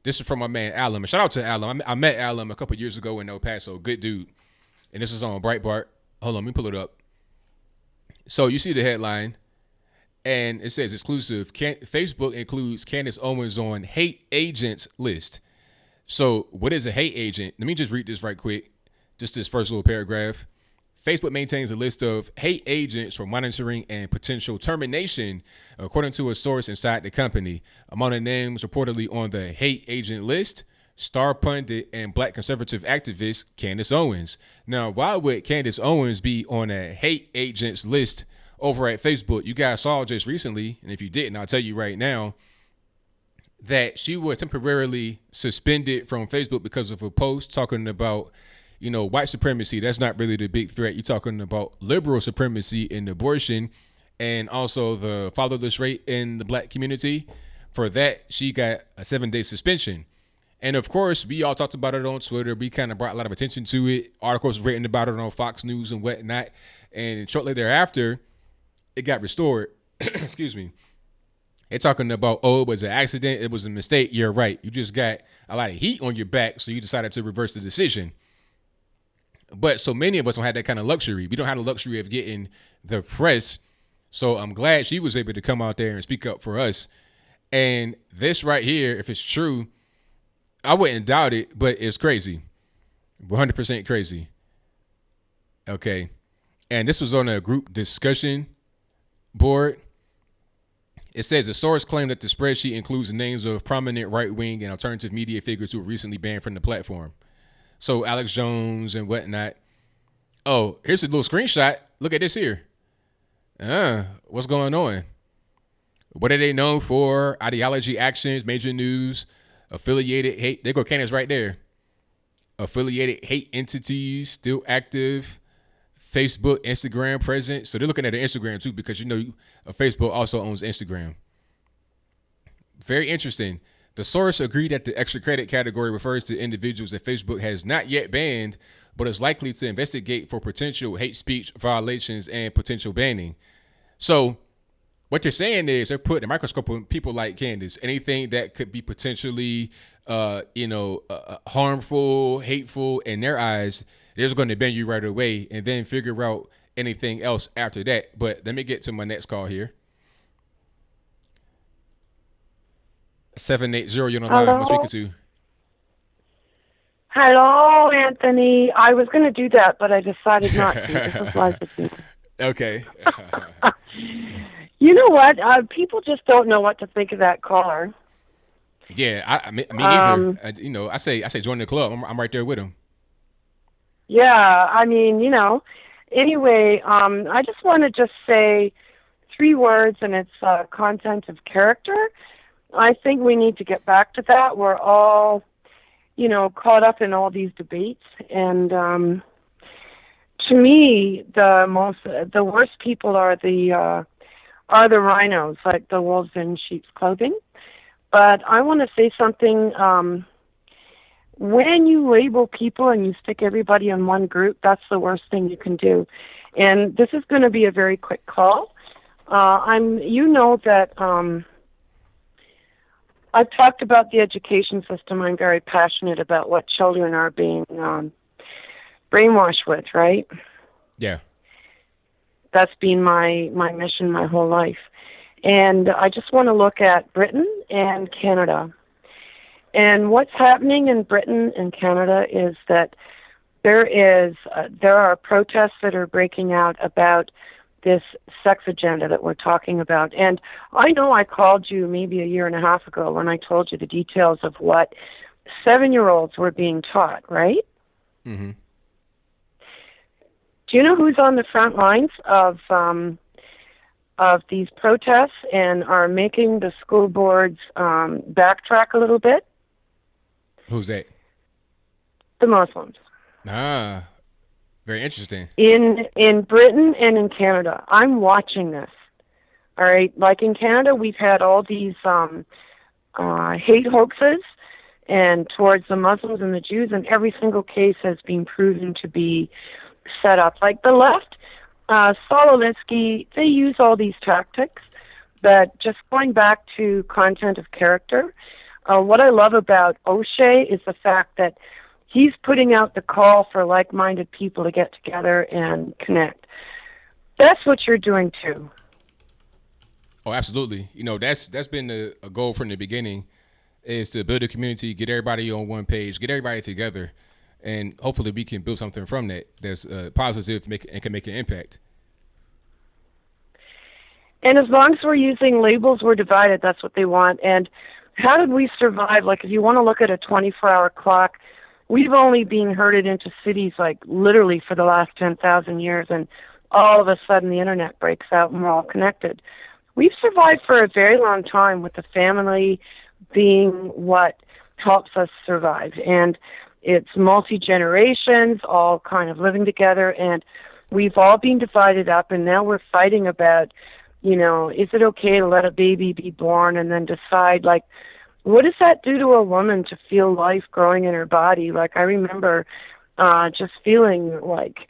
This is from my man, Alum. Shout out to Alum. I met Alum a couple years ago in El Paso. Good dude. And this is on Breitbart. Hold on, let me pull it up. So you see the headline. And it says exclusive. Facebook includes Candace Owens on hate agents list. So what is a hate agent? Let me just read this right quick. Just this first little paragraph. Facebook maintains a list of hate agents for monitoring and potential termination, according to a source inside the company. Among the names reportedly on the hate agent list, star pundit and black conservative activist Candace Owens. Now, why would Candace Owens be on a hate agents list over at Facebook? You guys saw just recently, and if you didn't, I'll tell you right now, that she was temporarily suspended from Facebook because of a post talking about, white supremacy. That's not really the big threat. You're talking about liberal supremacy in abortion and also the fatherless rate in the black community. For that, she got a 7-day suspension. And of course, we all talked about it on Twitter. We kind of brought a lot of attention to it. Articles written about it on Fox News and whatnot. And shortly thereafter, it got restored. Excuse me. They're talking about, it was an accident. It was a mistake. You're right. You just got a lot of heat on your back, so you decided to reverse the decision. But so many of us don't have that kind of luxury. We don't have the luxury of getting the press. So I'm glad she was able to come out there and speak up for us. And this right here, if it's true, I wouldn't doubt it, but it's crazy. 100% crazy. Okay. And this was on a group discussion board. It says the source claimed that the spreadsheet includes the names of prominent right-wing and alternative media figures who were recently banned from the platform. So Alex Jones and whatnot. Oh, here's a little screenshot. Look at this here. What's going on? What are they known for? Ideology, actions, major news, affiliated hate. There go Candace right there. Affiliated hate entities still active. Facebook, Instagram present. So they're looking at their Instagram too, because Facebook also owns Instagram. Very interesting. The source agreed that the extra credit category refers to individuals that Facebook has not yet banned, but is likely to investigate for potential hate speech violations and potential banning. So what they're saying is they're putting a microscope on people like Candace. Anything that could be potentially, harmful, hateful in their eyes, they're just going to ban you right away and then figure out anything else after that. But let me get to my next call here. 780, you're on the line. I'm speaking to. Hello, Anthony. I was going to do that, but I decided not to. This is Liza. Okay. You know what? People just don't know what to think of that caller. Yeah, me neither. I say join the club. I'm right there with him. Yeah, I mean, Anyway, I just want to just say 3 words, and it's content of character. I think we need to get back to that. We're all, caught up in all these debates, and to me, the worst people are the rhinos, like the wolves in sheep's clothing. But I want to say something. When you label people and you stick everybody in one group, that's the worst thing you can do. And this is going to be a very quick call. That I've talked about the education system. I'm very passionate about what children are being brainwashed with, right? Yeah. That's been my mission my whole life. And I just want to look at Britain and Canada. And what's happening in Britain and Canada is that there are protests that are breaking out about this sex agenda that we're talking about. And I know I called you maybe a year and a half ago when I told you the details of what 7-year-olds were being taught, right? Mm-hmm. Do you know who's on the front lines of these protests and are making the school boards backtrack a little bit? Who's that? The Muslims. Ah, very interesting. In Britain and in Canada, I'm watching this. All right, like in Canada, we've had all these hate hoaxes and towards the Muslims and the Jews, and every single case has been proven to be set up. Like the left, Saul Alinsky, they use all these tactics, but just going back to content of character, what I love about O'Shea is the fact that he's putting out the call for like-minded people to get together and connect. That's what you're doing too. Oh, absolutely. That's been a goal from the beginning, is to build a community, get everybody on one page, get everybody together, and hopefully we can build something from that that's positive and can make an impact. And as long as we're using labels, we're divided. That's what they want. And how did we survive? Like, if you want to look at a 24-hour clock, we've only been herded into cities, like, literally for the last 10,000 years, and all of a sudden the internet breaks out and we're all connected. We've survived for a very long time with the family being what helps us survive. And it's multi-generations, all kind of living together, and we've all been divided up, and now we're fighting about, is it okay to let a baby be born and then decide, like, what does that do to a woman to feel life growing in her body? Like, I remember just feeling like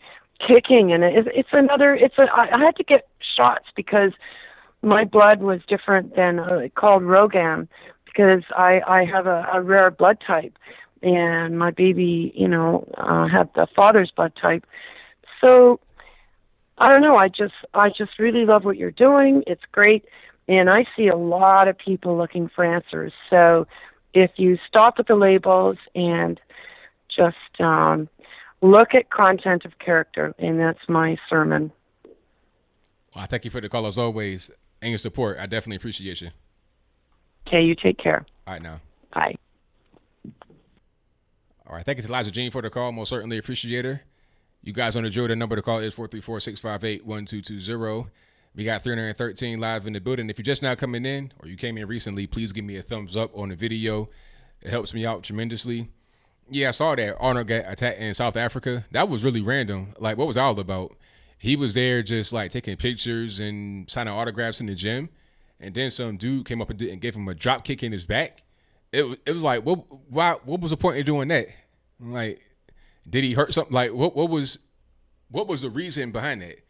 kicking, and I had to get shots because my blood was different than called Rogam, because I have a rare blood type, and my baby, had the father's blood type. So I don't know. I just really love what you're doing. It's great. And I see a lot of people looking for answers. So if you stop with the labels and just look at content of character, and that's my sermon. Well, I thank you for the call as always and your support. I definitely appreciate you. Okay, you take care. All right, now. Bye. All right, thank you to Liza Jean for the call. Most certainly appreciate her. You guys on the drill, the number to call is 434-658-1220. We got 313 live in the building. If you're just now coming in or you came in recently, please give me a thumbs up on the video. It helps me out tremendously. Yeah, I saw that Arnold got attacked in South Africa. That was really random. Like, what was that all about? He was there just like taking pictures and signing autographs in the gym. And then some dude came up and gave him a drop kick in his back. It was like, what was the point of doing that? Like, did he hurt something? Like, what was the reason behind that?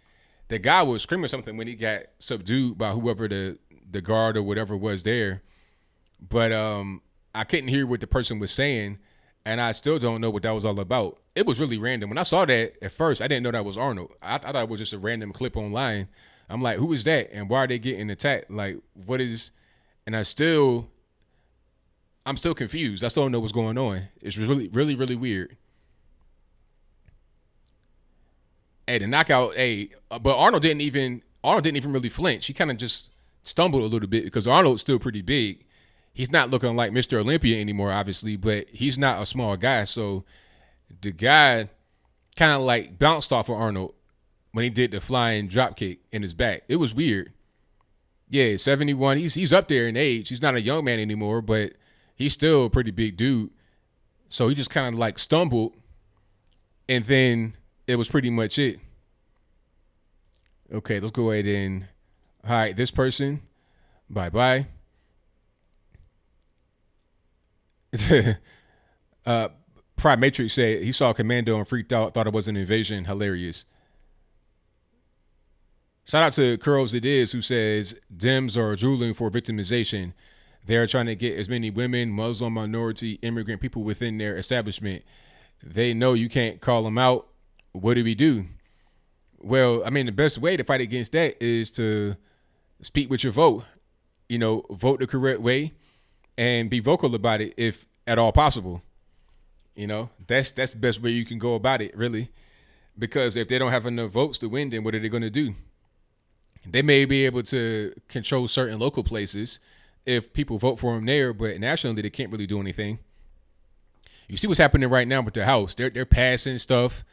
The guy was screaming something when he got subdued by whoever the guard or whatever was there. But I couldn't hear what the person was saying, and I still don't know what that was all about. It was really random. When I saw that at first, I didn't know that was Arnold. I thought it was just a random clip online. I'm like, who is that? And why are they getting attacked? Like, what is – and I'm still I'm still confused. I still don't know what's going on. It's really, really, really weird. Hey, the knockout. Hey, but Arnold didn't even really flinch. He kind of just stumbled a little bit because Arnold's still pretty big. He's not looking like Mr. Olympia anymore, obviously, but he's not a small guy. So the guy kind of like bounced off of Arnold when he did the flying drop kick in his back. It was weird. Yeah, 71. He's up there in age. He's not a young man anymore, but he's still a pretty big dude. So he just kind of like stumbled, and then it was pretty much it. Okay, let's go ahead and hide this person. Bye-bye. Prime Matrix said he saw Commando and freaked out, thought it was an invasion. Hilarious. Shout out to Curls It Is, who says Dems are drooling for victimization. They're trying to get as many women, Muslim minority, immigrant people within their establishment. They know you can't call them out. What do we do? Well, I mean, the best way to fight against that is to speak with your vote. You know, vote the correct way and be vocal about it if at all possible. You know, that's the best way you can go about it, really. Because if they don't have enough votes to win, then what are they going to do? They may be able to control certain local places if people vote for them there, but nationally they can't really do anything. You see what's happening right now with the House. They're passing stuff.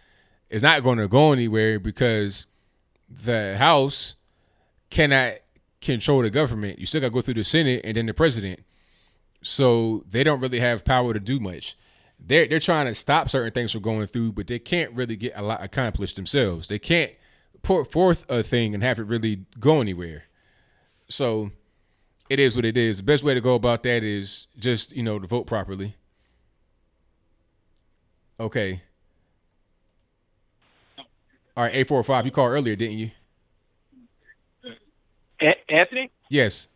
It's not going to go anywhere because the House cannot control the government. You still got to go through the Senate and then the president. So they don't really have power to do much. They're trying to stop certain things from going through, but they can't really get a lot accomplished themselves. They can't put forth a thing and have it really go anywhere. So it is what it is. The best way to go about that is just, to vote properly. Okay. All right, 845. You called earlier, didn't you? Anthony? Yes.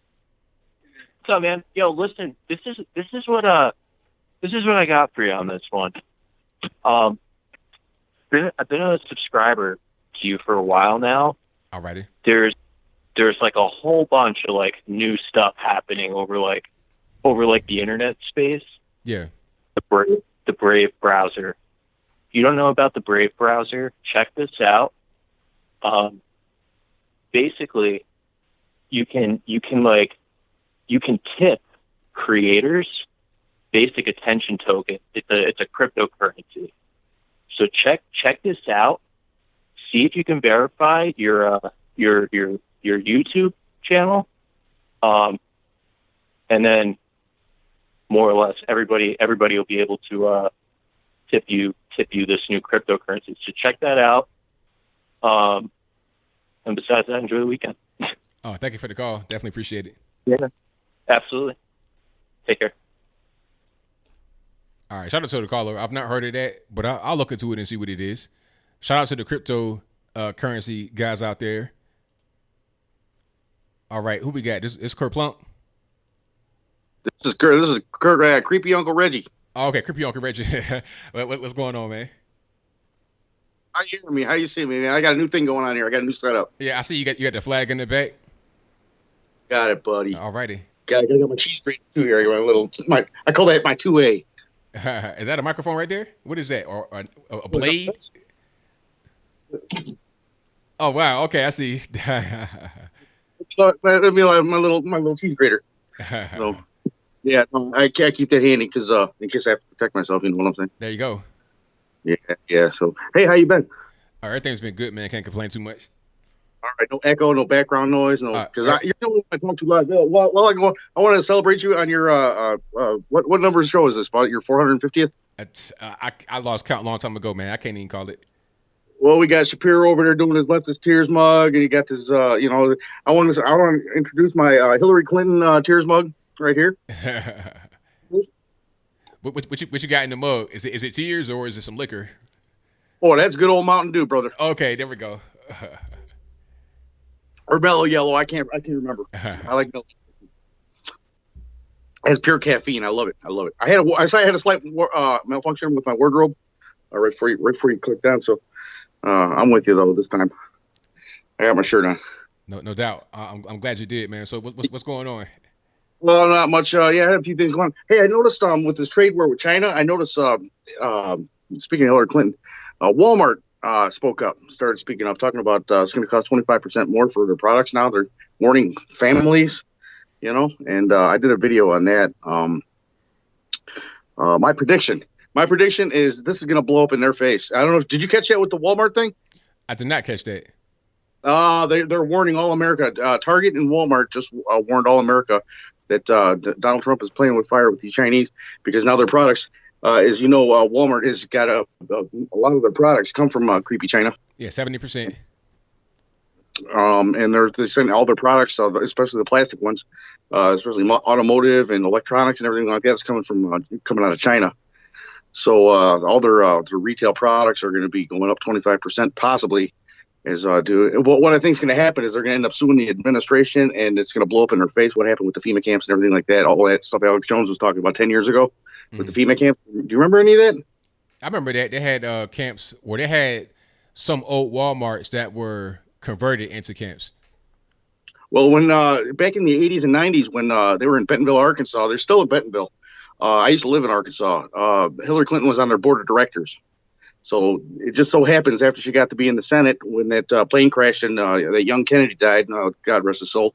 What's up, man? Yo, listen. This is what I got for you on this one. I've been a subscriber to you for a while now. Alrighty. There's like a whole bunch of like new stuff happening over the internet space. Yeah. The Brave browser. If you don't know about the Brave browser, check this out. Basically, you can tip creators basic attention token. It's a cryptocurrency. So check this out. See if you can verify your YouTube channel, and then more or less everybody will be able to tip you this new cryptocurrency. So check that out. And besides that, enjoy the weekend. Oh, thank you for the call. Definitely appreciate it. Yeah, absolutely. Take care. All right, shout out to the caller. I've not heard of that, but I'll look into it and see what it is. Shout out to the crypto currency guys out there. All right, who we got? This Kurt Plunk. This is Kurt, creepy Uncle Reggie. Oh, okay, creepy Uncle Reggie. What's going on, man? How you hear me? How you see me, man? I got a new thing going on here. I got a new setup. Yeah, I see you got the flag in the back. Got it, buddy. All righty. Got my cheese grater too here. I call that my 2A. Is that a microphone right there? What is that? Or a blade? Oh wow. Okay, I see. Let me my little cheese grater. So, yeah, I can't keep that handy because in case I have to protect myself. You know what I'm saying? There you go. Yeah. So hey, how you been? Everything's been good, man. Can't complain too much. All right, no echo, no background noise, no. Because you don't want to talk too loud. Well, I want to celebrate you on your what number show is this? About your 450th? I lost count a long time ago, man. I can't even call it. Well, we got Shapiro over there doing his leftist tears mug, and he got this. I want to introduce my Hillary Clinton tears mug right here. What you got in the mug? Is it tears or is it some liquor? Oh, that's good old Mountain Dew, brother. Okay, there we go. Or mellow yellow. I can't remember. I like mellow. It has pure caffeine. I love it. I had a slight malfunction with my wardrobe right before you click down. So I'm with you though this time. I got my shirt on. No doubt. I'm glad you did, man. So what's going on? Well, not much. Yeah, I had a few things going on. Hey, I noticed with this trade war with China, I noticed speaking of Hillary Clinton, Walmart spoke up, started speaking up, talking about it's going to cost 25% more for their products now. They're warning families, and I did a video on that. My prediction is this is going to blow up in their face. I don't know. Did you catch that with the Walmart thing? I did not catch that. They're warning all America. Target and Walmart just warned all America that Donald Trump is playing with fire with the Chinese, because now their products, as you know, Walmart has got a lot of their products come from creepy China. Yeah, 70%. And they're sending all their products, especially the plastic ones, especially automotive and electronics and everything like that's coming out of China. So all their retail products are going to be going up 25%, possibly. What I think is going to happen is they're going to end up suing the administration, and it's going to blow up in their face. What happened with the FEMA camps and everything like that? All that stuff Alex Jones was talking about 10 years ago with the FEMA camps. Do you remember any of that? I remember that they had camps where they had some old Walmarts that were converted into camps. Well, when back in the 80s and 90s, when they were in Bentonville, Arkansas, they're still in Bentonville. I used to live in Arkansas. Hillary Clinton was on their board of directors. So it just so happens after she got to be in the Senate, when that plane crashed and that young Kennedy died, God rest his soul,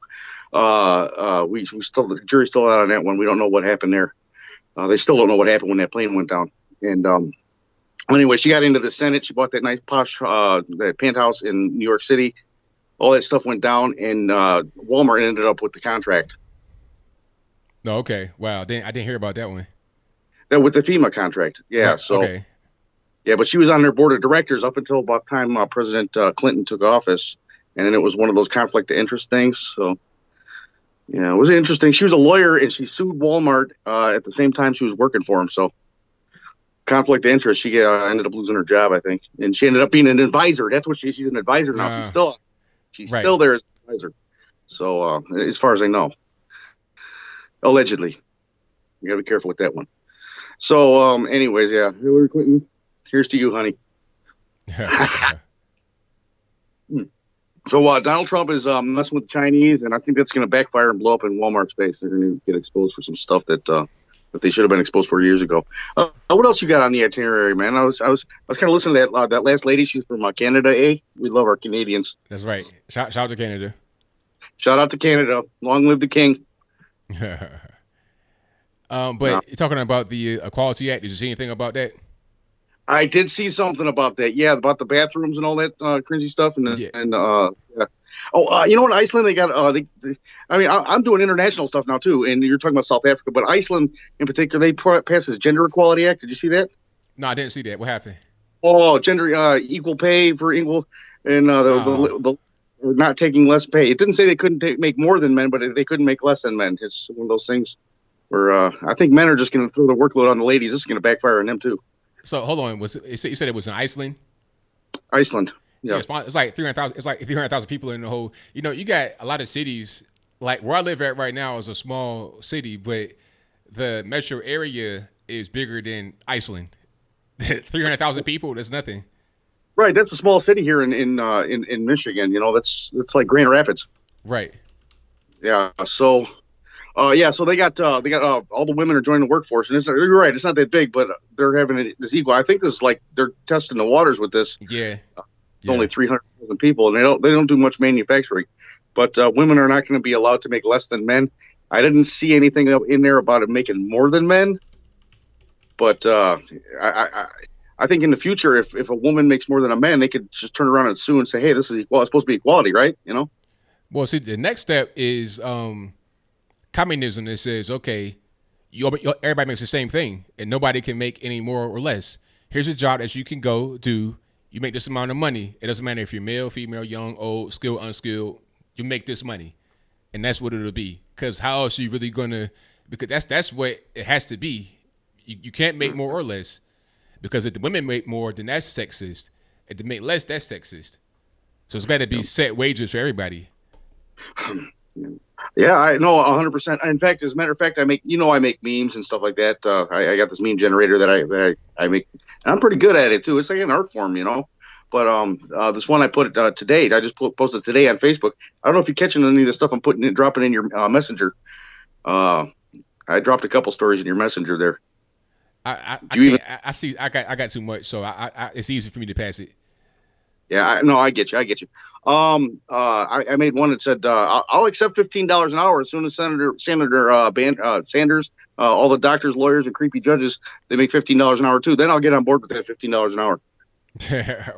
the jury's still out on that one. We don't know what happened there. They still don't know what happened when that plane went down. And anyway, she got into the Senate. She bought that nice posh that penthouse in New York City. All that stuff went down, and Walmart ended up with the contract. No, okay. Wow. I didn't hear about that one. That with the FEMA contract. Yeah. Right. So. Okay. Yeah, but she was on their board of directors up until about the time President Clinton took office, and then it was one of those conflict of interest things. So, yeah, it was interesting. She was a lawyer, and she sued Walmart at the same time she was working for him. So, conflict of interest. She ended up losing her job, I think, and she ended up being an advisor. That's what she's an advisor now. She's still there as an advisor. So, as far as I know, allegedly, you got to be careful with that one. So, anyways, yeah, Hillary Clinton. Here's to you, honey. So Donald Trump is messing with the Chinese, and I think that's going to backfire and blow up in Walmart's face. They're going to get exposed for some stuff that they should have been exposed for years ago. What else you got on the itinerary, man? I was kind of listening to that last lady. She's from Canada. We love our Canadians. That's right. Shout out to Canada. Shout out to Canada. Long live the king. But you're talking about the Equality Act. Did you see anything about that? I did see something about that. Yeah, about the bathrooms and all that cringy stuff. Yeah. Oh, you know, in Iceland they got. I'm doing international stuff now too, and you're talking about South Africa, but Iceland in particular, they passed this Gender Equality Act. Did you see that? No, I didn't see that. What happened? Oh, gender equal pay for equal, and the not taking less pay. It didn't say they couldn't make more than men, but they couldn't make less than men. It's one of those things where I think men are just going to throw the workload on the ladies. This is going to backfire on them too. So hold on, you said it was in Iceland? Iceland, yeah. It's like 300,000. It's like 300,000 people in the whole. You know, you got a lot of cities. Like where I live at right now is a small city, but the metro area is bigger than Iceland. 300,000 people. That's nothing. Right, that's a small city here in Michigan. You know, that's like Grand Rapids. Right. Yeah. So. So they got all the women are joining the workforce, and you're right. It's not that big, but they're having this equal. I think this is like they're testing the waters with this. Yeah. Only 300,000 people, and they don't do much manufacturing, but women are not going to be allowed to make less than men. I didn't see anything in there about it making more than men, but I think in the future, if a woman makes more than a man, they could just turn around and sue and say, hey, this is equal. It's supposed to be equality, right? You know. Well, see, the next step is communism that says, okay, everybody makes the same thing and nobody can make any more or less. Here's a job that you can go do. You make this amount of money. It doesn't matter if you're male, female, young, old, skilled, unskilled. You make this money, and that's what it'll be. Because how else are you really gonna? Because that's what it has to be. You can't make more or less. Because if the women make more, then that's sexist. If they make less, that's sexist. So it's got to be set wages for everybody. Yeah, I know 100%. In fact, as a matter of fact, I make memes and stuff like that. I got this meme generator that I make, and I'm pretty good at it too. It's like an art form, you know. But this one I put today. I just posted today on Facebook. I don't know if you're catching any of the stuff I'm dropping in your messenger. I dropped a couple stories in your messenger there. I can't. I see. I got too much, so it's easy for me to pass it. Yeah, no, I get you. I get you. I made one that said, I'll accept $15 an hour as soon as Sanders, all the doctors, lawyers, and creepy judges, they make $15 an hour too. Then I'll get on board with that $15 an hour.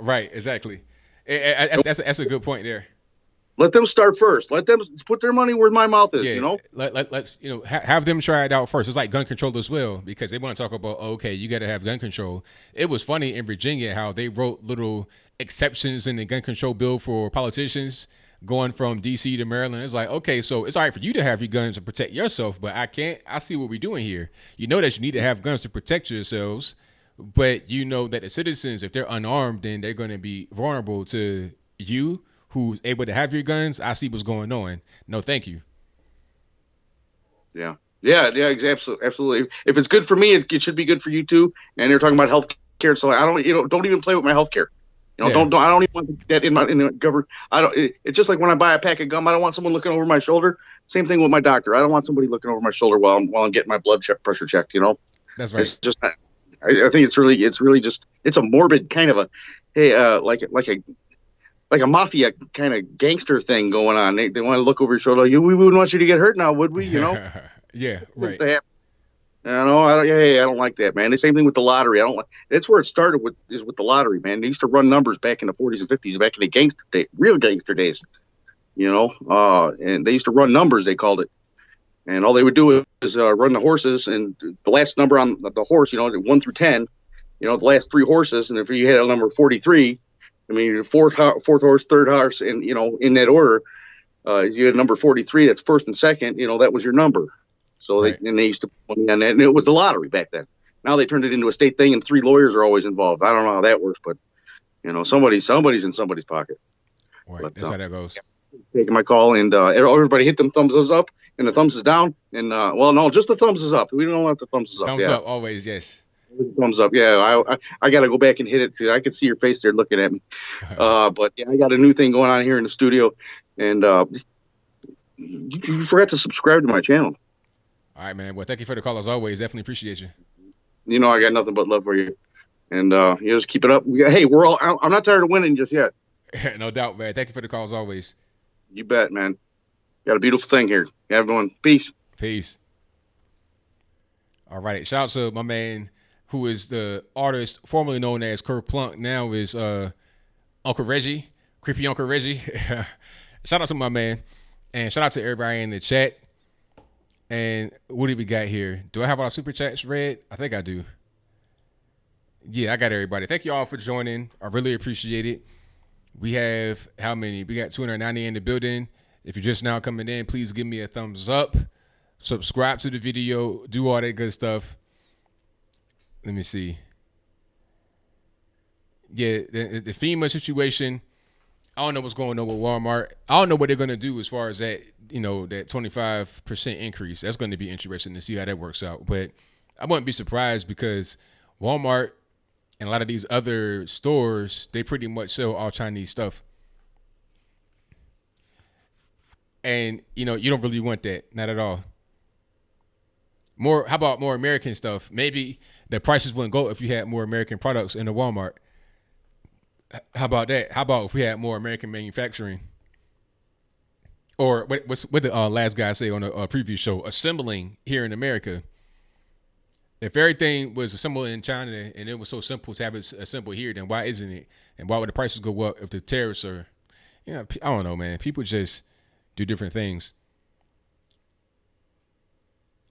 Right, exactly. That's a good point there. Let them start first. Let them put their money where my mouth is. Yeah, you know. Let's have them try it out first. It's like gun control as well, because they want to talk about, okay, you got to have gun control. It was funny in Virginia how they wrote little exceptions in the gun control bill for politicians going from DC to Maryland. It's like, okay, so it's all right for you to have your guns to protect yourself, but I see what we're doing here. You know that you need to have guns to protect yourselves, but you know that the citizens, if they're unarmed, then they're going to be vulnerable to you who's able to have your guns. I see what's going on. No, thank you. Yeah, absolutely. If it's good for me, it should be good for you too. And they're talking about health care, so I don't even play with my health care. I don't even want that in the government. It's just like when I buy a pack of gum, I don't want someone looking over my shoulder. Same thing with my doctor. I don't want somebody looking over my shoulder while I'm getting my pressure checked. That's right. It's just, I think it's really just, it's a morbid kind of like a mafia kind of gangster thing going on. They want to look over your shoulder. We wouldn't want you to get hurt now, would we? Yeah, right. I don't like that, man. The same thing with the lottery. That's where it started with the lottery, man. They used to run numbers back in the 40s and 50s, back in the real gangster days, and they used to run numbers, they called it. And all they would do is run the horses, and the last number on the horse, 1 through 10, the last 3 horses. And if you had a number 43, I mean, the fourth horse, third horse, and, in that order, you had number 43, that's first and second, that was your number. So right. they used to put money on that, and it was the lottery back then. Now they turned it into a state thing, and 3 lawyers are always involved. I don't know how that works, but somebody's in somebody's pocket. Right, but, that's how that goes. Taking my call, and everybody hit them thumbs up and the thumbs is down, and no, just the thumbs is up. We don't want the thumbs is up. Thumbs up always, yes. Thumbs up, yeah. I got to go back and hit it too. I can see your face there looking at me. But yeah, I got a new thing going on here in the studio, and you forgot to subscribe to my channel. All right, man. Well, thank you for the call as always. Definitely appreciate you. I got nothing but love for you, and you just keep it up. Hey, I'm not tired of winning just yet. No doubt, man. Thank you for the call as always. You bet, man. Got a beautiful thing here. Everyone, peace. Peace. All right. Shout out to my man who is the artist formerly known as Kerplunk, now is Uncle Reggie, Creepy Uncle Reggie. Shout out to my man. And shout out to everybody in the chat. And what do we got here? Do I have all super chats read? I think I do. Yeah, I got everybody. Thank you all for joining. I really appreciate it. We have how many? We got 290 in the building. If you're just now coming in, please give me a thumbs up. Subscribe to the video. Do all that good stuff. Let me see. Yeah, the FEMA situation, I don't know what's going on with Walmart. I don't know what they're going to do as far as that, that 25% increase. That's going to be interesting to see how that works out. But I wouldn't be surprised because Walmart and a lot of these other stores, they pretty much sell all Chinese stuff. And, you don't really want that. Not at all. How about more American stuff? Maybe the prices wouldn't go if you had more American products in the Walmart. How about that? How about if we had more American manufacturing? Or what the last guy say on a previous show? Assembling here in America. If everything was assembled in China and it was so simple to have it assembled here, then why isn't it? And why would the prices go up if the tariffs are? I don't know, man. People just do different things.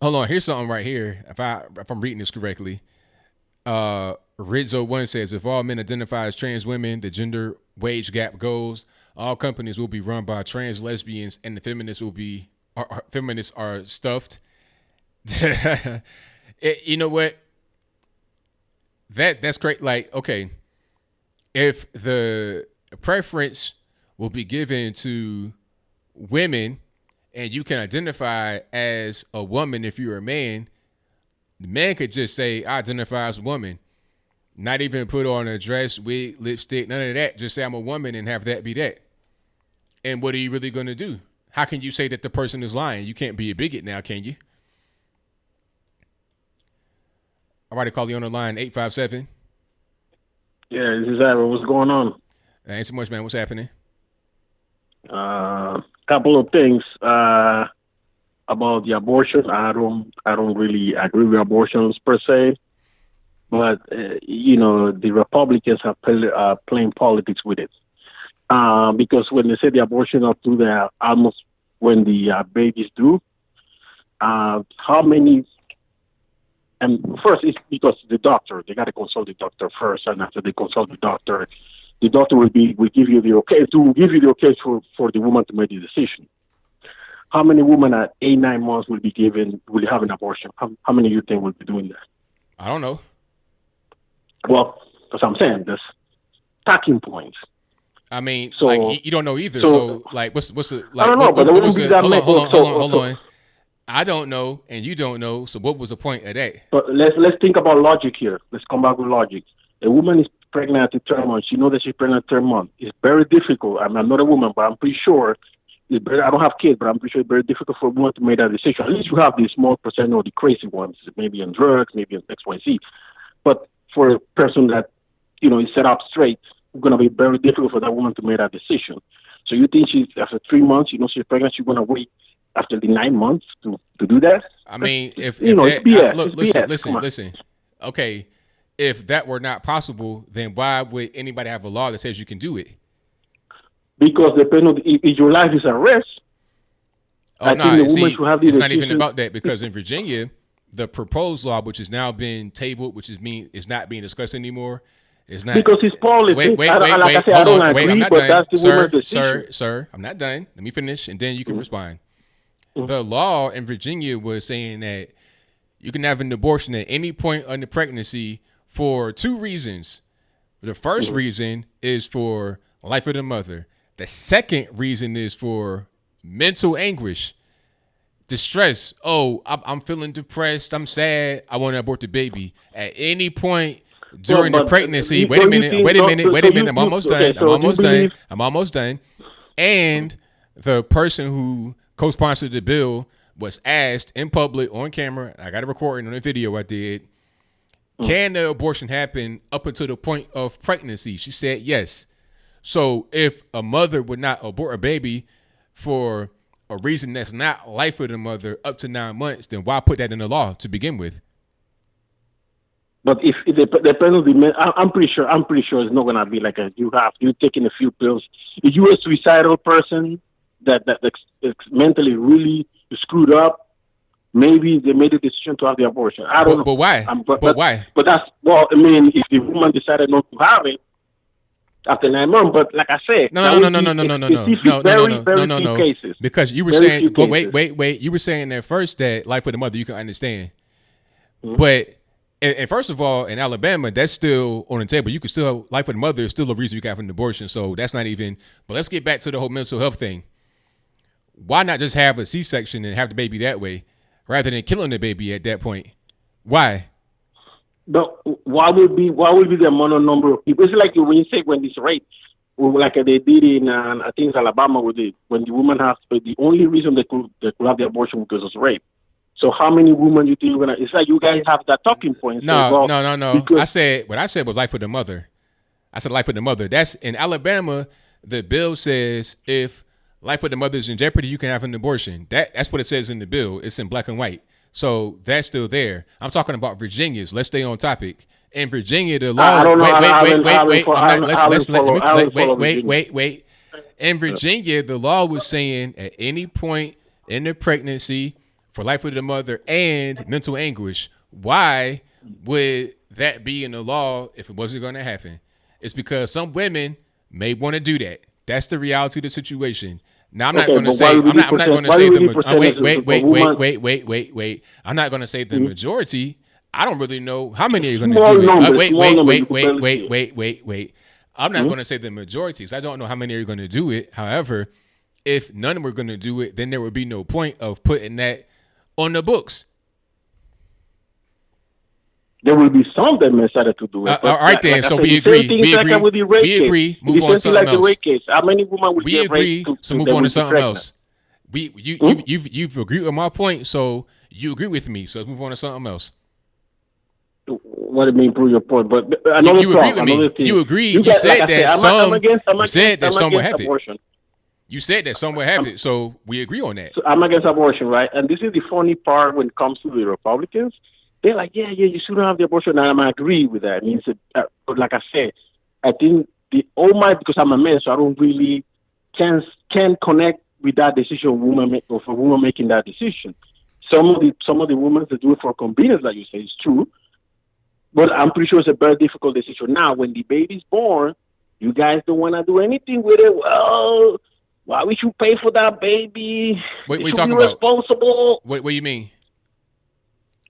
Hold on, here's something right here. If I'm reading this correctly, Rizzo1 says, if all men identify as trans women, the gender wage gap goes. All companies will be run by trans lesbians, and the feminists feminists are stuffed. You know what? That's great. Like, okay, if the preference will be given to women, and you can identify as a woman if you're a man, the man could just say, I identify as a woman. Not even put on a dress, wig, lipstick, none of that. Just say I'm a woman and have that be that. And what are you really going to do? how can you say that the person is lying? You can't be a bigot now, can you? All right, I call you on the line, 857. Yeah, this is Aaron. What's going on? Ain't so much, man. What's happening? Couple of things about the abortion. I don't really agree with abortions per se, but the Republicans are playing politics with it. Because when they say the abortion up to the almost when the baby's due, how many? And first, it's because the doctor, they got to consult the doctor first, and after they consult the doctor will give you the okay for the woman to make the decision. How many women at 8-9 months will have an abortion? How many you think will be doing that? I don't know. Well, that's what I'm saying. There's talking points. I mean, so, like you don't know either. So like, what's the? Like, I don't know, but there wouldn't be that many. Hold on. I don't know, and you don't know. So what was the point of that? But let's think about logic here. Let's come back with logic. A woman is pregnant at the third month. She knows that she's pregnant at the third month. It's very difficult. I'm not a woman, but I'm pretty sure it's very, I don't have kids, but I'm pretty sure it's very difficult for a woman to make that decision. At least you have the small percent of the crazy ones, maybe on drugs, maybe on X, Y, Z. But for a person that is set up straight, it's going to be very difficult for that woman to make that decision. So you think she's after 3 months, she's pregnant, she's going to wait after the 9 months to do that? I mean, if that, BS. Listen. Okay, if that were not possible, then why would anybody have a law that says you can do it? Because if your life is at risk, it's not even about that. Because in Virginia, the proposed law, which is now been tabled, which is not being discussed anymore. It's not because it's politics. Wait, I'm not done. Sir, I'm not done. Let me finish, and then you can respond. The law in Virginia was saying that you can have an abortion at any point in the pregnancy for 2 reasons. The first reason is for life of the mother. The second reason is for mental anguish, distress. Oh, I'm feeling depressed. I'm sad. I want to abort the baby. At any point during the pregnancy. Wait a minute. I'm almost done. And the person who co-sponsored the bill was asked in public on camera. I got a recording on a video I did. Can the abortion happen up until the point of pregnancy? She said yes. So if a mother would not abort a baby for a reason that's not life of the mother up to 9 months, then why put that in the law to begin with? But if the penalty, I'm pretty sure it's not gonna be like you taking a few pills. If you're a suicidal person that's mentally really screwed up, maybe they made a decision to have the abortion. I don't know. But why? Why? But that's if the woman decided not to have it after 9 months. But like I said, no. Cases. Because you were saying, wait. You were saying at first that life of the mother you can understand, but. And first of all, in Alabama, that's still on the table. You can still, life of the mother is still a reason you can have an abortion. So that's not even, but let's get back to the whole mental health thing. Why not just have a C-section and have the baby that way rather than killing the baby at that point? Why? But why would be the amount of number of people? It's like when you say when it's rape, like they did in, I think it's Alabama, when the woman has, the only reason they could have the abortion because of rape. So how many women you think you're gonna? It's like you guys have that talking point. No. What I said was life of the mother. I said life of the mother. That's in Alabama. The bill says if life of the mother is in jeopardy, you can have an abortion. That's what it says in the bill. It's in black and white. So that's still there. I'm talking about Virginia's. Let's stay on topic. In Virginia, the law. I don't know. Wait. In Virginia, the law was saying at any point in the pregnancy, for life of the mother and mental anguish. Why would that be in the law if it wasn't going to happen? It's because some women may want to do that. That's the reality of the situation. Now, I'm not going to say. I'm not going to say the. Wait. I'm not going to say the majority. I don't really know how many are going to do it. Wait. I'm not going to say the majority because I don't know how many are going to do it. However, if none were going to do it, then there would be no point of putting that on the books. There will be some that decided to do it. All right, then. So we agree. We agree. Move on to something else. How many women will we agree. So move on to something else. you've agreed with my point, so you agree with me. So let's move on to something else. What do you mean prove your point? But another you agree with me. thing. You agree. You said like that some would have abortion. it. You said that some would have it, so we agree on that. So I'm against abortion, right? And this is the funny part when it comes to the Republicans. They're like, yeah, you shouldn't have the abortion, and I agree with that. I mean, like I said, I think because I'm a man, so I don't really can connect with that decision of a woman making that decision. Some of the women that do it for convenience, like you say, is true. But I'm pretty sure it's a very difficult decision. Now, when the baby's born, you guys don't want to do anything with it. Well, why we should pay for that baby? What are you talking about? Responsible. What do you mean?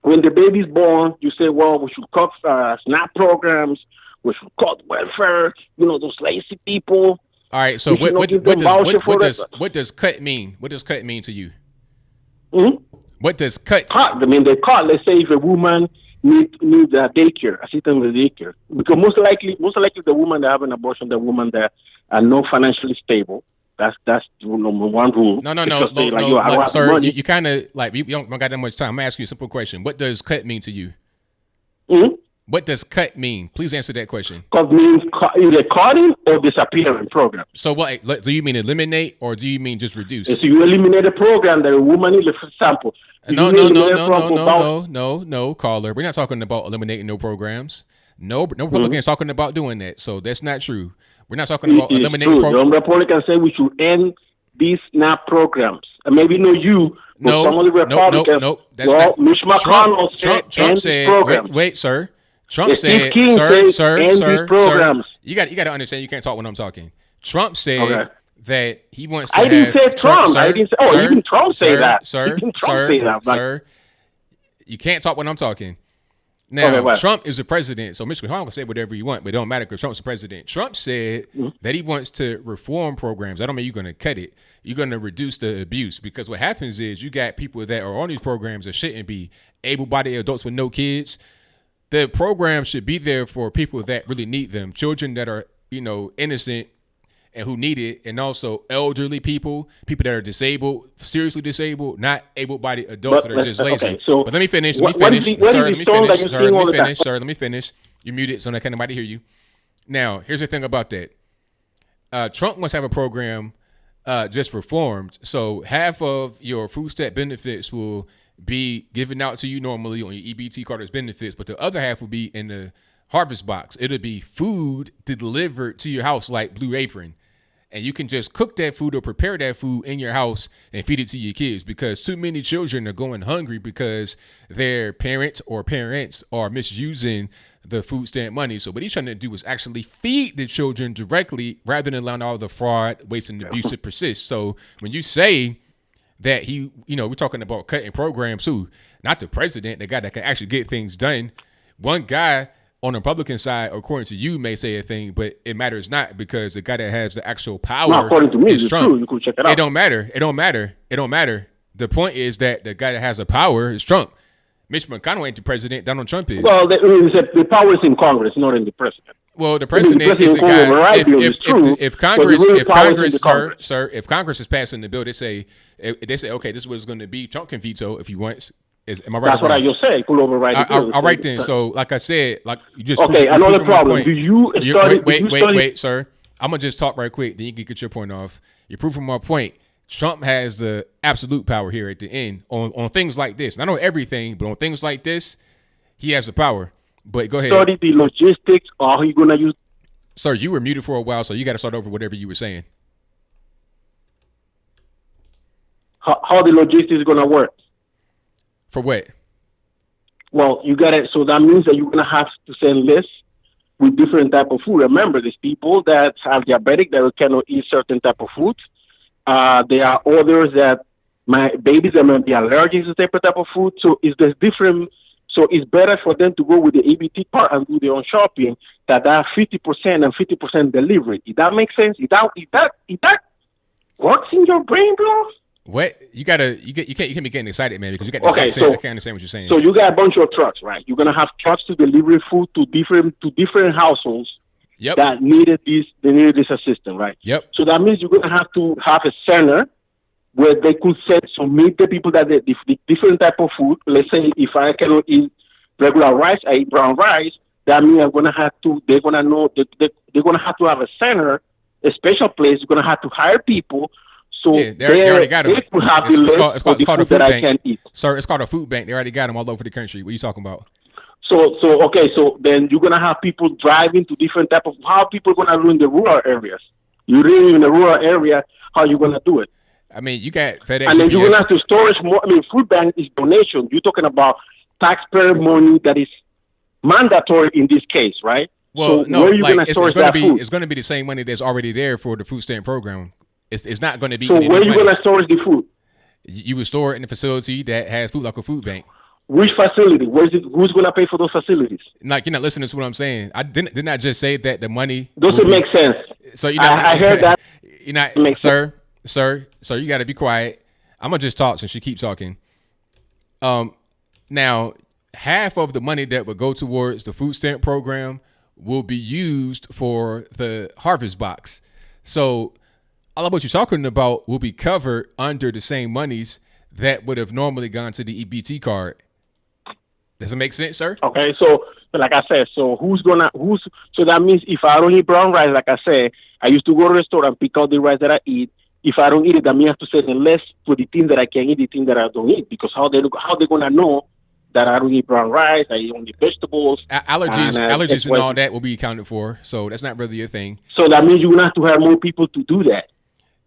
When the baby's born, you say, well, we should cut SNAP programs. We should cut welfare. Those lazy people. All right. So what does cut mean? What does cut mean to you? Mm-hmm. What does cut? I mean, they cut. Let's say if a woman needs daycare, assistance with daycare, because most likely the woman that have an abortion, the woman that are not financially stable. That's number one rule. No. Sir, you kind of we don't got that much time. I'm gonna ask you a simple question. What does cut mean to you? Mm-hmm. What does cut mean? Please answer that question. Cut means either cutting or disappearing program. So what? Do you mean eliminate or do you mean just reduce? So you eliminate a program that a woman needs, for example. No, caller. We're not talking about eliminating no programs. No Republicans talking about doing that. So that's not true. We're not talking about eliminating programs. Some Republicans say we should end these SNAP programs. And maybe not you, but some of the Republicans. No. That's not. Mitch McConnell Trump said, wait, sir. Trump said, sir, you got to understand you can't talk when I'm talking. Trump said that he wants to didn't say Trump. I didn't say, even Trump say that. Sir, you can't talk when I'm talking. Now, Trump is the president, so Mitch McConnell can say whatever you want, but it don't matter because Trump's the president. Trump said that he wants to reform programs. That don't mean you're going to cut it. You're going to reduce the abuse because what happens is you got people that are on these programs that shouldn't be able-bodied adults with no kids. The program should be there for people that really need them, children that are, innocent and who need it, and also elderly people that are disabled, seriously disabled, not able-bodied adults that are just lazy. Okay, so but let me finish. Sir, let me finish. You're muted, so I can't nobody hear you. Now, here's the thing about that. Trump wants to have a program just reformed, so half of your food stamp benefits will be given out to you normally on your EBT card as benefits, but the other half will be in the harvest box. It'll be food delivered to your house like Blue Apron. And you can just cook that food or prepare that food in your house and feed it to your kids because too many children are going hungry because their parents are misusing the food stamp money. So what he's trying to do is actually feed the children directly rather than allowing all the fraud, waste, and abuse to persist. So when you say that we're talking about cutting programs too, not the president, the guy that can actually get things done. One guy on the Republican side, according to you, may say a thing, but it matters not because the guy that has the actual power according to me, is Trump. True. You can check it out. It don't matter. The point is that the guy that has the power is Trump. Mitch McConnell ain't the president. Donald Trump is. Well, the power is in Congress, not in the president. Well, the president is a guy. If Congress is passing the bill, they say, okay, this is what it's going to be. Trump can veto if he wants. Am I right? That's what I just said. Could override the bill. All right then. So, like I said, you just another problem. Do you study? Wait, sir. I'm gonna just talk right quick. Then you can get your point off. You're proving my point. Trump has the absolute power here at the end on things like this. Not on everything, but on things like this, he has the power. But go ahead. Study the logistics. Or how you gonna use? Sir, you were muted for a while, so you got to start over whatever you were saying. How the logistics is gonna work? For what? Well, you got it. So that means that you're gonna have to send lists with different type of food. Remember, there's people that are diabetic that cannot eat certain type of food. There are others that babies that might be allergic to different type of food. So there's different. So it's better for them to go with the ABT part and do their own shopping. That 50% and 50% delivery. If that makes sense, if that works in your brain, bro. What you can't be getting excited, man, because you got this accent. I can't understand what you're saying. So you got a bunch of trucks, right? You're gonna have trucks to deliver food to different households that needed this assistance, right? Yep. So that means you're gonna have to have a center where they could submit the people that the different type of food. Let's say if I cannot eat regular rice, I eat brown rice. That means I'm gonna have to. They're gonna know that they're gonna have to have a center, a special place. You're gonna have to hire people. So Yeah, they already got them. They could have It's called a food that I bank. can eat. Sir, it's called a food bank. They already got them all over the country. What are you talking about? So then you're gonna have people driving to different type of. How people gonna do in the rural areas? You live in the rural area. How you gonna do it? I mean, you got FedEx. And then you're UPS. gonna have to storage more. I mean, food bank is donation. You're talking about taxpayer money that is mandatory in this case, right? Well, so no, where are you like gonna it's storage going to that be food? it's going to be the same money that's already there for the food stamp program. It's not going to be. So any where are new you money. gonna storage the food? You would store it in a facility that has food, like a food bank. Which facility? Where is it? Who's gonna pay for those facilities? Like, you're not listening to what I'm saying. I didn't I just say that the money Doesn't make sense. So you're not. I heard that. You're not, Makes sir. You got to be quiet. I'm gonna just talk since she keeps talking. Now, half of the money that would go towards the food stamp program will be used for the harvest box. So all of what you're talking about will be covered under the same monies that would have normally gone to the EBT card. Does it make sense, sir? Okay, so like I said, so that means if I don't eat brown rice, like I said, I used to go to the store and pick out the rice that I eat. If I don't eat it, that means I have to send less for the thing that I can eat, the thing that I don't eat, because how they gonna know that I don't eat brown rice, I eat only vegetables. Allergies and all that will be accounted for, so that's not really a thing. So that means you're gonna have to hire more people to do that.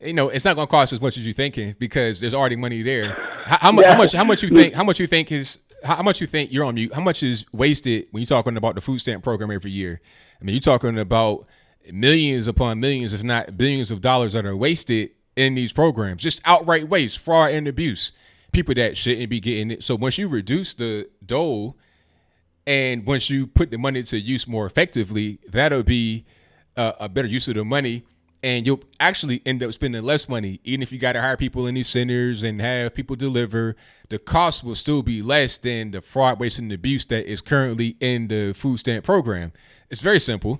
You know, it's not going to cost as much as you're thinking because there's already money there. How much you think you're on mute? How much is wasted when you're talking about the food stamp program every year? I mean, you're talking about millions upon millions, if not billions of dollars that are wasted in these programs. Just outright waste, fraud, and abuse. People that shouldn't be getting it. So once you reduce the dole and once you put the money to use more effectively, that'll be a better use of the money. And you'll actually end up spending less money. Even if you got to hire people in these centers and have people deliver, the cost will still be less than the fraud, waste, and abuse that is currently in the food stamp program. It's very simple.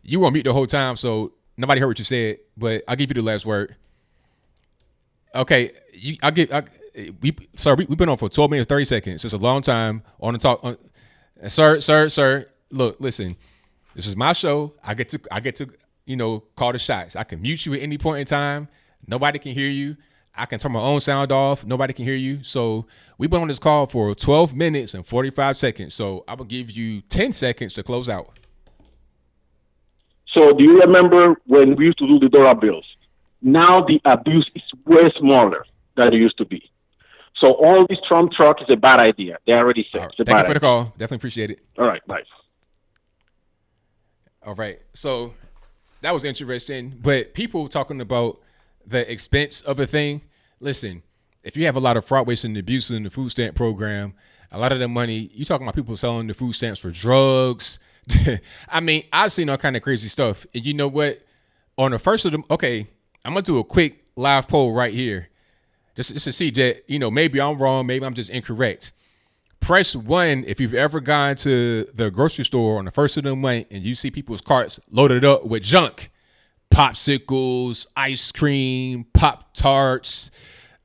You were on mute the whole time, so nobody heard what you said, but I'll give you the last word. Okay, we've been on for 12 minutes, 30 seconds. It's a long time on the talk. Sir, look, listen. This is my show. I get to, call the shots. I can mute you at any point in time. Nobody can hear you. I can turn my own sound off. Nobody can hear you. So we've been on this call for 12 minutes and 45 seconds. So I will give you 10 seconds to close out. So do you remember when we used to do the dollar bills? Now the abuse is way smaller than it used to be. So all this Trump talk is a bad idea. They already said it's a bad idea. Thank you for the call. Definitely appreciate it. All right, bye. All right. So that was interesting. But people talking about the expense of a thing. Listen, if you have a lot of fraud, waste, and abuse in the food stamp program, a lot of the money, you talking about people selling the food stamps for drugs. I mean, I've seen all kind of crazy stuff. And you know what? On the first of them, okay, I'm going to do a quick live poll right here. Just to see that, maybe I'm wrong. Maybe I'm just incorrect. Press 1 if you've ever gone to the grocery store on the first of the month and you see people's carts loaded up with junk, popsicles, ice cream, Pop-Tarts,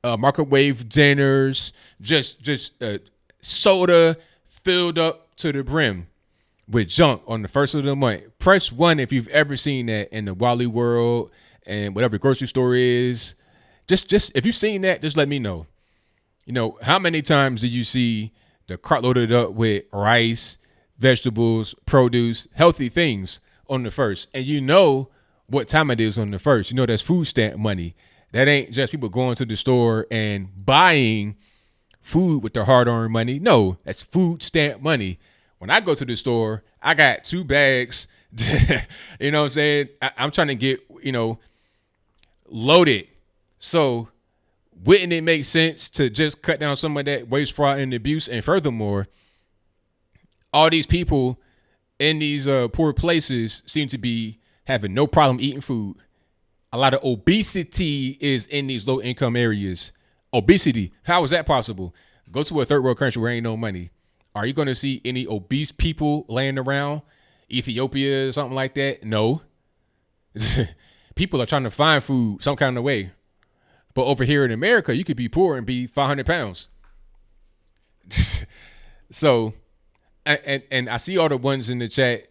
microwave dinners, just soda filled up to the brim with junk on the first of the month. Press 1 if you've ever seen that in the Wally World and whatever grocery store is. Just if you've seen that, just let me know. How many times do you see the cart loaded up with rice, vegetables, produce, healthy things on the first? And you know what time it is on the first. That's food stamp money. That ain't just people going to the store and buying food with their hard-earned money. No, that's food stamp money. When I go to the store, I got 2 bags. You know what I'm saying? I'm trying to get, loaded. So wouldn't it make sense to just cut down some of that waste, fraud, and abuse? And furthermore, all these people in these poor places seem to be having no problem eating food. A lot of obesity is in these low-income areas. Obesity, how is that possible? Go to a third world country where ain't no money. Are you going to see any obese people laying around? Ethiopia or something like that? No. People are trying to find food some kind of way. But over here in America, you could be poor and be 500 pounds. So, and I see all the ones in the chat.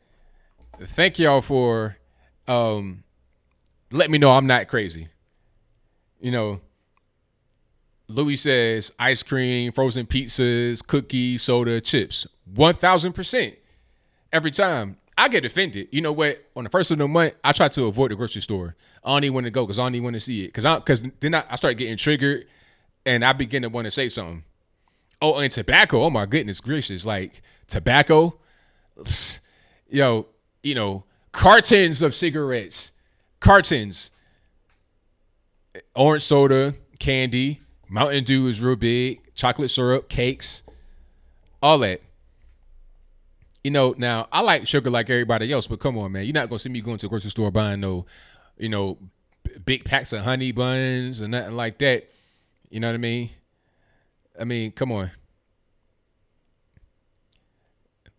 Thank y'all for let me know I'm not crazy. You know, Louis says ice cream, frozen pizzas, cookies, soda, chips. 1,000%. Every time. I get offended. You know what? On the first of the month, I try to avoid the grocery store. I don't even want to go because I don't even want to see it. Because then I start getting triggered and I begin to want to say something. Oh, and tobacco. Oh, my goodness gracious. Like, tobacco. Yo, you know, cartons of cigarettes. Cartons. Orange soda, candy. Mountain Dew is real big. Chocolate syrup, cakes. All that. You know, now, I like sugar like everybody else, but come on, man. You're not going to see me going to the grocery store buying no, you know, big packs of honey buns or nothing like that. You know what I mean? I mean, come on.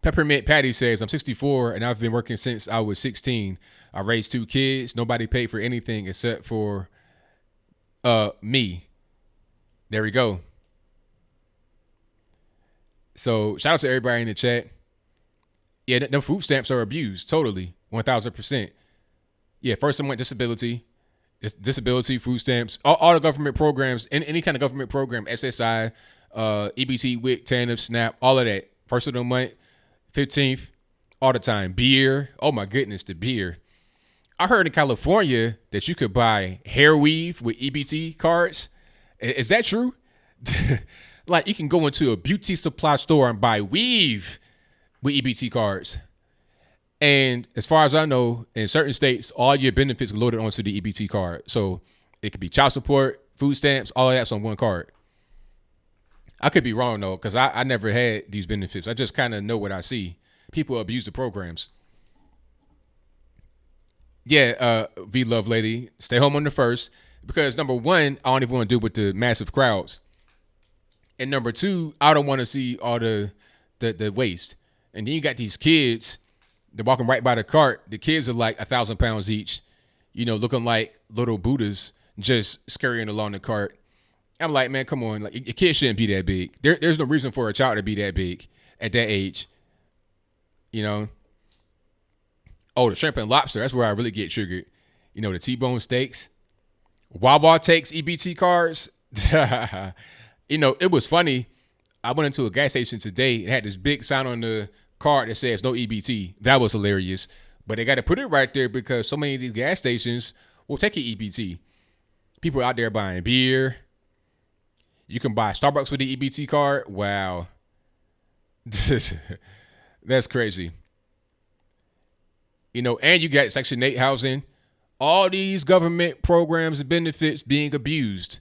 Peppermint Patty says, I'm 64 and I've been working since I was 16. I raised 2 kids. Nobody paid for anything except for me. There we go. So shout out to everybody in the chat. Yeah, them food stamps are abused. Totally. 1,000%. Yeah, first amendment disability, food stamps, all the government programs, any kind of government program, SSI, EBT, WIC, TANF, SNAP, all of that. First of the month, 15th, all the time. Beer. Oh my goodness, the beer. I heard in California that you could buy hair weave with EBT cards. Is that true? Like you can go into a beauty supply store and buy weave with EBT cards. And as far as I know, in certain states, all your benefits are loaded onto the EBT card. So it could be child support, food stamps, all of that's on one card. I could be wrong, though, because I never had these benefits. I just kind of know what I see. People abuse the programs. Yeah, V-Love Lady, stay home on the first. Because, number one, I don't even want to deal with the massive crowds. And number two, I don't want to see all the waste. And then you got these kids, they're walking right by the cart. The kids are like 1,000 pounds each, you know, looking like little Buddhas, just scurrying along the cart. I'm like, man, come on. Like, your kid shouldn't be that big. There's no reason for a child to be that big at that age, you know. Oh, the shrimp and lobster, that's where I really get triggered. You know, the T-bone steaks. Wawa takes EBT cards. You know, it was funny. I went into a gas station today. It had this big sign on the card that says no EBT. That was hilarious. But they got to put it right there because so many of these gas stations will take your EBT. People out there buying beer. You can buy Starbucks with the EBT card. Wow. That's crazy. You know, and you got Section 8 housing. All these government programs and benefits being abused.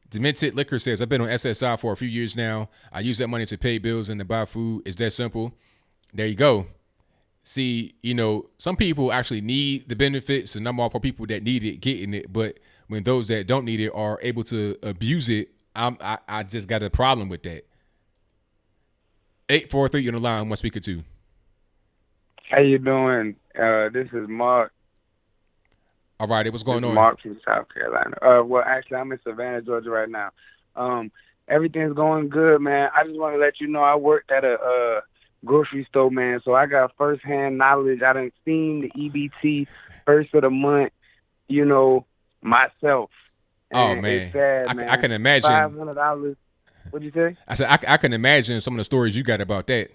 Demented Liquor says, I've been on SSI for a few years now. I use that money to pay bills and to buy food. It's that simple. There you go. See, you know, some people actually need the benefits, and I'm all for people that need it getting it. But when those that don't need it are able to abuse it, I just got a problem with that. 843 on the line. One speaker two. How you doing? This is Mark. All right, what's going on? Mark from South Carolina. Well, actually, I'm in Savannah, Georgia right now. Everything's going good, man. I just want to let you know I worked at a grocery store, man, so I got firsthand knowledge. I done seen the EBT first of the month, you know, myself. And oh, man. It's sad, man. I can imagine. $500. What'd you say? I said, I can imagine some of the stories you got about that.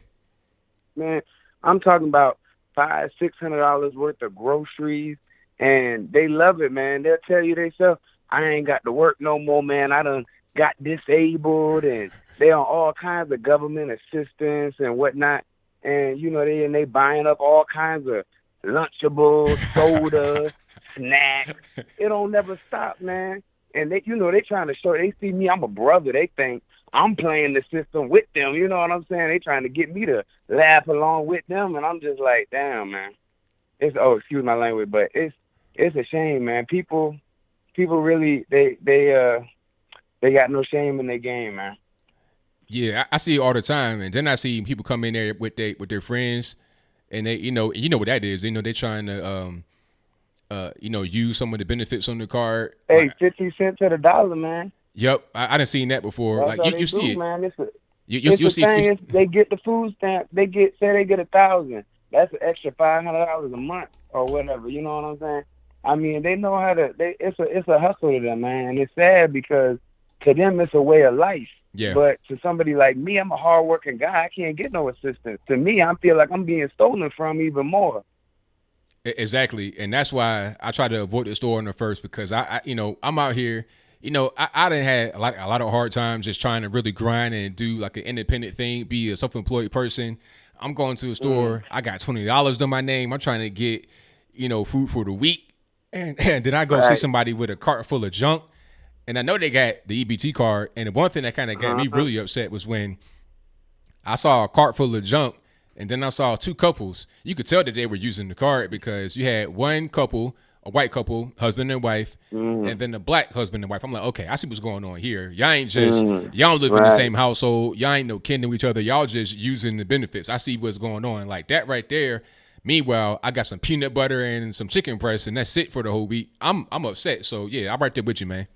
Man, I'm talking about $500-$600 worth of groceries. And they love it, man. They'll tell you themselves, I ain't got to work no more, man. I done got disabled, and they on all kinds of government assistance and whatnot. And, you know, they buying up all kinds of Lunchables, soda, snacks. It don't never stop, man. And they, you know, they trying to show, they see me, I'm a brother. They think I'm playing the system with them. You know what I'm saying? They trying to get me to laugh along with them. And I'm just like, damn, man. Excuse my language, but it's a shame, man. People really they got no shame in their game, man. Yeah, I see it all the time, and then I see people come in there with their friends, and they you know what that is. You know, they're trying to use some of the benefits on the card. Hey, like, 50 cents to the dollar, man. Yep, I done seen that before. That's Like how you they see do, it, man. It's you the see. thing is they get the food stamp. They get 1,000. That's an extra $500 a month or whatever. You know what I'm saying? I mean, they know how to. It's a hustle to them, man. And it's sad because to them it's a way of life. Yeah. But to somebody like me, I'm a hardworking guy. I can't get no assistance. To me, I feel like I'm being stolen from even more. Exactly, and that's why I try to avoid the store owner first, because I'm out here. I done had a lot of hard times just trying to really grind and do like an independent thing, be a self-employed person. I'm going to the store. I got $20 to my name. I'm trying to get, food for the week. And then I go see somebody with a cart full of junk. And I know they got the EBT card. And the one thing that kind of got me really upset was when I saw a cart full of junk, and then I saw two couples. You could tell that they were using the card because you had one couple, a white couple, husband and wife, and then a black husband and wife. I'm like, okay, I see what's going on here. Y'all ain't just, y'all don't live in the same household. Y'all ain't no kin to each other. Y'all just using the benefits. I see what's going on. Like that right there. Meanwhile, I got some peanut butter and some chicken breast, and that's it for the whole week. I'm upset. So, yeah, I'm right there with you, man.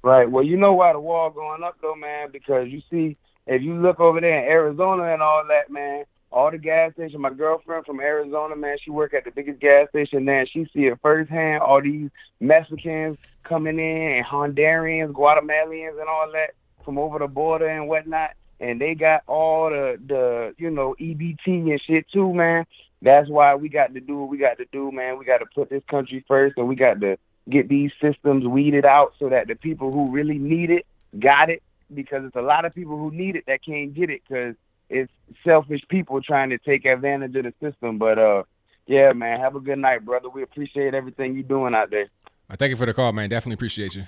Right. Well, you know why the wall going up, though, man? Because you see, if you look over there in Arizona and all that, man, all the gas stations, my girlfriend from Arizona, man, she work at the biggest gas station there. She see it firsthand, all these Mexicans coming in and Hondurans, Guatemalans and all that from over the border and whatnot. And they got all the EBT and shit too, man. That's why we got to do what we got to do, man. We got to put this country first, and we got to get these systems weeded out so that the people who really need it got it, because it's a lot of people who need it that can't get it because it's selfish people trying to take advantage of the system. But, yeah, man, have a good night, brother. We appreciate everything you're doing out there. Thank you for the call, man. Definitely appreciate you.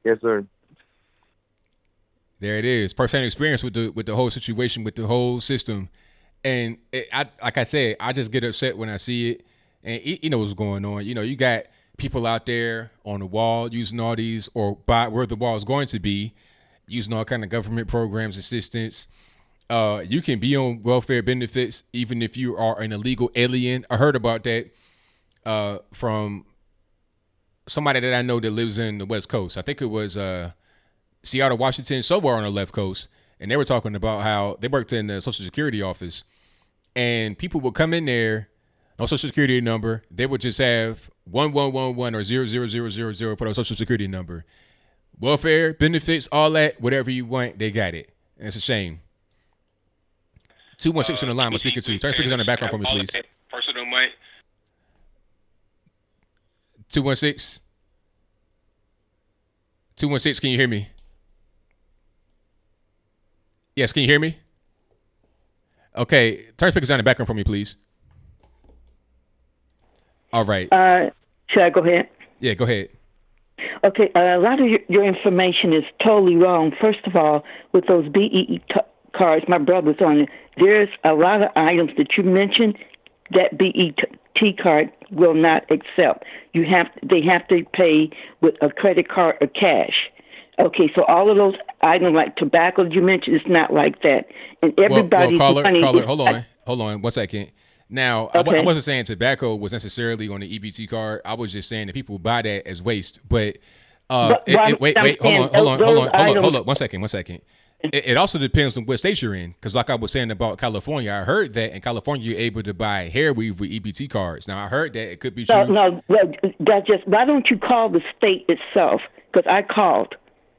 Yes, sir. There it is. First-hand experience with the whole situation, with the whole system. And like I said, I just get upset when I see it. And you know what's going on. You got people out there on the wall using all these, or by where the wall is going to be, using all kind of government programs, assistance. You can be on welfare benefits even if you are an illegal alien. I heard about that from somebody that I know that lives in the West Coast. I think it was Seattle, Washington, somewhere on the left coast. And they were talking about how they worked in the Social Security office, and people would come in there, no Social Security number. They would just have 1111 or 00000 for their Social Security number. Welfare, benefits, all that, whatever you want, they got it. And it's a shame. 216 on the line. I'm speaking to you. Turn speakers on the background for me, please. Personal mic. 216. 216. Can you hear me? Yes, can you hear me? Okay, turn speakers on the background for me, please. All right. Should I go ahead? Yeah, go ahead. Okay, a lot of your information is totally wrong. First of all, with those BEE cards, my brother's on it. There's a lot of items that you mentioned that BET card will not accept. They have to pay with a credit card or cash. Okay, so all of those items like tobacco you mentioned, it's not like that. And everybody's caller, hold on 1 second. Now, okay. I wasn't saying tobacco was necessarily on the EBT card. I was just saying that people buy that as waste. But wait, hold on, 1 second. It also depends on what state you're in, because like I was saying about California, I heard that in California you're able to buy hair weave with EBT cards. Now I heard that it could be true. No, that's just, why don't you call the state itself? Because I called.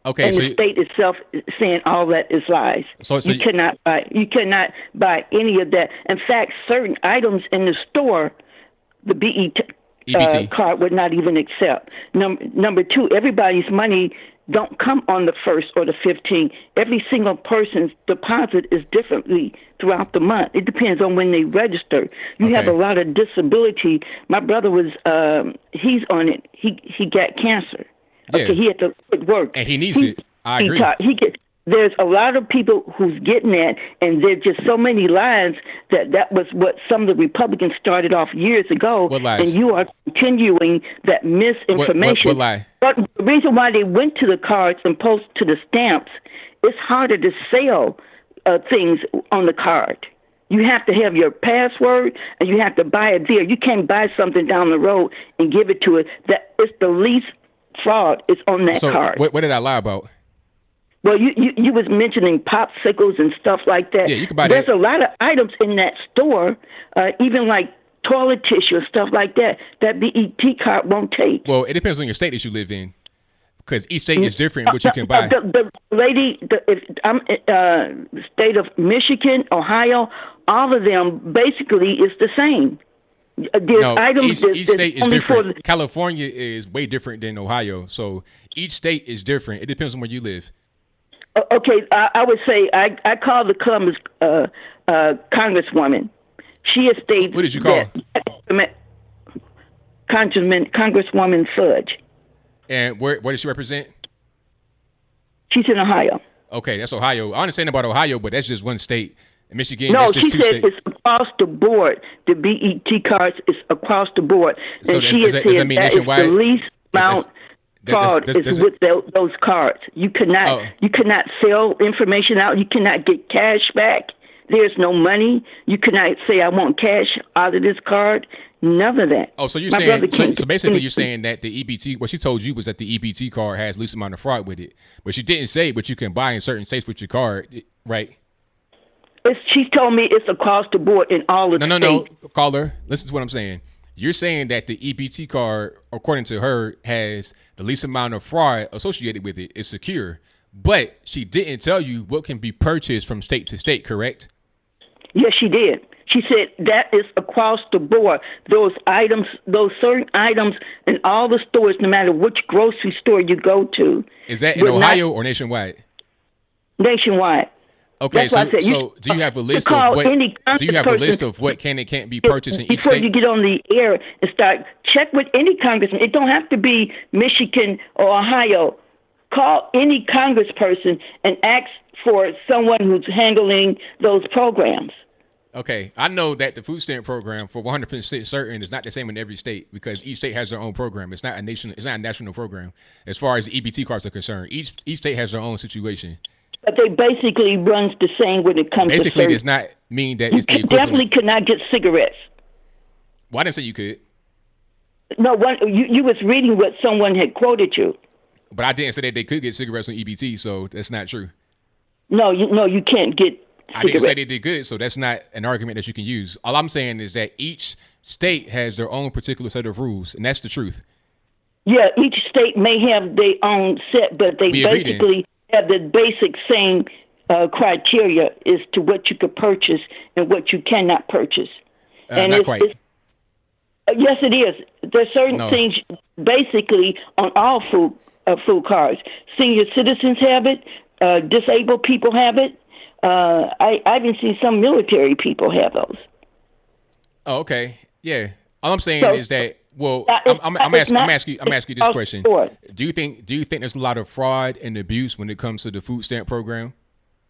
Okay, and so the state itself is saying all that is lies. So you cannot buy any of that. In fact, certain items in the store, the EBT card would not even accept. Number two, everybody's money don't come on the 1st or the 15th. Every single person's deposit is differently throughout the month. It depends on when they register. You have a lot of disability. My brother was, he's on it. He got cancer. Yeah. Okay, he had to quit work. And he needs it. I agree. There's a lot of people who's getting that, and there's just so many lies that was what some of the Republicans started off years ago. What lies? And you are continuing that misinformation. What lie? But the reason why they went to the cards and post to the stamps, it's harder to sell things on the card. You have to have your password, and you have to buy it there. You can't buy something down the road and give it to it. That it's the least fraud is on that card. What did I lie about? Well, you was mentioning popsicles and stuff like that. Yeah, you can buy There's that. a lot of items in that store, even like toilet tissue and stuff like that BET card won't take. Well, it depends on your state that you live in, because each state is different in what you can buy. The lady, if I'm state of Michigan, Ohio, all of them basically is the same. There's items each state is only different. California is way different than Ohio, so each state is different. It depends on where you live. Okay, I would say I call the Columbus Congresswoman. She has stated. What did you call? Congresswoman Fudge. And where does she represent? She's in Ohio. Okay, that's Ohio. I understand about Ohio, but that's just one state. In Michigan, No, that's just she two said states. it's across the board. The BET cards is across the board. So And she has said does that mean that is nationwide? the least amount fraud does is it- with those cards. You cannot sell information out. You cannot get cash back. There's no money. You cannot say I want cash out of this card. None of that. Oh, so you're My saying brother can't so basically do you're saying that the EBT, what she told you was that the EBT card has least amount of fraud with it, but she didn't say what you can buy in certain states with your card, right? She told me it's across the board in all the states. No, caller, listen to what I'm saying. You're saying that the EBT card, according to her, has the least amount of fraud associated with it. It's secure, but she didn't tell you what can be purchased from state to state, correct? Yes, she did. She said that is across the board. Those items, those certain items in all the stores, no matter which grocery store you go to. Is that in Ohio or nationwide? Nationwide. Okay, That's why I said so do you have a list call of what? any Do you have a person- list of what can and can't be purchased in each Before state? you get on the air and start, check with any congressman. It don't have to be Michigan or Ohio. Call any congressperson and ask for someone who's handling those programs. Okay, I know that the food stamp program, for 100% certain, is not the same in every state because each state has their own program. It's not a national program as far as the EBT cards are concerned. Each state has their own situation. But they basically runs the same when it comes Basically, to does not mean that it's the You definitely equivalent. could not get cigarettes. Well, I didn't say you could, No, you was reading what someone had quoted you. but I didn't say that they could get cigarettes on EBT, so that's not true. No, you can't get I didn't cigarettes. say they did good, so that's not an argument that you can use. All I'm saying is that each state has their own particular set of rules, and that's the truth. Yeah, each state may have their own set, but they We agreed then. basically have the basic same criteria as to what you could purchase and what you cannot purchase. Not quite. Yes, it is. There's certain No. things basically on all food cards. Senior citizens have it. Disabled people have it. I even seen some military people have those. Oh, okay. Yeah. All I'm saying So- is that. Well, It's I'm not- asking you this question. Sure. Do you think there's a lot of fraud and abuse when it comes to the food stamp program?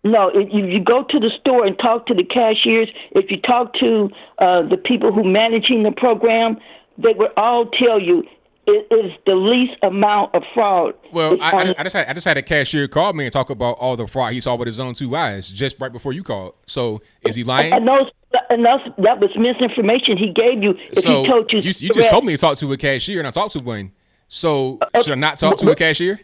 No, if you go to the store and talk to the cashiers, if you talk to the people who managing the program, they would all tell you it is the least amount of fraud. Well, It's I just had a cashier call me and talk about all the fraud he saw with his own two eyes just right before you called. So is he lying? And that was misinformation he gave you. If So he told you, you just told me to talk to a cashier and I talked to one. So should I not talk to a cashier?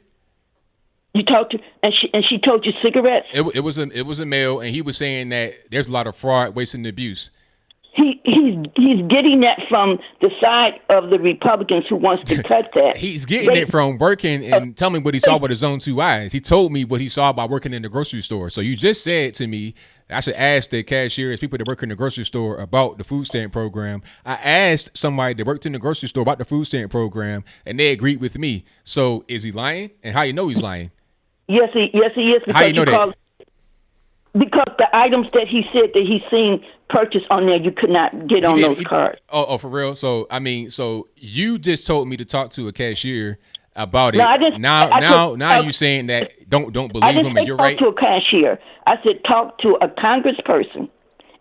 You talked to, and she told you cigarettes. It was a male, and he was saying that there's a lot of fraud, waste, and abuse. He's getting that from the side of the Republicans who wants to cut that. He's getting it from working and telling me what he saw with his own two eyes. He told me what he saw by working in the grocery store. So you just said to me, I should ask the cashiers, people that work in the grocery store, about the food stamp program. I asked somebody that worked in the grocery store about the food stamp program, and they agreed with me. So is he lying? And how you know he's lying? Yes, he is. Because How you know that? Because the items that he said that he's seen purchased on there, you could not get on those cards. Oh, for real? So you just told me to talk to a cashier about it. No, I didn't- Now you saying that don't I believe didn't him, say and you're talk right. to a cashier. I said talk to a congressperson.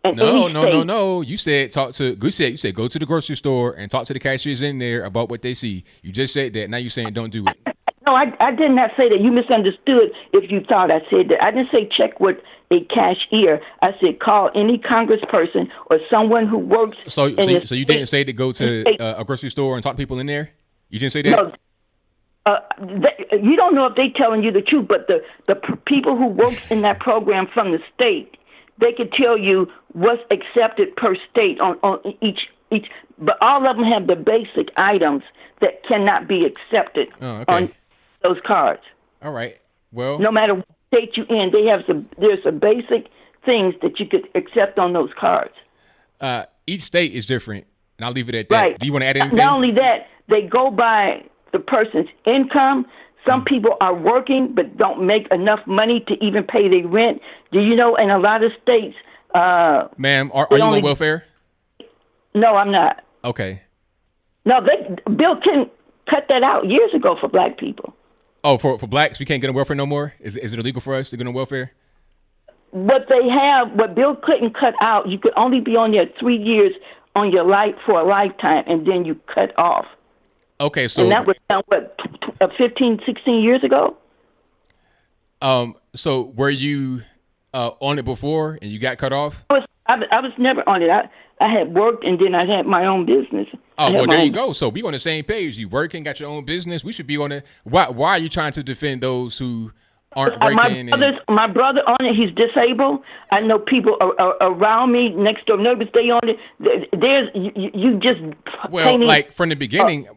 And No. You said go to the grocery store and talk to the cashiers in there about what they see. You just said that. Now you're saying don't do it. No, I did not say that. You misunderstood if you thought I said that. I didn't say check with a cashier. I said call any congressperson or someone who works. So you didn't say to go to a grocery store and talk to people in there? You didn't say that? No. You don't know if they're telling you the truth, but the people who work in that program from the state, they could tell you what's accepted per state on each. But all of them have the basic items that cannot be accepted on those cards. All right. Well, no matter what state you're in, there's some basic things that you could accept on those cards. Each state is different, and I'll leave it at that. Right. Do you want to add anything? Not only that, they go by the person's income. Some people are working but don't make enough money to even pay their rent. Do you know in a lot of states? Ma'am, are you on welfare? No, I'm not. Okay. No, Bill Clinton cut that out years ago for black people. Oh, for blacks, we can't get on welfare no more? Is it illegal for us to get on welfare? What Bill Clinton cut out, you could only be on there 3 years on your life for a lifetime, and then you cut off. Okay, so... And that was done, 15, 16 years ago? So were you on it before and you got cut off? I was never on it. I had worked, and then I had my own business. Oh, well, there you go. So we on the same page. You working, got your own business. We should be on it. Why are you trying to defend those who aren't working? My brother on it, he's disabled. I know people around me, next door neighbors, they on it. There's you just like from the beginning.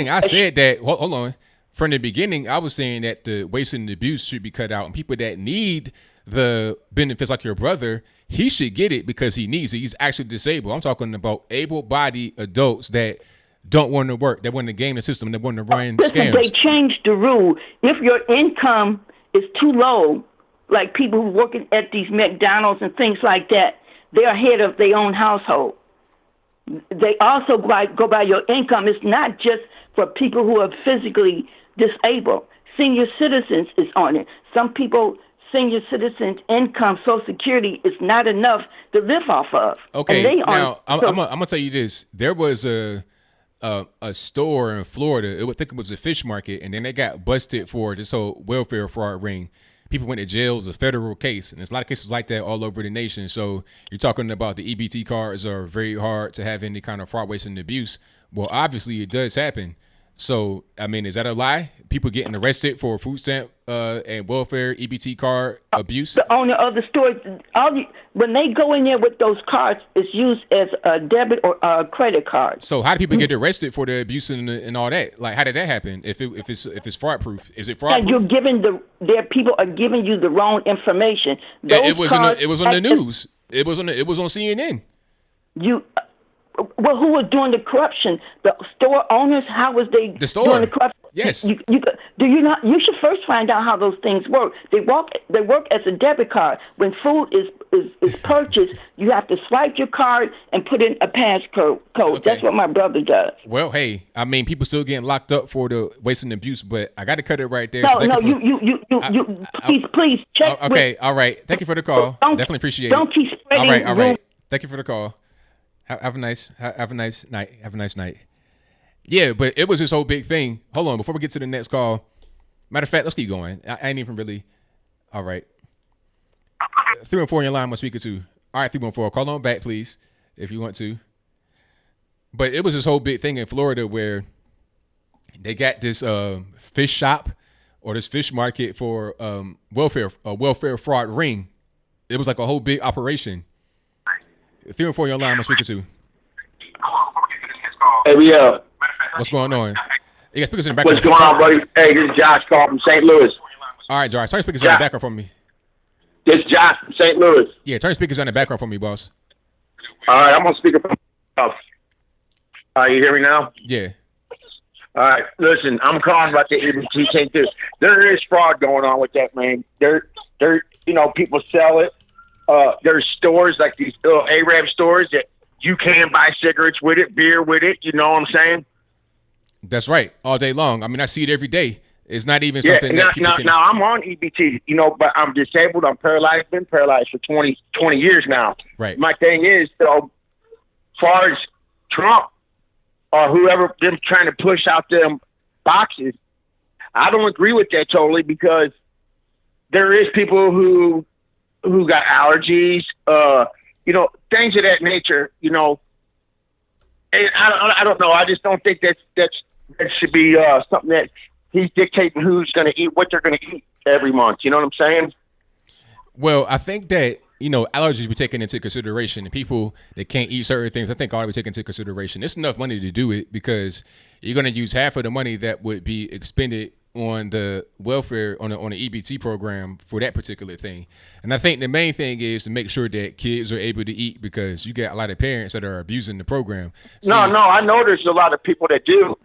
I said that. Hold on. From the beginning, I was saying that the waste and abuse should be cut out, and people that need the benefits, like your brother, he should get it because he needs it. He's actually disabled. I'm talking about able-bodied adults that don't want to work, that want to game the system, that want to run scams. They changed the rule. If your income is too low, like people who work at these McDonald's and things like that, they're head of their own household. They also go by your income. It's not just for people who are physically disabled. Senior citizens is on it. Some people, senior citizens' income, Social Security is not enough to live off of. Okay, now I'm gonna tell you this. There was a store in Florida. I think it was a fish market, and then they got busted for this whole welfare fraud ring. People went to jail. It was a federal case, and there's a lot of cases like that all over the nation. So you're talking about the EBT cards are very hard to have any kind of fraud, waste, and abuse. Well, obviously it does happen. So, I mean, is that a lie? People getting arrested for food stamp and welfare, EBT card abuse? The owner of the store, when they go in there with those cards, it's used as a debit or a credit card. So how do people get arrested for the abuse and all that? Like, how did that happen? If it's fraud proof, is it fraud proof? You're giving people are giving you the wrong information. It was on the news. It was on CNN. Well, who was doing the corruption? The store owners? How was they doing the corruption? Yes. Do you not? You should first find out how those things work. They work as a debit card. When food is purchased, you have to swipe your card and put in a passcode. Okay. That's what my brother does. Well, hey, I mean, people still getting locked up for the waste and abuse, but I got to cut it right there. Please check. Okay, all right. Thank you for the call. Definitely appreciate it. Don't keep spreading. All right. Thank you for the call. Have a nice night. Have a nice night. Yeah, but it was this whole big thing. Hold on, before we get to the next call. Matter of fact, let's keep going. I ain't even really. All right. 314 on your line, I'm speaker to. All right, 314. Call on back, please, if you want to. But it was this whole big thing in Florida where they got this fish shop or this fish market for welfare fraud ring. It was like a whole big operation. 314 on your line, I'm speaking to. Hey, yeah. What's going on? You got speakers in the background. What's going on, buddy? Hey, this is Josh calling from St. Louis. All right, Josh. Turn speakers on the background for me. This is Josh from St. Louis. Yeah, turn speakers on the background for me, boss. All right, I'm on speakerphone. You hear me now? Yeah. All right, listen, I'm calling about the EBT thing too. There is fraud going on with that, man. People sell it. There's stores like these little Arab stores that you can buy cigarettes with it, beer with it. You know what I'm saying? That's right. All day long. I mean, I see it every day. It's not even something that people can... Now, I'm on EBT, but I'm disabled. I'm paralyzed. Been paralyzed for 20 years now. Right. My thing is, though, as far as Trump or whoever them trying to push out them boxes, I don't agree with that totally, because there is people who got allergies, things of that nature, And I don't know. I just don't think that should be something that he's dictating who's going to eat, what they're going to eat every month. You know what I'm saying? Well, I think that, allergies be taken into consideration, and people that can't eat certain things, I think ought to be taken into consideration. It's enough money to do it, because you're going to use half of the money that would be expended on the welfare, on the EBT program for that particular thing. And I think the main thing is to make sure that kids are able to eat, because you got a lot of parents that are abusing the program. No, I know there's a lot of people that do,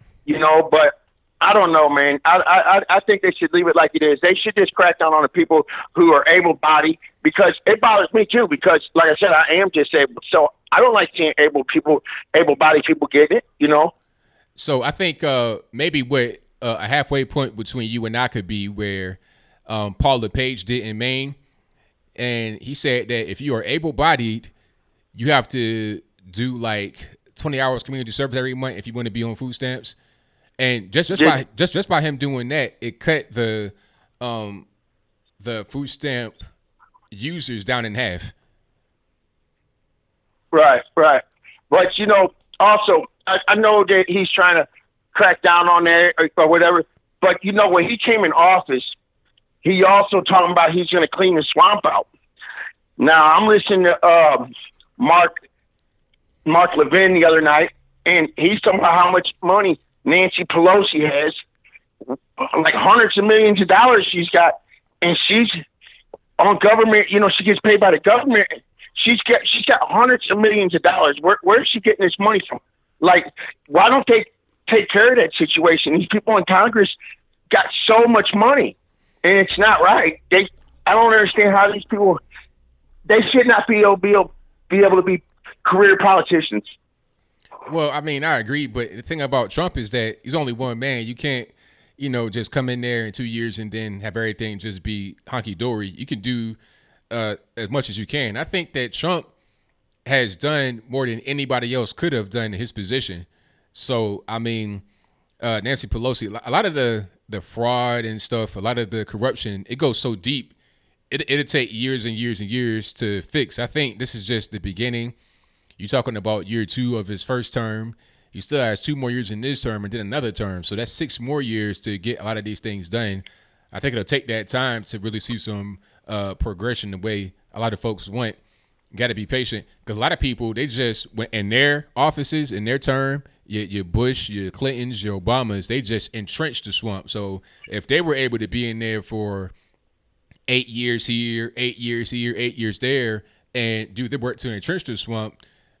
but I don't know, man. I think they should leave it like it is. They should just crack down on the people who are able-bodied, because it bothers me too, because like I said, I am disabled. So I don't like seeing able-bodied people getting it, So I think maybe what a halfway point between you and I could be where Paul LePage did in Maine. And he said that if you are able-bodied, you have to do like 20 hours community service every month if you want to be on food stamps. And just by him doing that, it cut the food stamp users down in half. Right. But also I know that he's trying to crack down on that or whatever. But when he came in office, he also talking about he's going to clean the swamp out. Now I'm listening to Mark Levin the other night, and he's talking about how much money Nancy Pelosi has, like hundreds of millions of dollars she's got, and she's on government. She gets paid by the government. She's got hundreds of millions of dollars. Where is she getting this money from? Like, why don't they take care of that situation? These people in Congress got so much money, and it's not right. I don't understand how these people. They should not be able to be career politicians. Well, I mean, I agree, but the thing about Trump is that he's only one man. You can't, just come in there in 2 years and then have everything just be honky-dory. You can do as much as you can. I think that Trump has done more than anybody else could have done in his position. So, I mean, Nancy Pelosi, a lot of the fraud and stuff, a lot of the corruption, it goes so deep, it'll take years and years and years to fix. I think this is just the beginning. You're talking about year 2 of his first term. He still has 2 more years in this term and then another term. So that's 6 more years to get a lot of these things done. I think it'll take that time to really see some progression the way a lot of folks want. You got to be patient, because a lot of people, they just went in their offices, in their term, your Bush, your Clintons, your Obamas, they just entrenched the swamp. So if they were able to be in there for 8 years here, 8 years here, 8 years there, and do the work to entrench the swamp,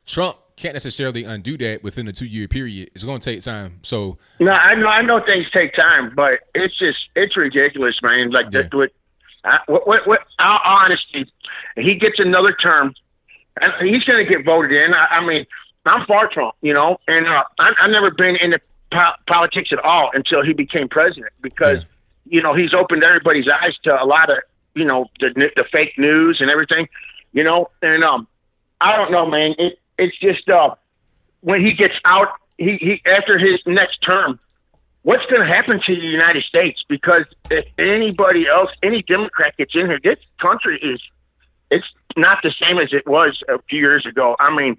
Trump can't necessarily undo that within a 2-year period. It's going to take time. So no, I know things take time, but it's ridiculous, man. Like what honestly, he gets another term, and he's going to get voted in. I mean, I'm for Trump, and I've never been into politics at all until he became president, because he's opened everybody's eyes to a lot of the fake news and everything, and I don't know, man. It's just when he gets out, he after his next term, what's going to happen to the United States? Because if anybody else, any Democrat gets in here, this country it's not the same as it was a few years ago. I mean,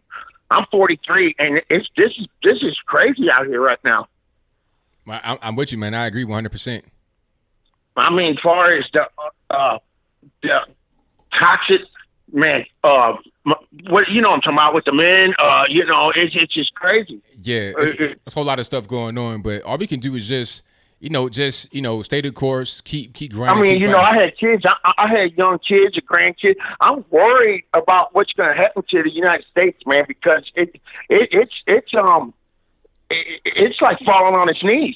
I'm 43, and this is crazy out here right now. I'm with you, man. I agree 100%. I mean, as far as the toxic, man, what I'm talking about with the men, it's just crazy. Yeah, there's a whole lot of stuff going on, but all we can do is just stay the course, keep grinding. I mean, I had kids, I had young kids, a grandkids. I'm worried about what's going to happen to the United States, man, because it's like falling on its knees,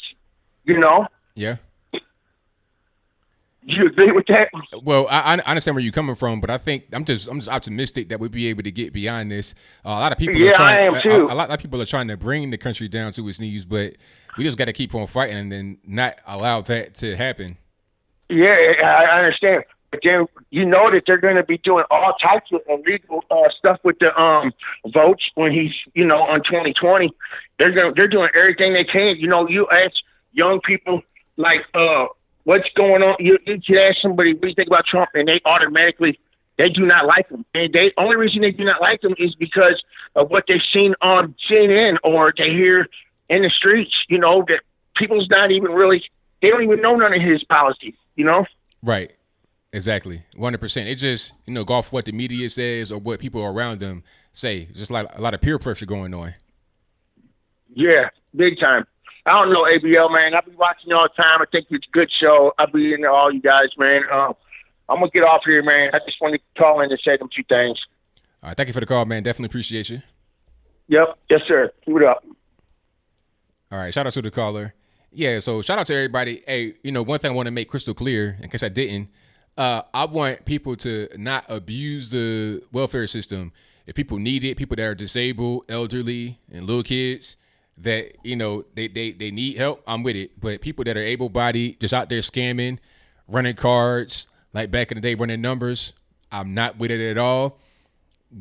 Yeah. Do you agree with that? Well, I understand where you're coming from, but I think I'm just optimistic that we'll be able to get beyond this. A lot of people, I am too. A lot of people are trying to bring the country down to its knees, but we just got to keep on fighting and not allow that to happen. Yeah, I understand, but then that they're going to be doing all types of illegal stuff with the votes when he's on 2020. They're doing everything they can. You ask young people like what's going on. You can ask somebody what do you think about Trump, and they automatically they do not like him. And they only reason they do not like him is because of what they've seen on CNN or they hear in the streets. You know that people's not even really. They don't even know none of his policies. You know. Right. Exactly. 100%. It just go off what the media says or what people around them say. Just like a lot of peer pressure going on. Yeah, big time. I don't know, ABL, man. I'll be watching you all the time. I think it's a good show. I'll be in there, all you guys, man. I'm going to get off here, man. I just want to call in and say them two things. All right, thank you for the call, man. Definitely appreciate you. Yep. Yes, sir. Keep it up. All right, shout out to the caller. Yeah, so shout out to everybody. Hey, one thing I want to make crystal clear, in case I didn't, I want people to not abuse the welfare system. If people need it, people that are disabled, elderly, and little kids that, they need help, I'm with it. But people that are able-bodied, just out there scamming, running cards, like back in the day, running numbers, I'm not with it at all.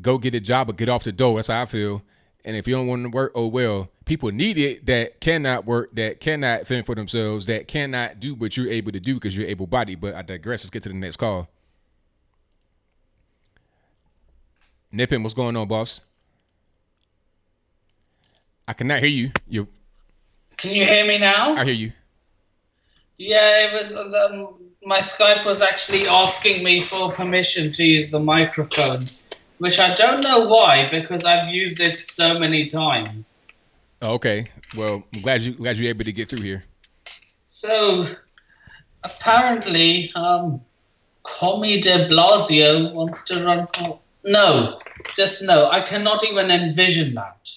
Go get a job or get off the door. That's how I feel. And if you don't want to work, oh well. People need it that cannot work, that cannot fend for themselves, that cannot do what you're able to do because you're able-bodied. But I digress. Let's get to the next call. Nippin, what's going on, boss? I cannot hear you. Can you hear me now? I hear you. Yeah, it was my Skype was actually asking me for permission to use the microphone, which I don't know why because I've used it so many times. Oh, okay. Well, I'm glad you're able to get through here. So, apparently, Commie de Blasio wants to run for... No, I cannot even envision that.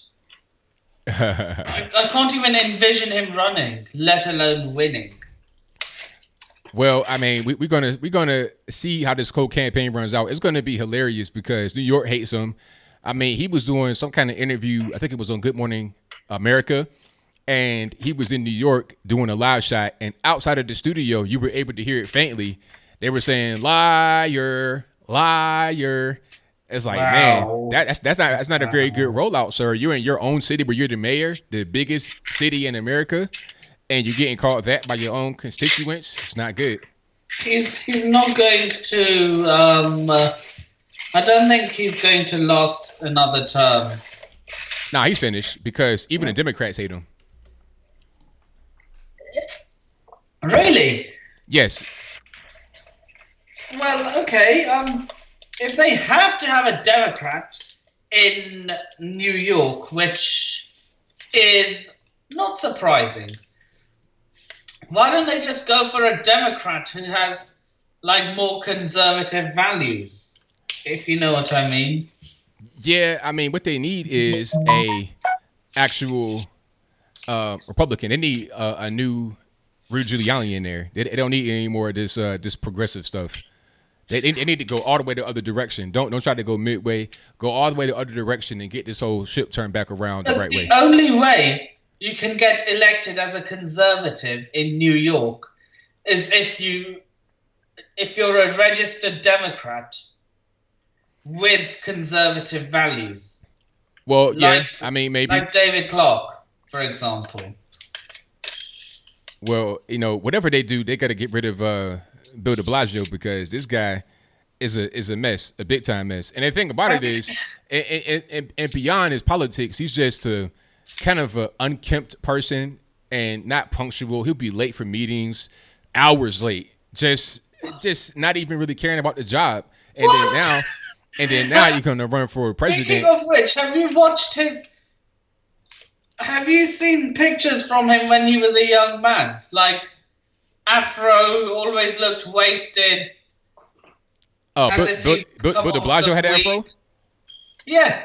I can't even envision him running, let alone winning. Well, I mean, we're gonna see how this whole campaign runs out. It's gonna be hilarious because New York hates him. I mean, he was doing some kind of interview. I think it was on Good Morning America, and he was in New York doing a live shot. And outside of the studio, you were able to hear it faintly. They were saying "liar, liar." It's like, wow. Man, that's not a very good rollout, sir. You're in your own city where you're the mayor, the biggest city in America, and you're getting called that by your own constituents. It's not good. He's not going to. I don't think he's going to last another term. Nah, he's finished because even the Democrats hate him. Really? Yes. Well, okay. If they have to have a Democrat in New York, which is not surprising, why don't they just go for a Democrat who has like more conservative values, if you know what I mean? Yeah, I mean, what they need is a actual Republican. They need a new Rudy Giuliani in there. They don't need any more of this progressive stuff. They need to go all the way the other direction. Don't try to go midway. Go all the way the other direction and get this whole ship turned back around the right way. The only way you can get elected as a conservative in New York is if you're a registered Democrat with conservative values. Well, yeah, I mean, maybe. Like David Clark, for example. Well, whatever they do, they got to get rid of Bill de Blasio because this guy is a mess, a big time mess. And the thing about it is, and beyond his politics, he's just a kind of an unkempt person and not punctual. He'll be late for meetings, hours late, just not even really caring about the job. And then now you're gonna run for president. Speaking of which, have you seen pictures from him when he was a young man? Like afro, always looked wasted. Oh, Bill de Blasio had an afro? Yeah.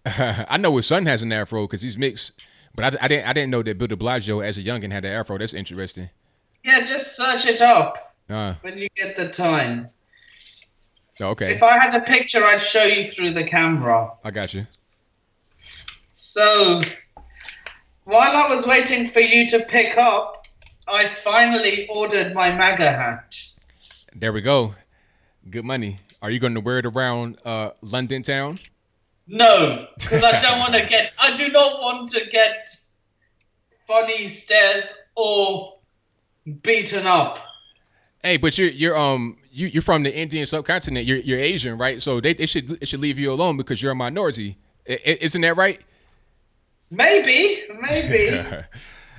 I know his son has an afro because he's mixed, but I didn't know that Bill de Blasio as a youngin had an afro. That's interesting. Yeah, just search it up when you get the time. Okay. If I had a picture, I'd show you through the camera. I got you. So, while I was waiting for you to pick up, I finally ordered my MAGA hat. There we go. Good money. Are you going to wear it around London town? No, because I do not want to get funny stares or beaten up. Hey, but you're from the Indian subcontinent. You're Asian, right? So it should leave you alone because you're a minority. Isn't that right? Maybe.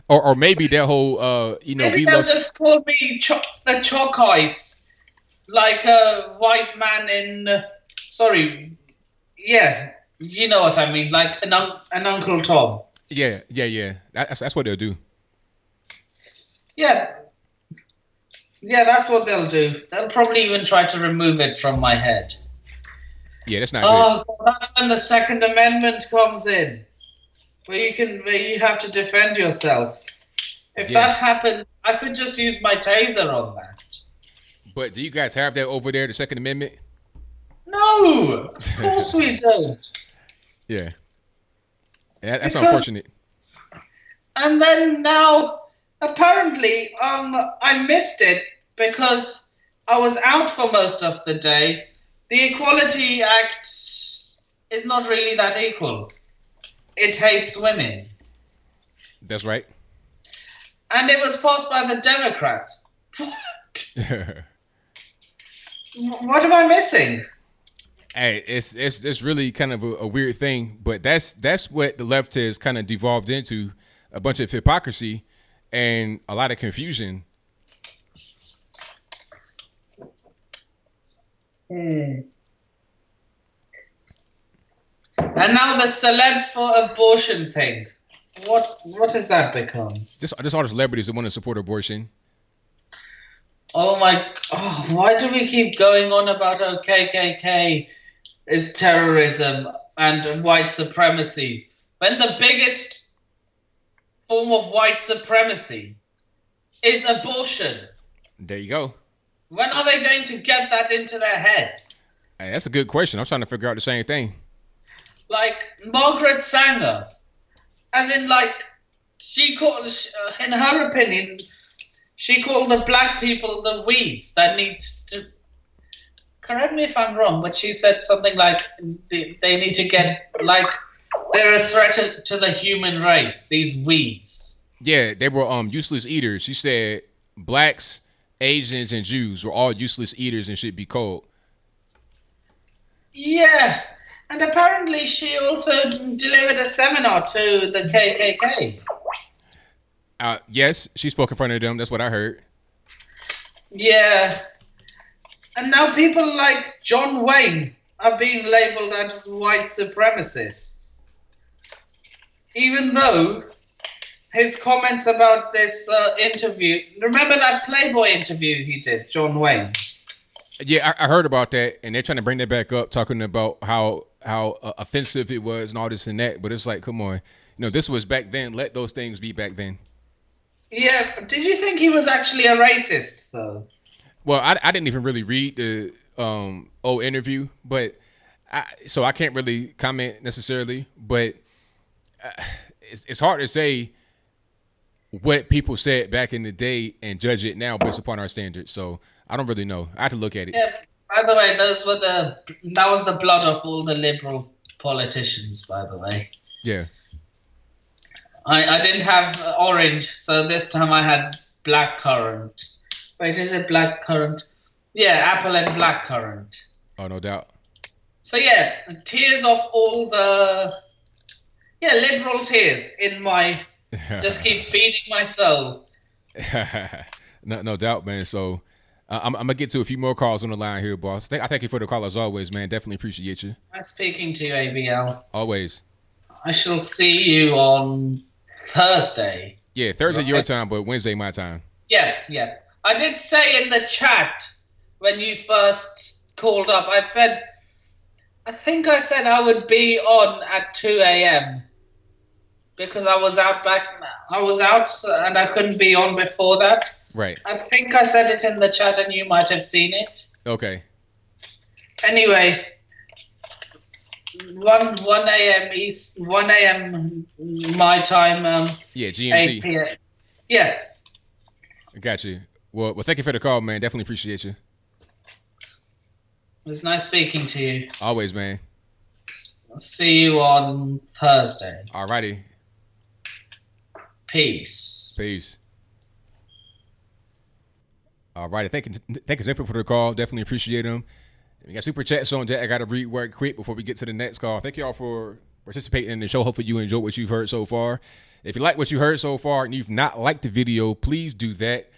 or maybe that whole Maybe we they'll love. just call me the chalk eyes, like a white man in. Sorry, yeah, you know what I mean, like an Uncle Tom. Yeah. That's what they'll do. Yeah, that's what they'll do. They'll probably even try to remove it from my head. Yeah, that's not good. good. That's when the Second Amendment comes in, where you have to defend yourself. If that happens, I could just use my taser on that. But do you guys have that over there, the Second Amendment? No, of course we don't. Yeah. That's unfortunate. And then now, apparently, I missed it because I was out for most of the day. The Equality Act is not really that equal. It hates women. That's right. And it was passed by the Democrats. What? What am I missing? Hey, it's really kind of a weird thing, but that's what the left has kind of devolved into, a bunch of hypocrisy and a lot of confusion. And now the celebs for abortion thing. What has that become? Just all the celebrities that want to support abortion. Oh my! Oh, why do we keep going on about KKK is terrorism and white supremacy when the biggest form of white supremacy is abortion? There you go. When are they going to get that into their heads? Hey, that's a good question. I'm trying to figure out the same thing. Like Margaret Sanger, as in like she called, in her opinion, she called the black people the weeds that need to. Correct me if I'm wrong, but she said something like they need to get, like, they're a threat to the human race, these weeds. Yeah, they were useless eaters. She said blacks, Asians, and Jews were all useless eaters and should be cold. Yeah, and apparently she also delivered a seminar to the KKK. Yes, she spoke in front of them. That's what I heard. Yeah. And now people like John Wayne are being labeled as white supremacists. Even though his comments about this interview, remember that Playboy interview he did, John Wayne? Yeah, I heard about that, and they're trying to bring that back up, talking about how offensive it was and all this and that. But it's like, come on, this was back then. Let those things be back then. Yeah, did you think he was actually a racist, though? Well, I didn't even really read the old interview, but so I can't really comment necessarily. But it's hard to say what people said back in the day and judge it now based upon our standards. So I don't really know. I have to look at it. Yeah. By the way, that was the blood of all the liberal politicians. By the way. Yeah. I didn't have orange, so this time I had blackcurrant. Wait, is it blackcurrant? Yeah, apple and blackcurrant. Oh, no doubt. So yeah, tears of all the liberal tears in my just keep feeding my soul. No doubt, man. So I'm gonna get to a few more calls on the line here, boss. I thank you for the call as always, man. Definitely appreciate you. Nice speaking to you, ABL. Always. I shall see you on Thursday. Yeah, Thursday your time, but Wednesday my time. Yeah. I did say in the chat when you first called up, I think I said I would be on at 2 a.m. because I was out and I couldn't be on before that. Right. I think I said it in the chat and you might have seen it. Okay. Anyway, 1 a.m. East, 1 a.m. my time. Yeah, GMT. 8 p.m. Yeah. I got you. Well, thank you for the call, man. Definitely appreciate you. It was nice speaking to you. Always, man. See you on Thursday. Alrighty. Peace. Peace. All right. Thank you, Jennifer, for the call. Definitely appreciate them. We got super chats on that. I got to read work quick before we get to the next call. Thank you all for participating in the show. Hopefully you enjoyed what you've heard so far. If you like what you heard so far and you've not liked the video, please do that.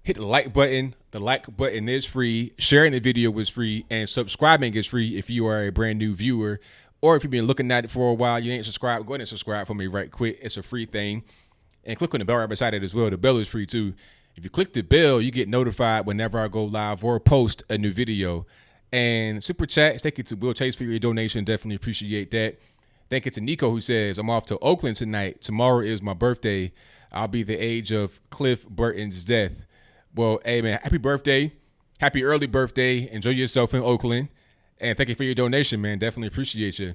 Hit the like button. The like button is free. Sharing the video is free. And subscribing is free if you are a brand new viewer. Or if you've been looking at it for a while, you ain't subscribed, go ahead and subscribe for me right quick. It's a free thing. And click on the bell right beside it as well. The bell is free too. If you click the bell, you get notified whenever I go live or post a new video. And super chats, thank you to Will Chase for your donation. Definitely appreciate that. Thank you to Nico, who says, I'm off to Oakland tonight. Tomorrow is my birthday. I'll be the age of Cliff Burton's death. Well, hey, man, happy birthday. Happy early birthday. Enjoy yourself in Oakland. And thank you for your donation, man. Definitely appreciate you.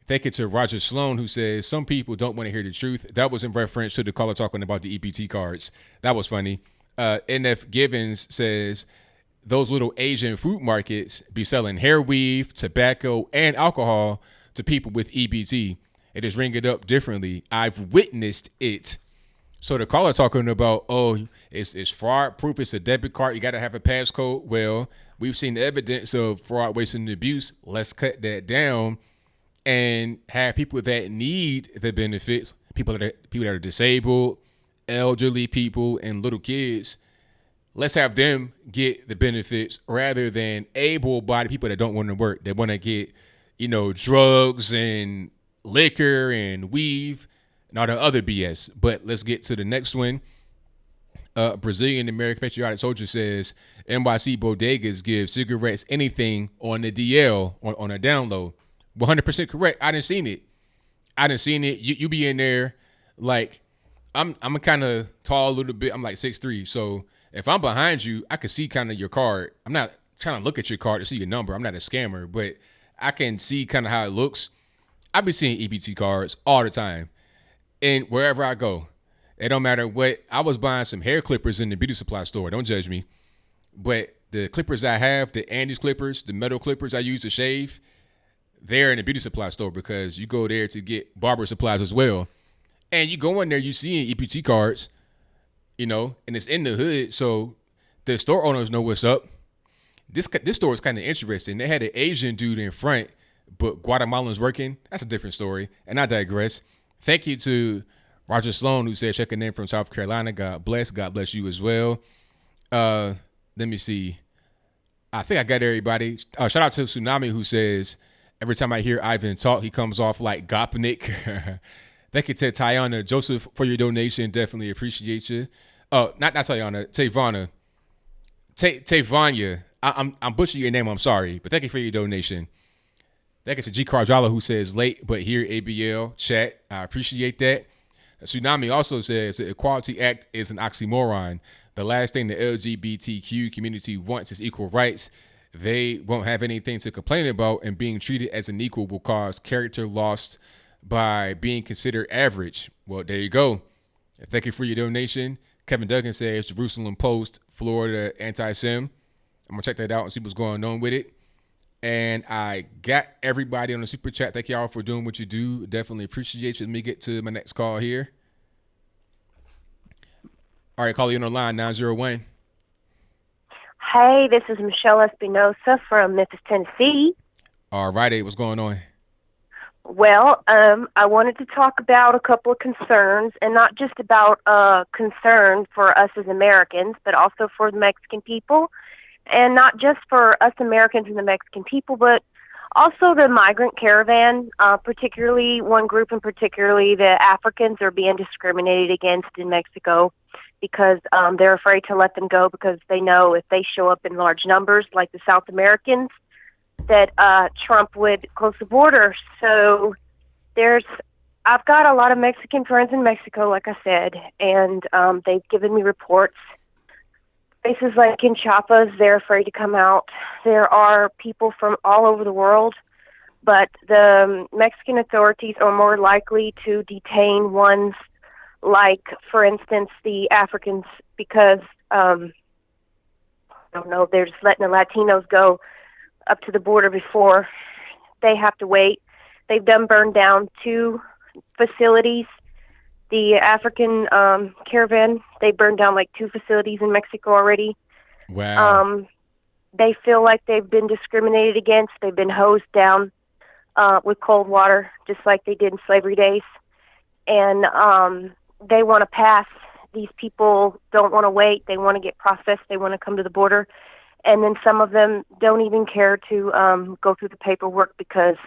Thank you to Roger Sloan, who says, some people don't want to hear the truth. That was in reference to the caller talking about the EBT cards. That was funny. NF Givens says, those little Asian food markets be selling hair weave, tobacco, and alcohol to people with EBT. It is ringing up differently. I've witnessed it. So the caller talking about, oh, it's fraud proof. It's a debit card. You got to have a passcode. Well, we've seen the evidence of fraud, waste, and abuse. Let's cut that down and have people that need the benefits, people that are disabled, elderly people, and little kids. Let's have them get the benefits rather than able-bodied people that don't want to work. They want to get, drugs and liquor and weave and all the other BS. But let's get to the next one. Brazilian American Patriotic Soldier says, NYC bodegas give cigarettes anything on the DL, on a download. 100% correct. I didn't seen it. You be in there like, I'm kind of tall a little bit. I'm like 6'3". So if I'm behind you, I can see kind of your card. I'm not trying to look at your card to see your number. I'm not a scammer, but I can see kind of how it looks. I be seeing EBT cards all the time. And wherever I go, it don't matter what. I was buying some hair clippers in the beauty supply store. Don't judge me. But the clippers I have, the Andes clippers, the metal clippers I use to shave, they're in the beauty supply store because you go there to get barber supplies as well. And you go in there, you see EBT cards, and it's in the hood. So the store owners know what's up. This store is kind of interesting. They had an Asian dude in front, but Guatemalans working. That's a different story. And I digress. Thank you to Roger Sloan, who said, checking in from South Carolina. God bless. God bless you as well. Let me see. I think I got everybody. Shout out to Tsunami, who says, every time I hear Ivan talk, he comes off like Gopnik. Thank you to Tiana Joseph for your donation. Definitely appreciate you. Oh, not Tiana, Tavana. Tavanya. I'm butchering your name. I'm sorry, but thank you for your donation. Thank you to G. Carjala, who says late but here ABL chat. I appreciate that. Tsunami also says the Equality Act is an oxymoron. The last thing the LGBTQ community wants is equal rights. They won't have anything to complain about, and being treated as an equal will cause character loss by being considered average. Well, there you go. Thank you for your donation. Kevin Duggan says Jerusalem Post, Florida anti-Sim. I'm going to check that out and see what's going on with it. And I got everybody on the super chat. Thank y'all for doing what you do. Definitely appreciate you. Let me get to my next call here. All right, call you on the line, 901. Hey, this is Michelle Espinosa from Memphis, Tennessee. All righty, what's going on? Well, I wanted to talk about a couple of concerns, and not just about concern for us as Americans, but also for the Mexican people, and not just for us Americans and the Mexican people, but also the migrant caravan, particularly one group, and particularly the Africans are being discriminated against in Mexico because they're afraid to let them go because they know if they show up in large numbers like the South Americans, that Trump would close the border. So I've got a lot of Mexican friends in Mexico, like I said, and they've given me reports. Places like in Chiapas, they're afraid to come out. There are people from all over the world, but the Mexican authorities are more likely to detain ones like, for instance, the Africans, because, I don't know, they're just letting the Latinos go up to the border before they have to wait. They've burned down 2 facilities. The African caravan, they burned down like 2 facilities in Mexico already. Wow. They feel like they've been discriminated against. They've been hosed down with cold water, just like they did in slavery days. And they want to pass. These people don't want to wait. They want to get processed. They want to come to the border. And then some of them don't even care to go through the paperwork because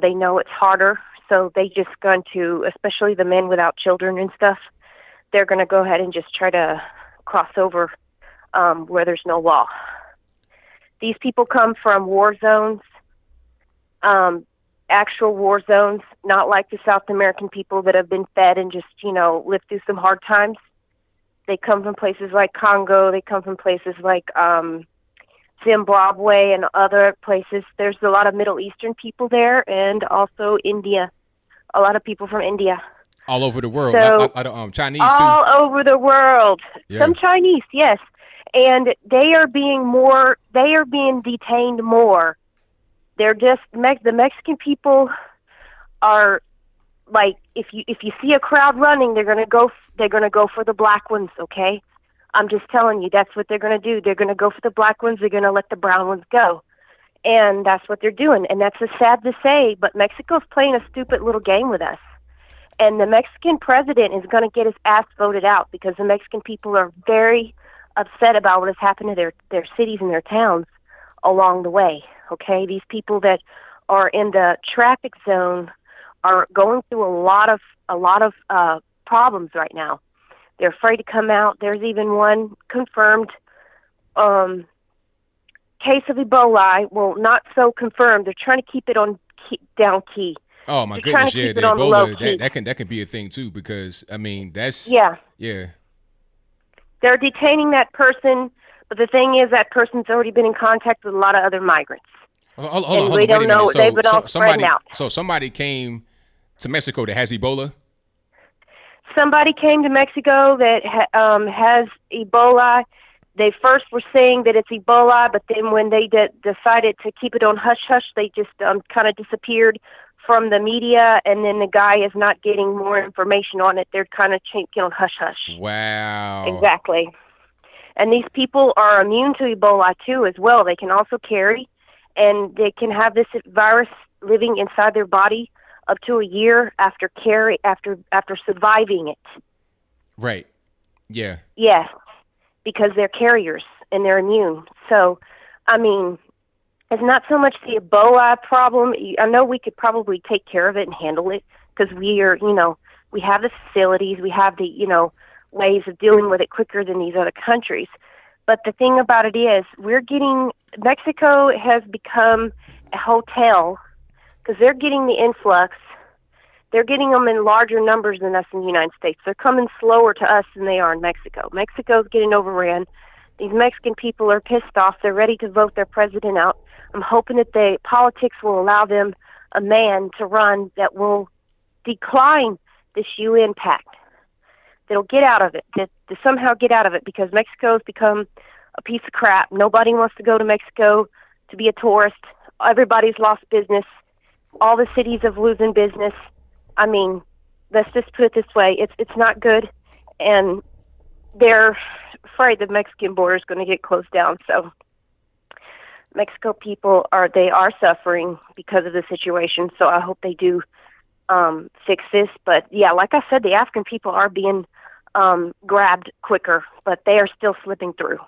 they know it's harder. So they just going to, especially the men without children and stuff, they're going to go ahead and just try to cross over where there's no law. These people come from war zones, actual war zones, not like the South American people that have been fed and just, lived through some hard times. They come from places like Congo. They come from places like Zimbabwe and other places. There's a lot of Middle Eastern people there, and also India. A lot of people from India. All over the world. So, Chinese too. All over the world. Yeah. Some Chinese, yes. And they are being detained more. They're just, the Mexican people are like, if you see a crowd running, they're gonna go for the black ones, okay? I'm just telling you, that's what they're gonna do. They're gonna go for the black ones, they're gonna let the brown ones go. And that's what they're doing. And that's sad to say, but Mexico's playing a stupid little game with us. And the Mexican president is going to get his ass voted out because the Mexican people are very upset about what has happened to their cities and their towns along the way. Okay, these people that are in the traffic zone are going through a lot of problems right now. They're afraid to come out. There's even one confirmed case of Ebola. Well, not so confirmed. They're trying to keep it on down key. Oh my They're goodness, trying to yeah, keep it on the low key. that can be a thing too, because I mean that's yeah. They're detaining that person, but the thing is that person's already been in contact with a lot of other migrants. Hold and on, we don't know. So, they've been all spreading out. So somebody came to Mexico that has Ebola. Somebody came to Mexico that has Ebola. They first were saying that it's Ebola, but then when they decided to keep it on hush-hush, they just kind of disappeared from the media, and then the guy is not getting more information on it. They're kind of on hush-hush. Wow. Exactly. And these people are immune to Ebola, too, as well. They can also carry, and they can have this virus living inside their body up to a year after surviving it. Right. Yeah. Yes, because they're carriers and they're immune. So, I mean, it's not so much the Ebola problem. I know we could probably take care of it and handle it because we are, we have the facilities, we have the, ways of dealing with it quicker than these other countries. But the thing about it is, Mexico has become a hotel because they're getting the influx. They're getting them in larger numbers than us in the United States. They're coming slower to us than they are in Mexico. Mexico's getting overran. These Mexican people are pissed off. They're ready to vote their president out. I'm hoping that the politics will allow them a man to run that will decline this UN pact. That'll get out of it, to somehow get out of it, because Mexico's become a piece of crap. Nobody wants to go to Mexico to be a tourist. Everybody's lost business. All the cities are losing business. I mean, let's just put it this way. It's not good, and they're afraid the Mexican border is going to get closed down. So Mexico people are suffering because of the situation. So I hope they do fix this. But yeah, like I said, the African people are being grabbed quicker, but they are still slipping through.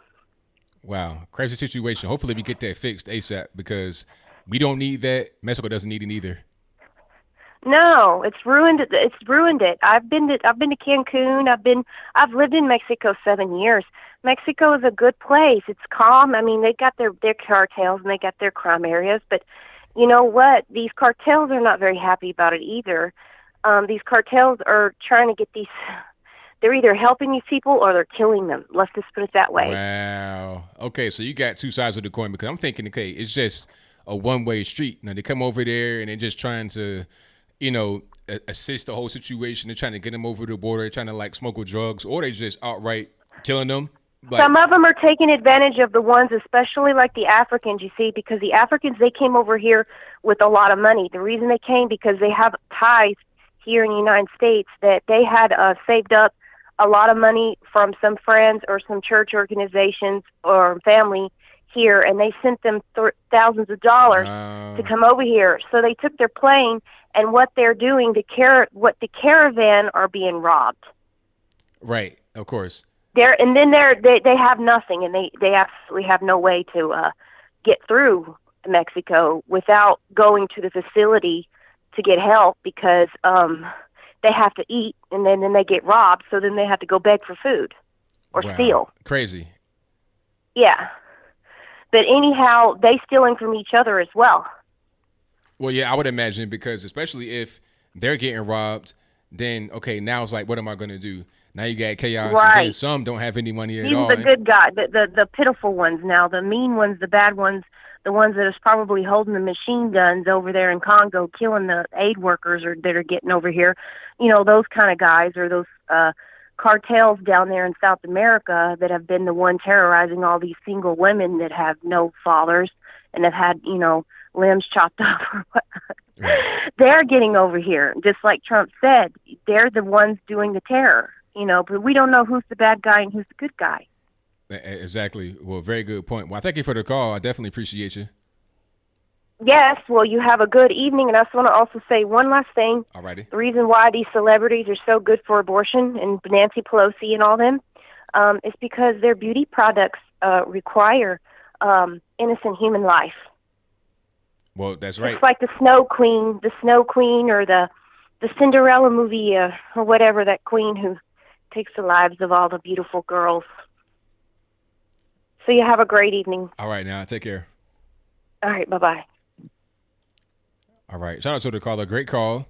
Wow, crazy situation. Hopefully we get that fixed ASAP, because we don't need that. Mexico doesn't need it either. No, it's ruined it. I've been to Cancun. I've lived in Mexico 7 years. Mexico is a good place. It's calm. I mean, they got their cartels and they got their crime areas, but you know what? These cartels are not very happy about it either. These cartels are trying to get these. They're either helping these people or they're killing them. Let's just put it that way. Wow. Okay, so you got two sides of the coin, because I'm thinking, okay, it's just a one-way street. Now they come over there and they're just trying to, assist the whole situation. They're trying to get them over the border. They're trying to like smuggle drugs, or they just outright killing them. Some of them are taking advantage of the ones, especially like the Africans, you see, because the Africans, they came over here with a lot of money. The reason they came because they have ties here in the United States that they had saved up a lot of money from some friends or some church organizations or family here, and they sent them thousands of dollars to come over here. So they took their plane, and what they're doing, the caravan are being robbed. Right, of course. They have nothing, and they absolutely have no way to get through Mexico without going to the facility to get help, because they have to eat, and then they get robbed, so then they have to go beg for food or steal. Crazy. Yeah. But anyhow, they stealing from each other as well. Well, yeah, I would imagine, because especially if they're getting robbed, then, okay, now it's like, what am I going to do? Now you got chaos, right. And then some don't have any money at all. These are the good guys, the pitiful ones now, the mean ones, the bad ones, the ones that is probably holding the machine guns over there in Congo, killing the aid workers that are getting over here. You know, those kind of guys, or those cartels down there in South America that have been the one terrorizing all these single women that have no fathers and have had, limbs chopped off or whatnot. Right. They're getting over here. Just like Trump said, they're the ones doing the terror, but we don't know who's the bad guy and who's the good guy. Exactly. Well, very good point. Well, thank you for the call. I definitely appreciate you. Yes, well, you have a good evening, and I just want to also say one last thing. Alrighty. The reason why these celebrities are so good for abortion, and Nancy Pelosi and all them, is because their beauty products require innocent human life. Well, that's right. It's like the Snow Queen, or the Cinderella movie, or whatever, that queen who takes the lives of all the beautiful girls. So you have a great evening. All right, now, take care. All right, bye-bye. All right. Shout out to the caller. Great call.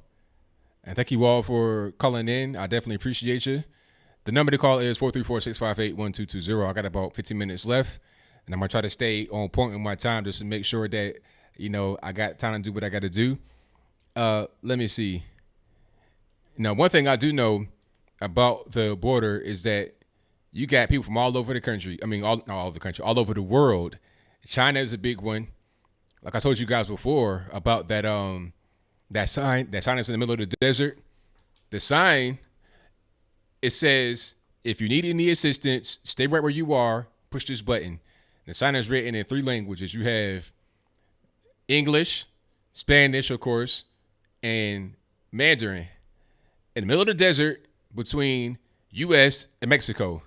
And thank you all for calling in. I definitely appreciate you. The number to call is 434-658-1220. I got about 15 minutes left, and I'm going to try to stay on point with my time just to make sure that, I got time to do what I got to do. Let me see. Now, one thing I do know about the border is that you got people from all over the country. I mean, not all over the country, all over the world. China is a big one. Like I told you guys before about that sign that's in the middle of the desert. The sign, it says, if you need any assistance, stay right where you are, push this button. The sign is written in 3 languages. You have English, Spanish, of course, and Mandarin. In the middle of the desert between U.S. and Mexico.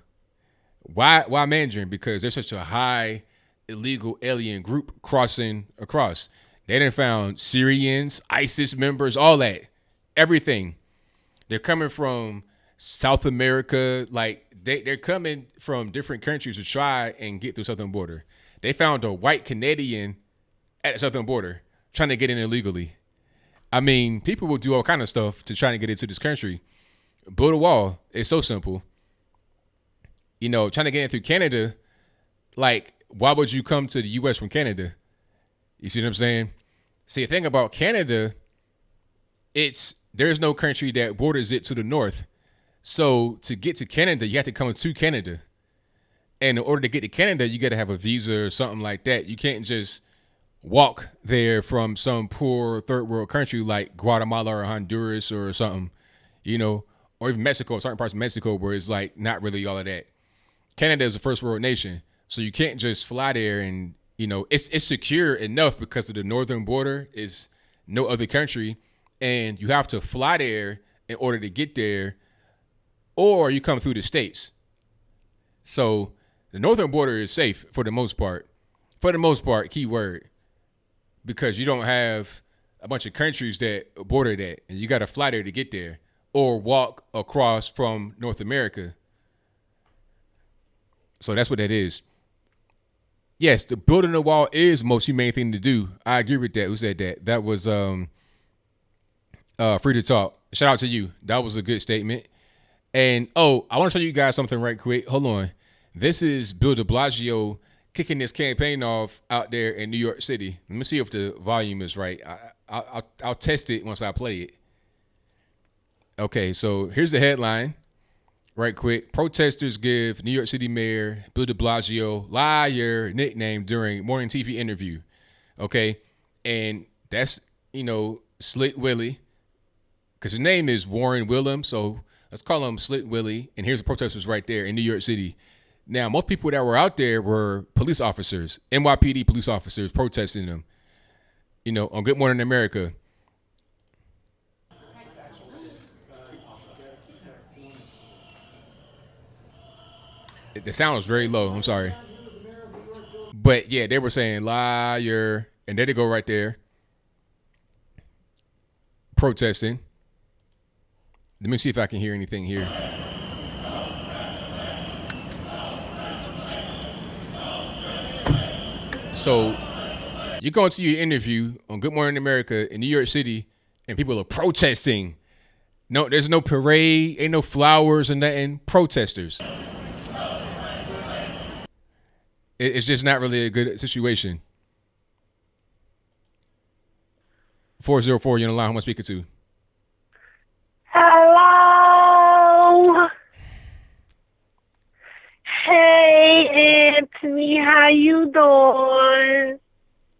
Why Mandarin? Because there's such a high illegal alien group crossing across. They done found Syrians, ISIS members, all that, everything. They're coming from South America. Like they're coming from different countries to try and get through the southern border. They found a white Canadian at the southern border trying to get in illegally. I mean, people will do all kind of stuff to try to get into this country. Build a wall. It's so simple. Trying to get in through Canada, like, why would you come to the U.S. from Canada? You see what I'm saying? See, the thing about Canada, there's no country that borders it to the north. So to get to Canada, you have to come to Canada. And in order to get to Canada, you got to have a visa or something like that. You can't just walk there from some poor third world country like Guatemala or Honduras or something, or even Mexico, certain parts of Mexico where it's like not really all of that. Canada is a first world nation. So you can't just fly there and, it's secure enough because of the northern border is no other country. And you have to fly there in order to get there, or you come through the states. So the northern border is safe for the most part. For the most part, key word, because you don't have a bunch of countries that border that, and you got to fly there to get there or walk across from North America. So that's what that is. Yes, the building a wall is the most humane thing to do. I agree with that. Who said that? That was Free to Talk. Shout out to you. That was a good statement. And, I want to show you guys something right quick. Hold on. This is Bill de Blasio kicking this campaign off out there in New York City. Let me see if the volume is right. I'll test it once I play it. Okay, so here's the headline. Right quick. Protesters give New York City Mayor Bill de Blasio liar nickname during morning TV interview. Okay. And that's, Slick Willie, because his name is Warren Willem. So let's call him Slick Willie, and here's the protesters right there in New York City. Now, most people that were out there were police officers, NYPD police officers protesting them, on Good Morning America. The sound was very low. I'm sorry. But, yeah, they were saying liar, and there they go right there protesting. Let me see if I can hear anything here. So you go into your interview on Good Morning America in New York City, and people are protesting. No, there's no parade, ain't no flowers and nothing. Protesters. It's just not really a good situation. 404, you're on the line. Who am I speaking to? Hello. Hey, Anthony, how you doing?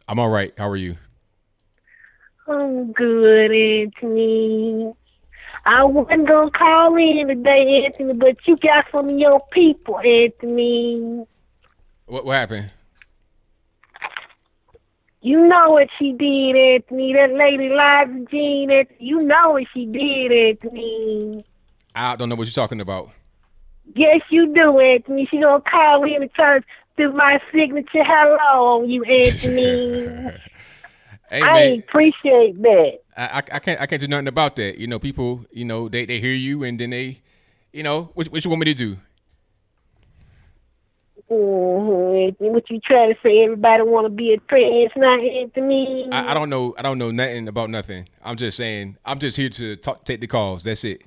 I'm all right. How are you? I'm good, Anthony. I wasn't gonna call in today, Anthony, but you got some of your people, Anthony. What happened? You know what she did, Anthony. That lady Liza Jean, you know what she did, Anthony. I don't know what you're talking about. Yes, you do, Anthony. She gonna call in and try to do my signature hello on you, Anthony. Hey, I man, appreciate that. I can't do nothing about that. People, they hear you and then they, what you want me to do? Anthony, what you trying to say? Everybody want to be a trans now, Anthony? I don't know. I don't know nothing about nothing. I'm just saying. I'm just here to take the calls. That's it.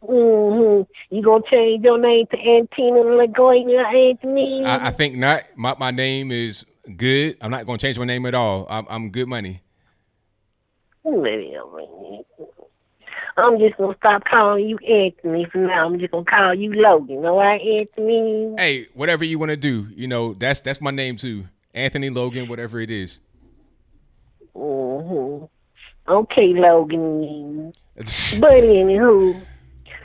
You gonna change your name to Antina Lagonia, Anthony? I think not. My name is good. I'm not gonna change my name at all. I'm good money. I'm just gonna stop calling you Anthony from now. I'm just gonna call you Logan, all right, Anthony? Hey, whatever you want to do. That's my name too. Anthony Logan, whatever it is. Okay, Logan. But anywho,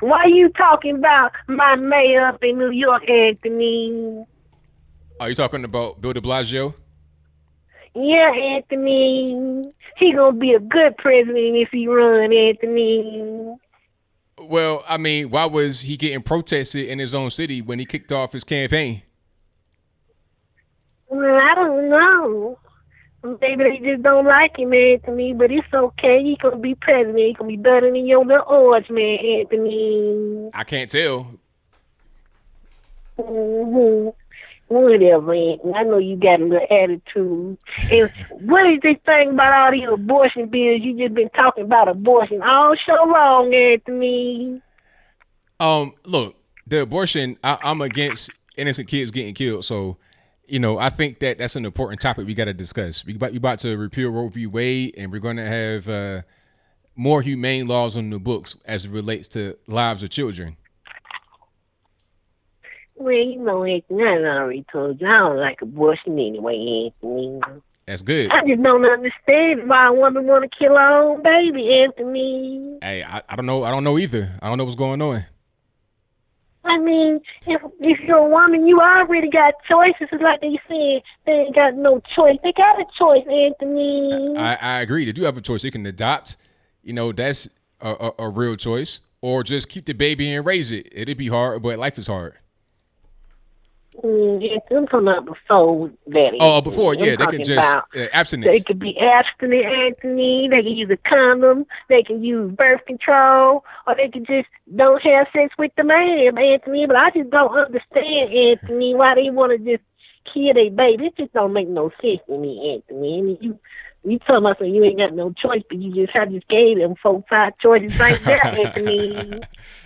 why you talking about my mayor up in New York, Anthony? Are you talking about Bill de Blasio? Yeah, Anthony. He gonna be a good president if he run, Anthony. Well, I mean, why was he getting protested in his own city when he kicked off his campaign? Well, I don't know. Maybe they just don't like him, Anthony, but it's okay. He gonna be president. He gonna be better than your little orange man, Anthony. I can't tell. Whatever, Anthony. I know you got a little attitude. And what is this thing about all these abortion bills? You just been talking about abortion all so long, Anthony. Look, the abortion, I'm against innocent kids getting killed. So, I think that's an important topic we got to discuss. We about to repeal Roe v. Wade, and we're going to have more humane laws on the books as it relates to lives of children. Well, Anthony, I already told you, I don't like abortion anyway, Anthony. That's good. I just don't understand why a woman want to kill her own baby, Anthony. Hey, I don't know. I don't know either. I don't know what's going on. I mean, if you're a woman, you already got choices. It's like they said, they ain't got no choice. They got a choice, Anthony. I agree. They do have a choice. They can adopt. That's a real choice. Or just keep the baby and raise it. It'd be hard, but life is hard. I'm talking about before that. Oh, before, yeah, they can just abstinence. They could be abstinent, Anthony. They can use a condom. They can use birth control, or they can just don't have sex with the man, Anthony. But I just don't understand, Anthony, why they want to just kill their baby. It just don't make no sense to me, Anthony. I mean, you talking about you ain't got no choice, but I just gave them 4-5 choices right there, Anthony.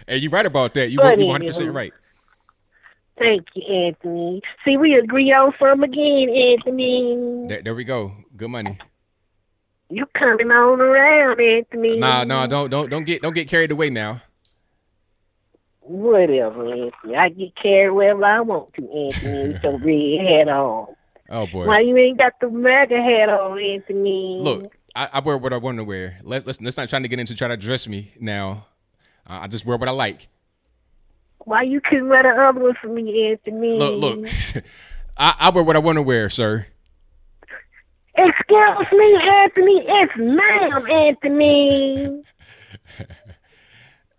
Hey, you're right about that. You're 100% right. Thank you, Anthony. See, we agree on some again, Anthony. There we go. Good money. You coming on around, Anthony? No, don't get carried away now. Whatever, Anthony. I get carried wherever I want to, Anthony. With the red hat on. Oh boy. Why you ain't got the MAGA hat on, Anthony? Look, I wear what I want to wear. Let's not try to get into try to dress me now. I just wear what I like. Why you couldn't wear the other one for me, Anthony? Look. I wear what I want to wear, sir. Excuse me, Anthony. It's ma'am, Anthony.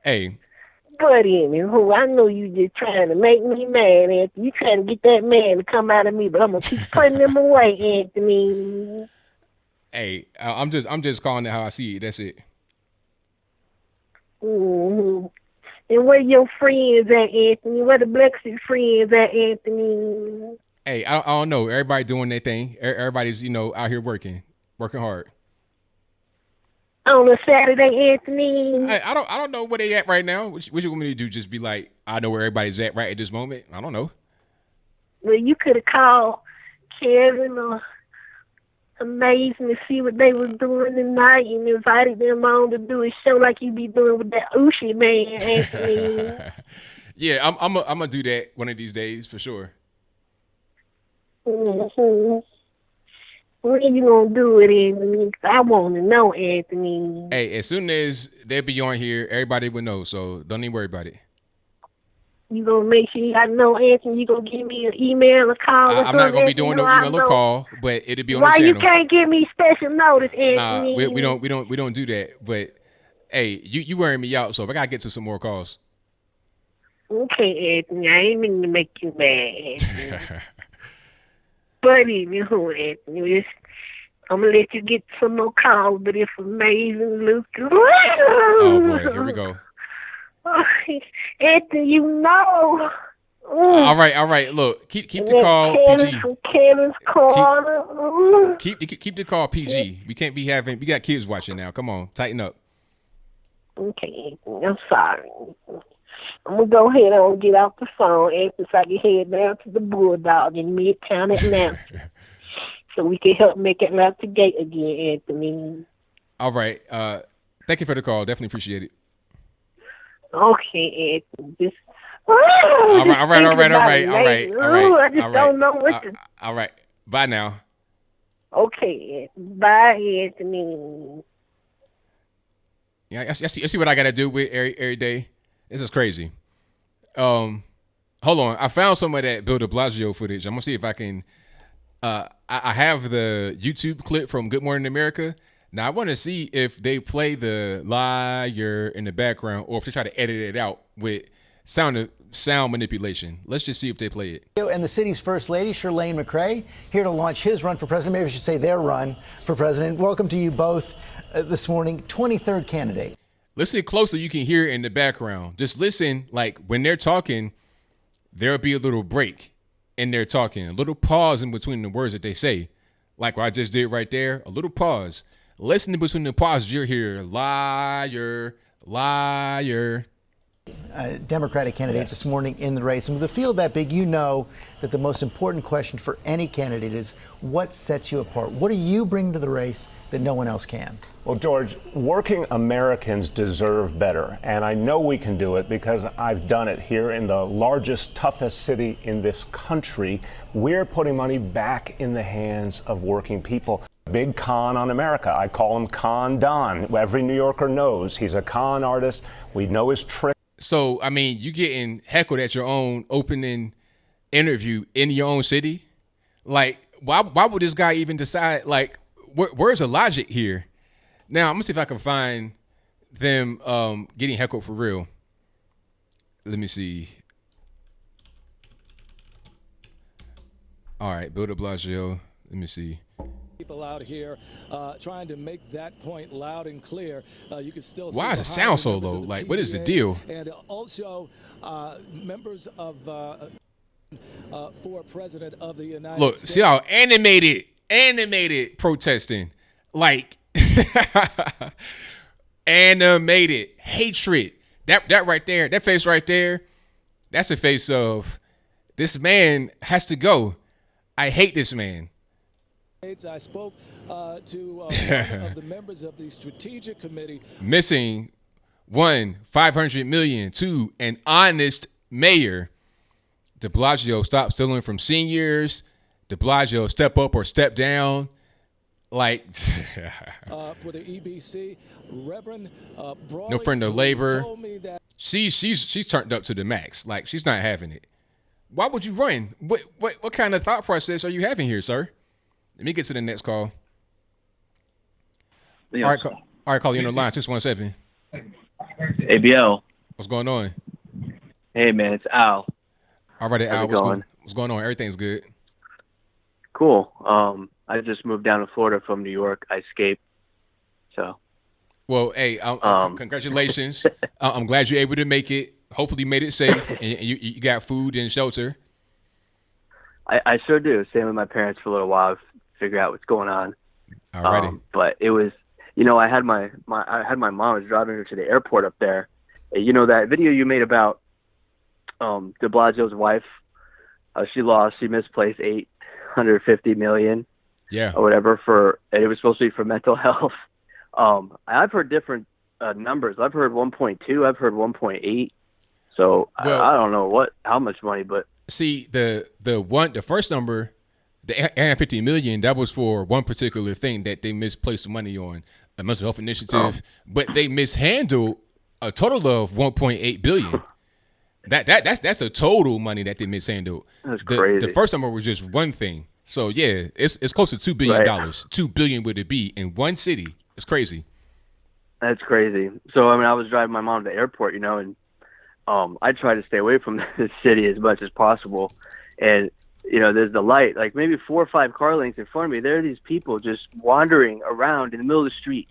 Hey. But anywho, I know you just trying to make me mad, Anthony. You trying to get that man to come out of me, but I'm gonna keep putting him away, Anthony. Hey, I'm just calling it how I see it. That's it. Mm-hmm. And where your friends at, Anthony? Where the Blexit friends at, Anthony? Hey, I don't know. Everybody doing their thing. Everybody's, out here working hard. On a Saturday, Anthony. Hey, I don't know where they at right now. What you want me to do? Just be like, I know where everybody's at right at this moment. I don't know. Well, you could have called Kevin or Amazing to see what they was doing tonight and invited them on to do a show like you be doing with that Ushi man, Anthony. Yeah, I'm gonna do that one of these days for sure. Mm-hmm. When you gonna do it, Anthony? I want to know, Anthony. Hey, as soon as they be on here, everybody will know. So don't even worry about it. You gonna make sure I know, Anthony? You gonna give me an email or call? I'm not gonna be doing no email or call, but it'll be on Why the channel. You can't give me special notice, Anthony? Nah, we don't do that. But hey, you wearing me out, so if I gotta get to some more calls. Okay, Anthony. I ain't meaning to make you mad, Anthony. But anywho, Anthony, I'm gonna let you get some more calls. But it's amazing, Luke. Oh boy, here we go. Anthony, you know. All right. Look, keep the call PG. From Kevin's corner. Keep the call PG. We can't be having. We got kids watching now. Come on, tighten up. Okay, Anthony, I'm sorry. I'm gonna go ahead and get off the phone, Anthony, so I can head down to the Bulldog in Midtown Atlanta, so we can help make Atlanta great again, Anthony. All right. Thank you for the call. Definitely appreciate it. Okay, Anthony. Just, all right. I just don't know what to. All right. Bye now. Okay. Bye, Anthony. Yeah, I see what I got to do with every day. This is crazy. Hold on. I found some of that Bill de Blasio footage. I'm going to see if I can. I have the YouTube clip from Good Morning America. Now, I want to see if they play the liar in the background or if they try to edit it out with sound manipulation. Let's just see if they play it. And the city's first lady, Shirlane McCray, here to launch his run for president. Maybe I should say their run for president. Welcome to you both this morning. 23rd candidate. Listen closely. You can hear it in the background. Just listen. Like when they're talking, there'll be a little break in their talking, a little pause in between the words that they say. Like what I just did right there, a little pause. Listen between the pauses, you're here. Liar, liar. Democratic candidate this morning in the race. And with a field that big, you know that the most important question for any candidate is what sets you apart? What do you bring to the race that no one else can? Well, George, working Americans deserve better. And I know we can do it because I've done it here in the largest, toughest city in this country. We're putting money back in the hands of working people. Big con on America. I call him Con Don. Every New Yorker knows he's a con artist. We know his trick. So, I mean, you getting heckled at your own opening interview in your own city? Like, why would this guy even decide, like, where's the logic here? Now, I'm going to see if I can find them getting heckled for real. Let me see. All right, Bill de Blasio. Let me see. People out here trying to make that point loud and clear. You can still. Why does it sound so low? Like, what is the deal? And also, members of for president of the United States. Look, see how animated protesting, like animated hatred. That right there, that face right there, that's the face of this man has to go. I hate this man. I spoke to one of the members of the strategic committee. Missing 500 million to an honest mayor. De Blasio stop stealing from seniors. De Blasio step up or step down. Like, for the EBC, Reverend Brawley, no friend of labor. told me that She's turned up to the max. Like, she's not having it. Why would you run? What kind of thought process are you having here, sir? Let me get to the next call. Yes. All right, call you on the line, 617. ABL. What's going on? Hey, man, it's Al. All right, Al, How's it going? What's going on? Everything's good. Cool. I just moved down to Florida from New York. I escaped. So. Well, hey, congratulations. I'm glad you're able to make it. Hopefully you made it safe and you got food and shelter. I sure do. Staying with my parents for a little while, figure out what's going on. Alrighty. But it was, I had my mom. I was driving her to the airport up there. That video you made about de Blasio's wife. She misplaced $850 million. Yeah. Or whatever and it was supposed to be for mental health. I've heard different numbers. I've heard 1.2. I've heard 1.8. So well, I don't know how much money, but see the first number, the $850 million, that was for one particular thing that they misplaced the money on, a mental health initiative, but they mishandled a total of 1.8 billion. That's a total money that they mishandled. That's crazy. The first number was just one thing. So yeah, it's close to $2 billion. Right. $2 billion would it be in one city? It's crazy. That's crazy. So I was driving my mom to the airport, and I try to stay away from the city as much as possible. And there's the light, like maybe 4 or 5 car lengths in front of me. There are these people just wandering around in the middle of the street.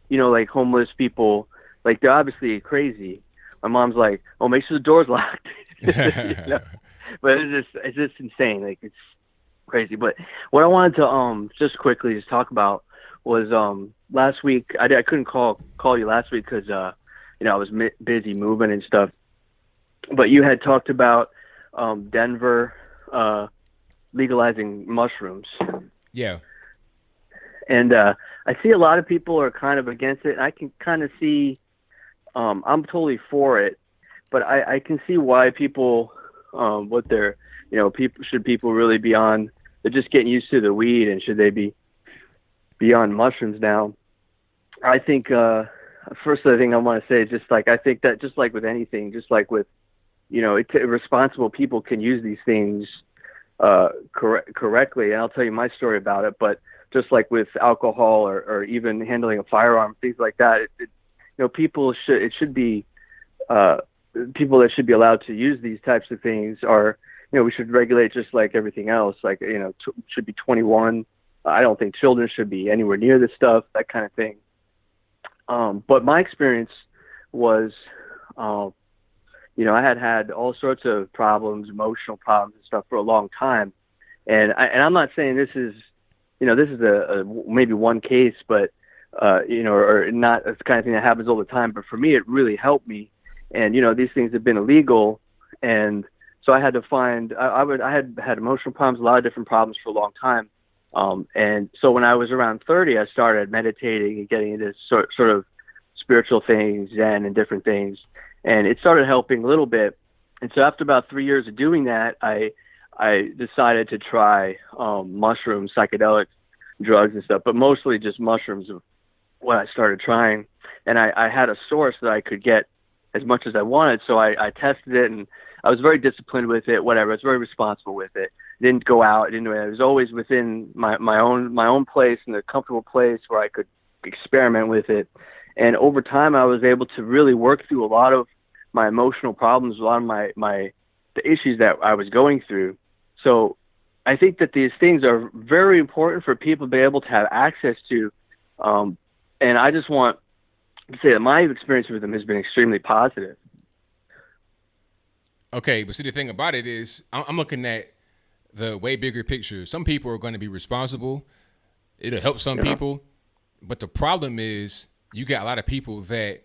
Like homeless people. Like they're obviously crazy. My mom's like, "Oh, make sure the door's locked." But it's just insane. Like it's crazy. But what I wanted to just quickly just talk about was last week. I couldn't call you last week because I was busy moving and stuff. But you had talked about Denver legalizing mushrooms. Yeah. And I see a lot of people are kind of against it. And I can kind of see. I'm totally for it, but I can see why people, what they're, people really be on? They're just getting used to the weed, and should they be on mushrooms now? I think first thing I want to say is I think that just like with anything, just like with, responsible people can use these things correctly. And I'll tell you my story about it. But just like with alcohol or even handling a firearm, things like that, people should be people that should be allowed to use these types of things are, we should regulate just like everything else. Like, should be 21. I don't think children should be anywhere near this stuff, that kind of thing. But my experience was, I had all sorts of problems, emotional problems and stuff for a long time. And I'm not saying this is, this is a maybe one case, but or not the kind of thing that happens all the time. But for me, it really helped me. And, these things have been illegal. And so I had to find, I had emotional problems, a lot of different problems for a long time. And so when I was around 30, I started meditating and getting into sort of spiritual things, Zen and different things. And it started helping a little bit. And so after about 3 years of doing that, I decided to try mushrooms, psychedelic drugs and stuff, but mostly just mushrooms of what I started trying. And I had a source that I could get as much as I wanted. So I tested it, and I was very disciplined with it, whatever. I was very responsible with it. Didn't go out. It was always within my own place, in a comfortable place where I could experiment with it. And over time, I was able to really work through a lot of my emotional problems, a lot of the issues that I was going through. So I think that these things are very important for people to be able to have access to. And I just want to say that my experience with them has been extremely positive. Okay, but see, the thing about it is, I'm looking at the way bigger picture. Some people are going to be responsible. It'll help some people. But the problem is, you got a lot of people that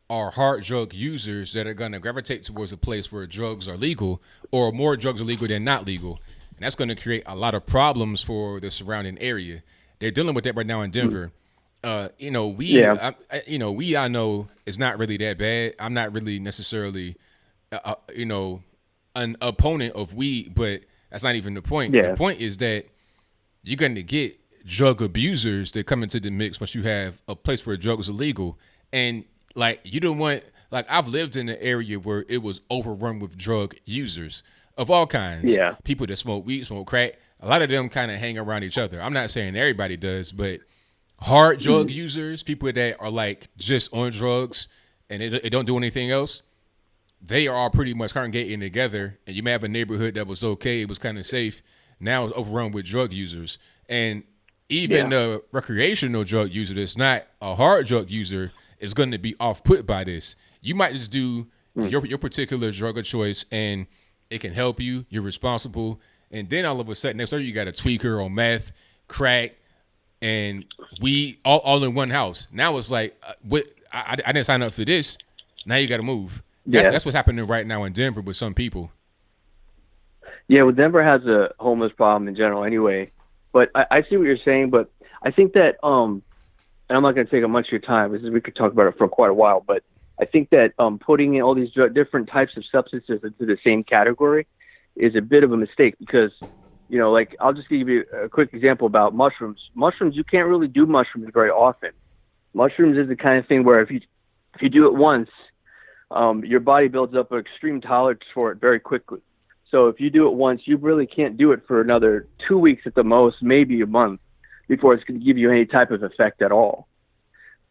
are hard drug users that are going to gravitate towards a place where drugs are legal, or more drugs are legal than not legal. And that's going to create a lot of problems for the surrounding area. They're dealing with that right now in Denver. Weed I know is not really that bad. I'm not really necessarily, an opponent of weed, but that's not even the point. Yeah. The point is that you're going to get drug abusers that come into the mix once you have a place where drugs are legal. And like, you don't want, like, I've lived in an area where it was overrun with drug users of all kinds. Yeah. People that smoke weed, smoke crack. A lot of them kind of hang around each other. I'm not saying everybody does, but hard drug users, people that are like just on drugs and they don't do anything else, they are all pretty much congregating together. And you may have a neighborhood that was okay, it was kind of safe. Now it's overrun with drug users. And even the recreational drug user that's not a hard drug user is going to be off-put by this. You might just do your particular drug of choice, and it can help you. You're responsible. And then all of a sudden, next year you got a tweaker on meth, crack, and weed all in one house. Now it's like, I didn't sign up for this. Now you got to move. That's what's happening right now in Denver with some people. Yeah, well, Denver has a homeless problem in general anyway. But I see what you're saying, but I think that, and I'm not going to take up much of your time because we could talk about it for quite a while, but I think that putting in all these different types of substances into the same category is a bit of a mistake because, you know, like, I'll just give you a quick example about mushrooms. Mushrooms, you can't really do mushrooms very often. Mushrooms is the kind of thing where if you do it once, your body builds up an extreme tolerance for it very quickly. So if you do it once, you really can't do it for another 2 weeks at the most, maybe a month, before it's going to give you any type of effect at all.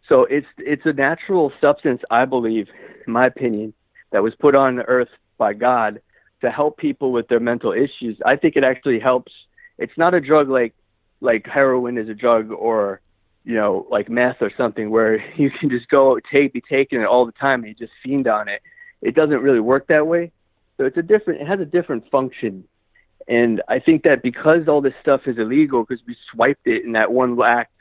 So it's a natural substance, I believe, in my opinion, that was put on earth by God to help people with their mental issues. I think it actually helps. It's not a drug like heroin is a drug, or, you know, like meth or something where you can just be taking it all the time and you just fiend on it. It doesn't really work that way. So it has a different function. And I think that because all this stuff is illegal, because we swiped it in that one act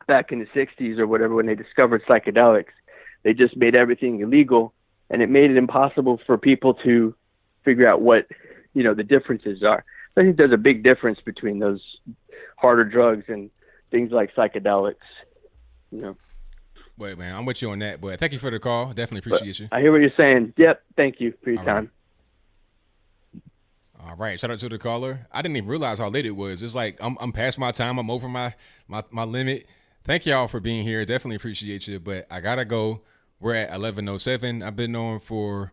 back in the 60s or whatever, when they discovered psychedelics, they just made everything illegal, and it made it impossible for people to figure out what, you know, the differences are. I think there's a big difference between those harder drugs and things like psychedelics, you know. Wait, man, I'm with you on that, but thank you for the call. Definitely appreciate you. I hear what you're saying. Yep, thank you for your time. All right, shout out to the caller. I didn't even realize how late it was. It's like I'm past my time. I'm over my limit. Thank y'all for being here. Definitely appreciate you, but I gotta go. We're at 11:07. I've been on for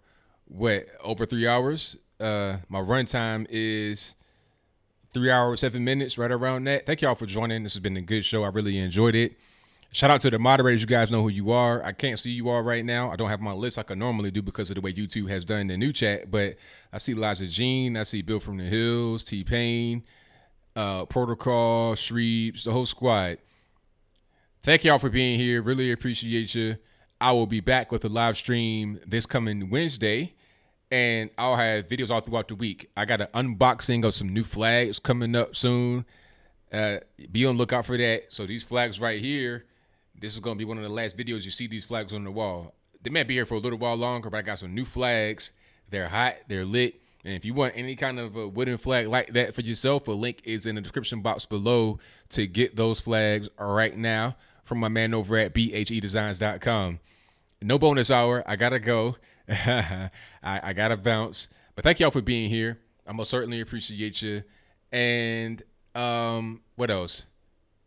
over 3 hours. My run time is 3 hours 7 minutes, right around that. Thank y'all for joining. This has been a good show. I really enjoyed it. Shout out to the moderators. You guys know who you are. I can't see you all right now. I don't have my list like I normally do because of the way YouTube has done the new chat. But I see Elijah Jean. I see Bill from the Hills, T-Pain, Protocol, Shreeps, the whole squad. Thank y'all for being here. Really appreciate you. I will be back with a live stream this coming Wednesday, and I'll have videos all throughout the week. I got an unboxing of some new flags coming up soon. Be on the lookout for that. So these flags right here, this is going to be one of the last videos you see these flags on the wall. They might be here for a little while longer, but I got some new flags. They're hot. They're lit. And if you want any kind of a wooden flag like that for yourself, a link is in the description box below to get those flags right now from my man over at bhedesigns.com. No bonus hour. I got to go. I got to bounce. But thank y'all for being here. I most certainly appreciate you. And what else?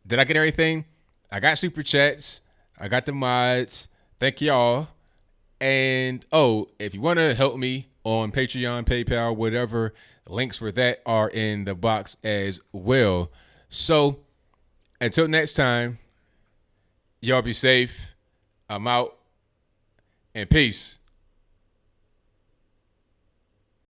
Did I get everything? I got super chats. I got the mods. Thank y'all. And if you want to help me on Patreon, PayPal, whatever, links for that are in the box as well. So until next time, y'all be safe. I'm out, and peace.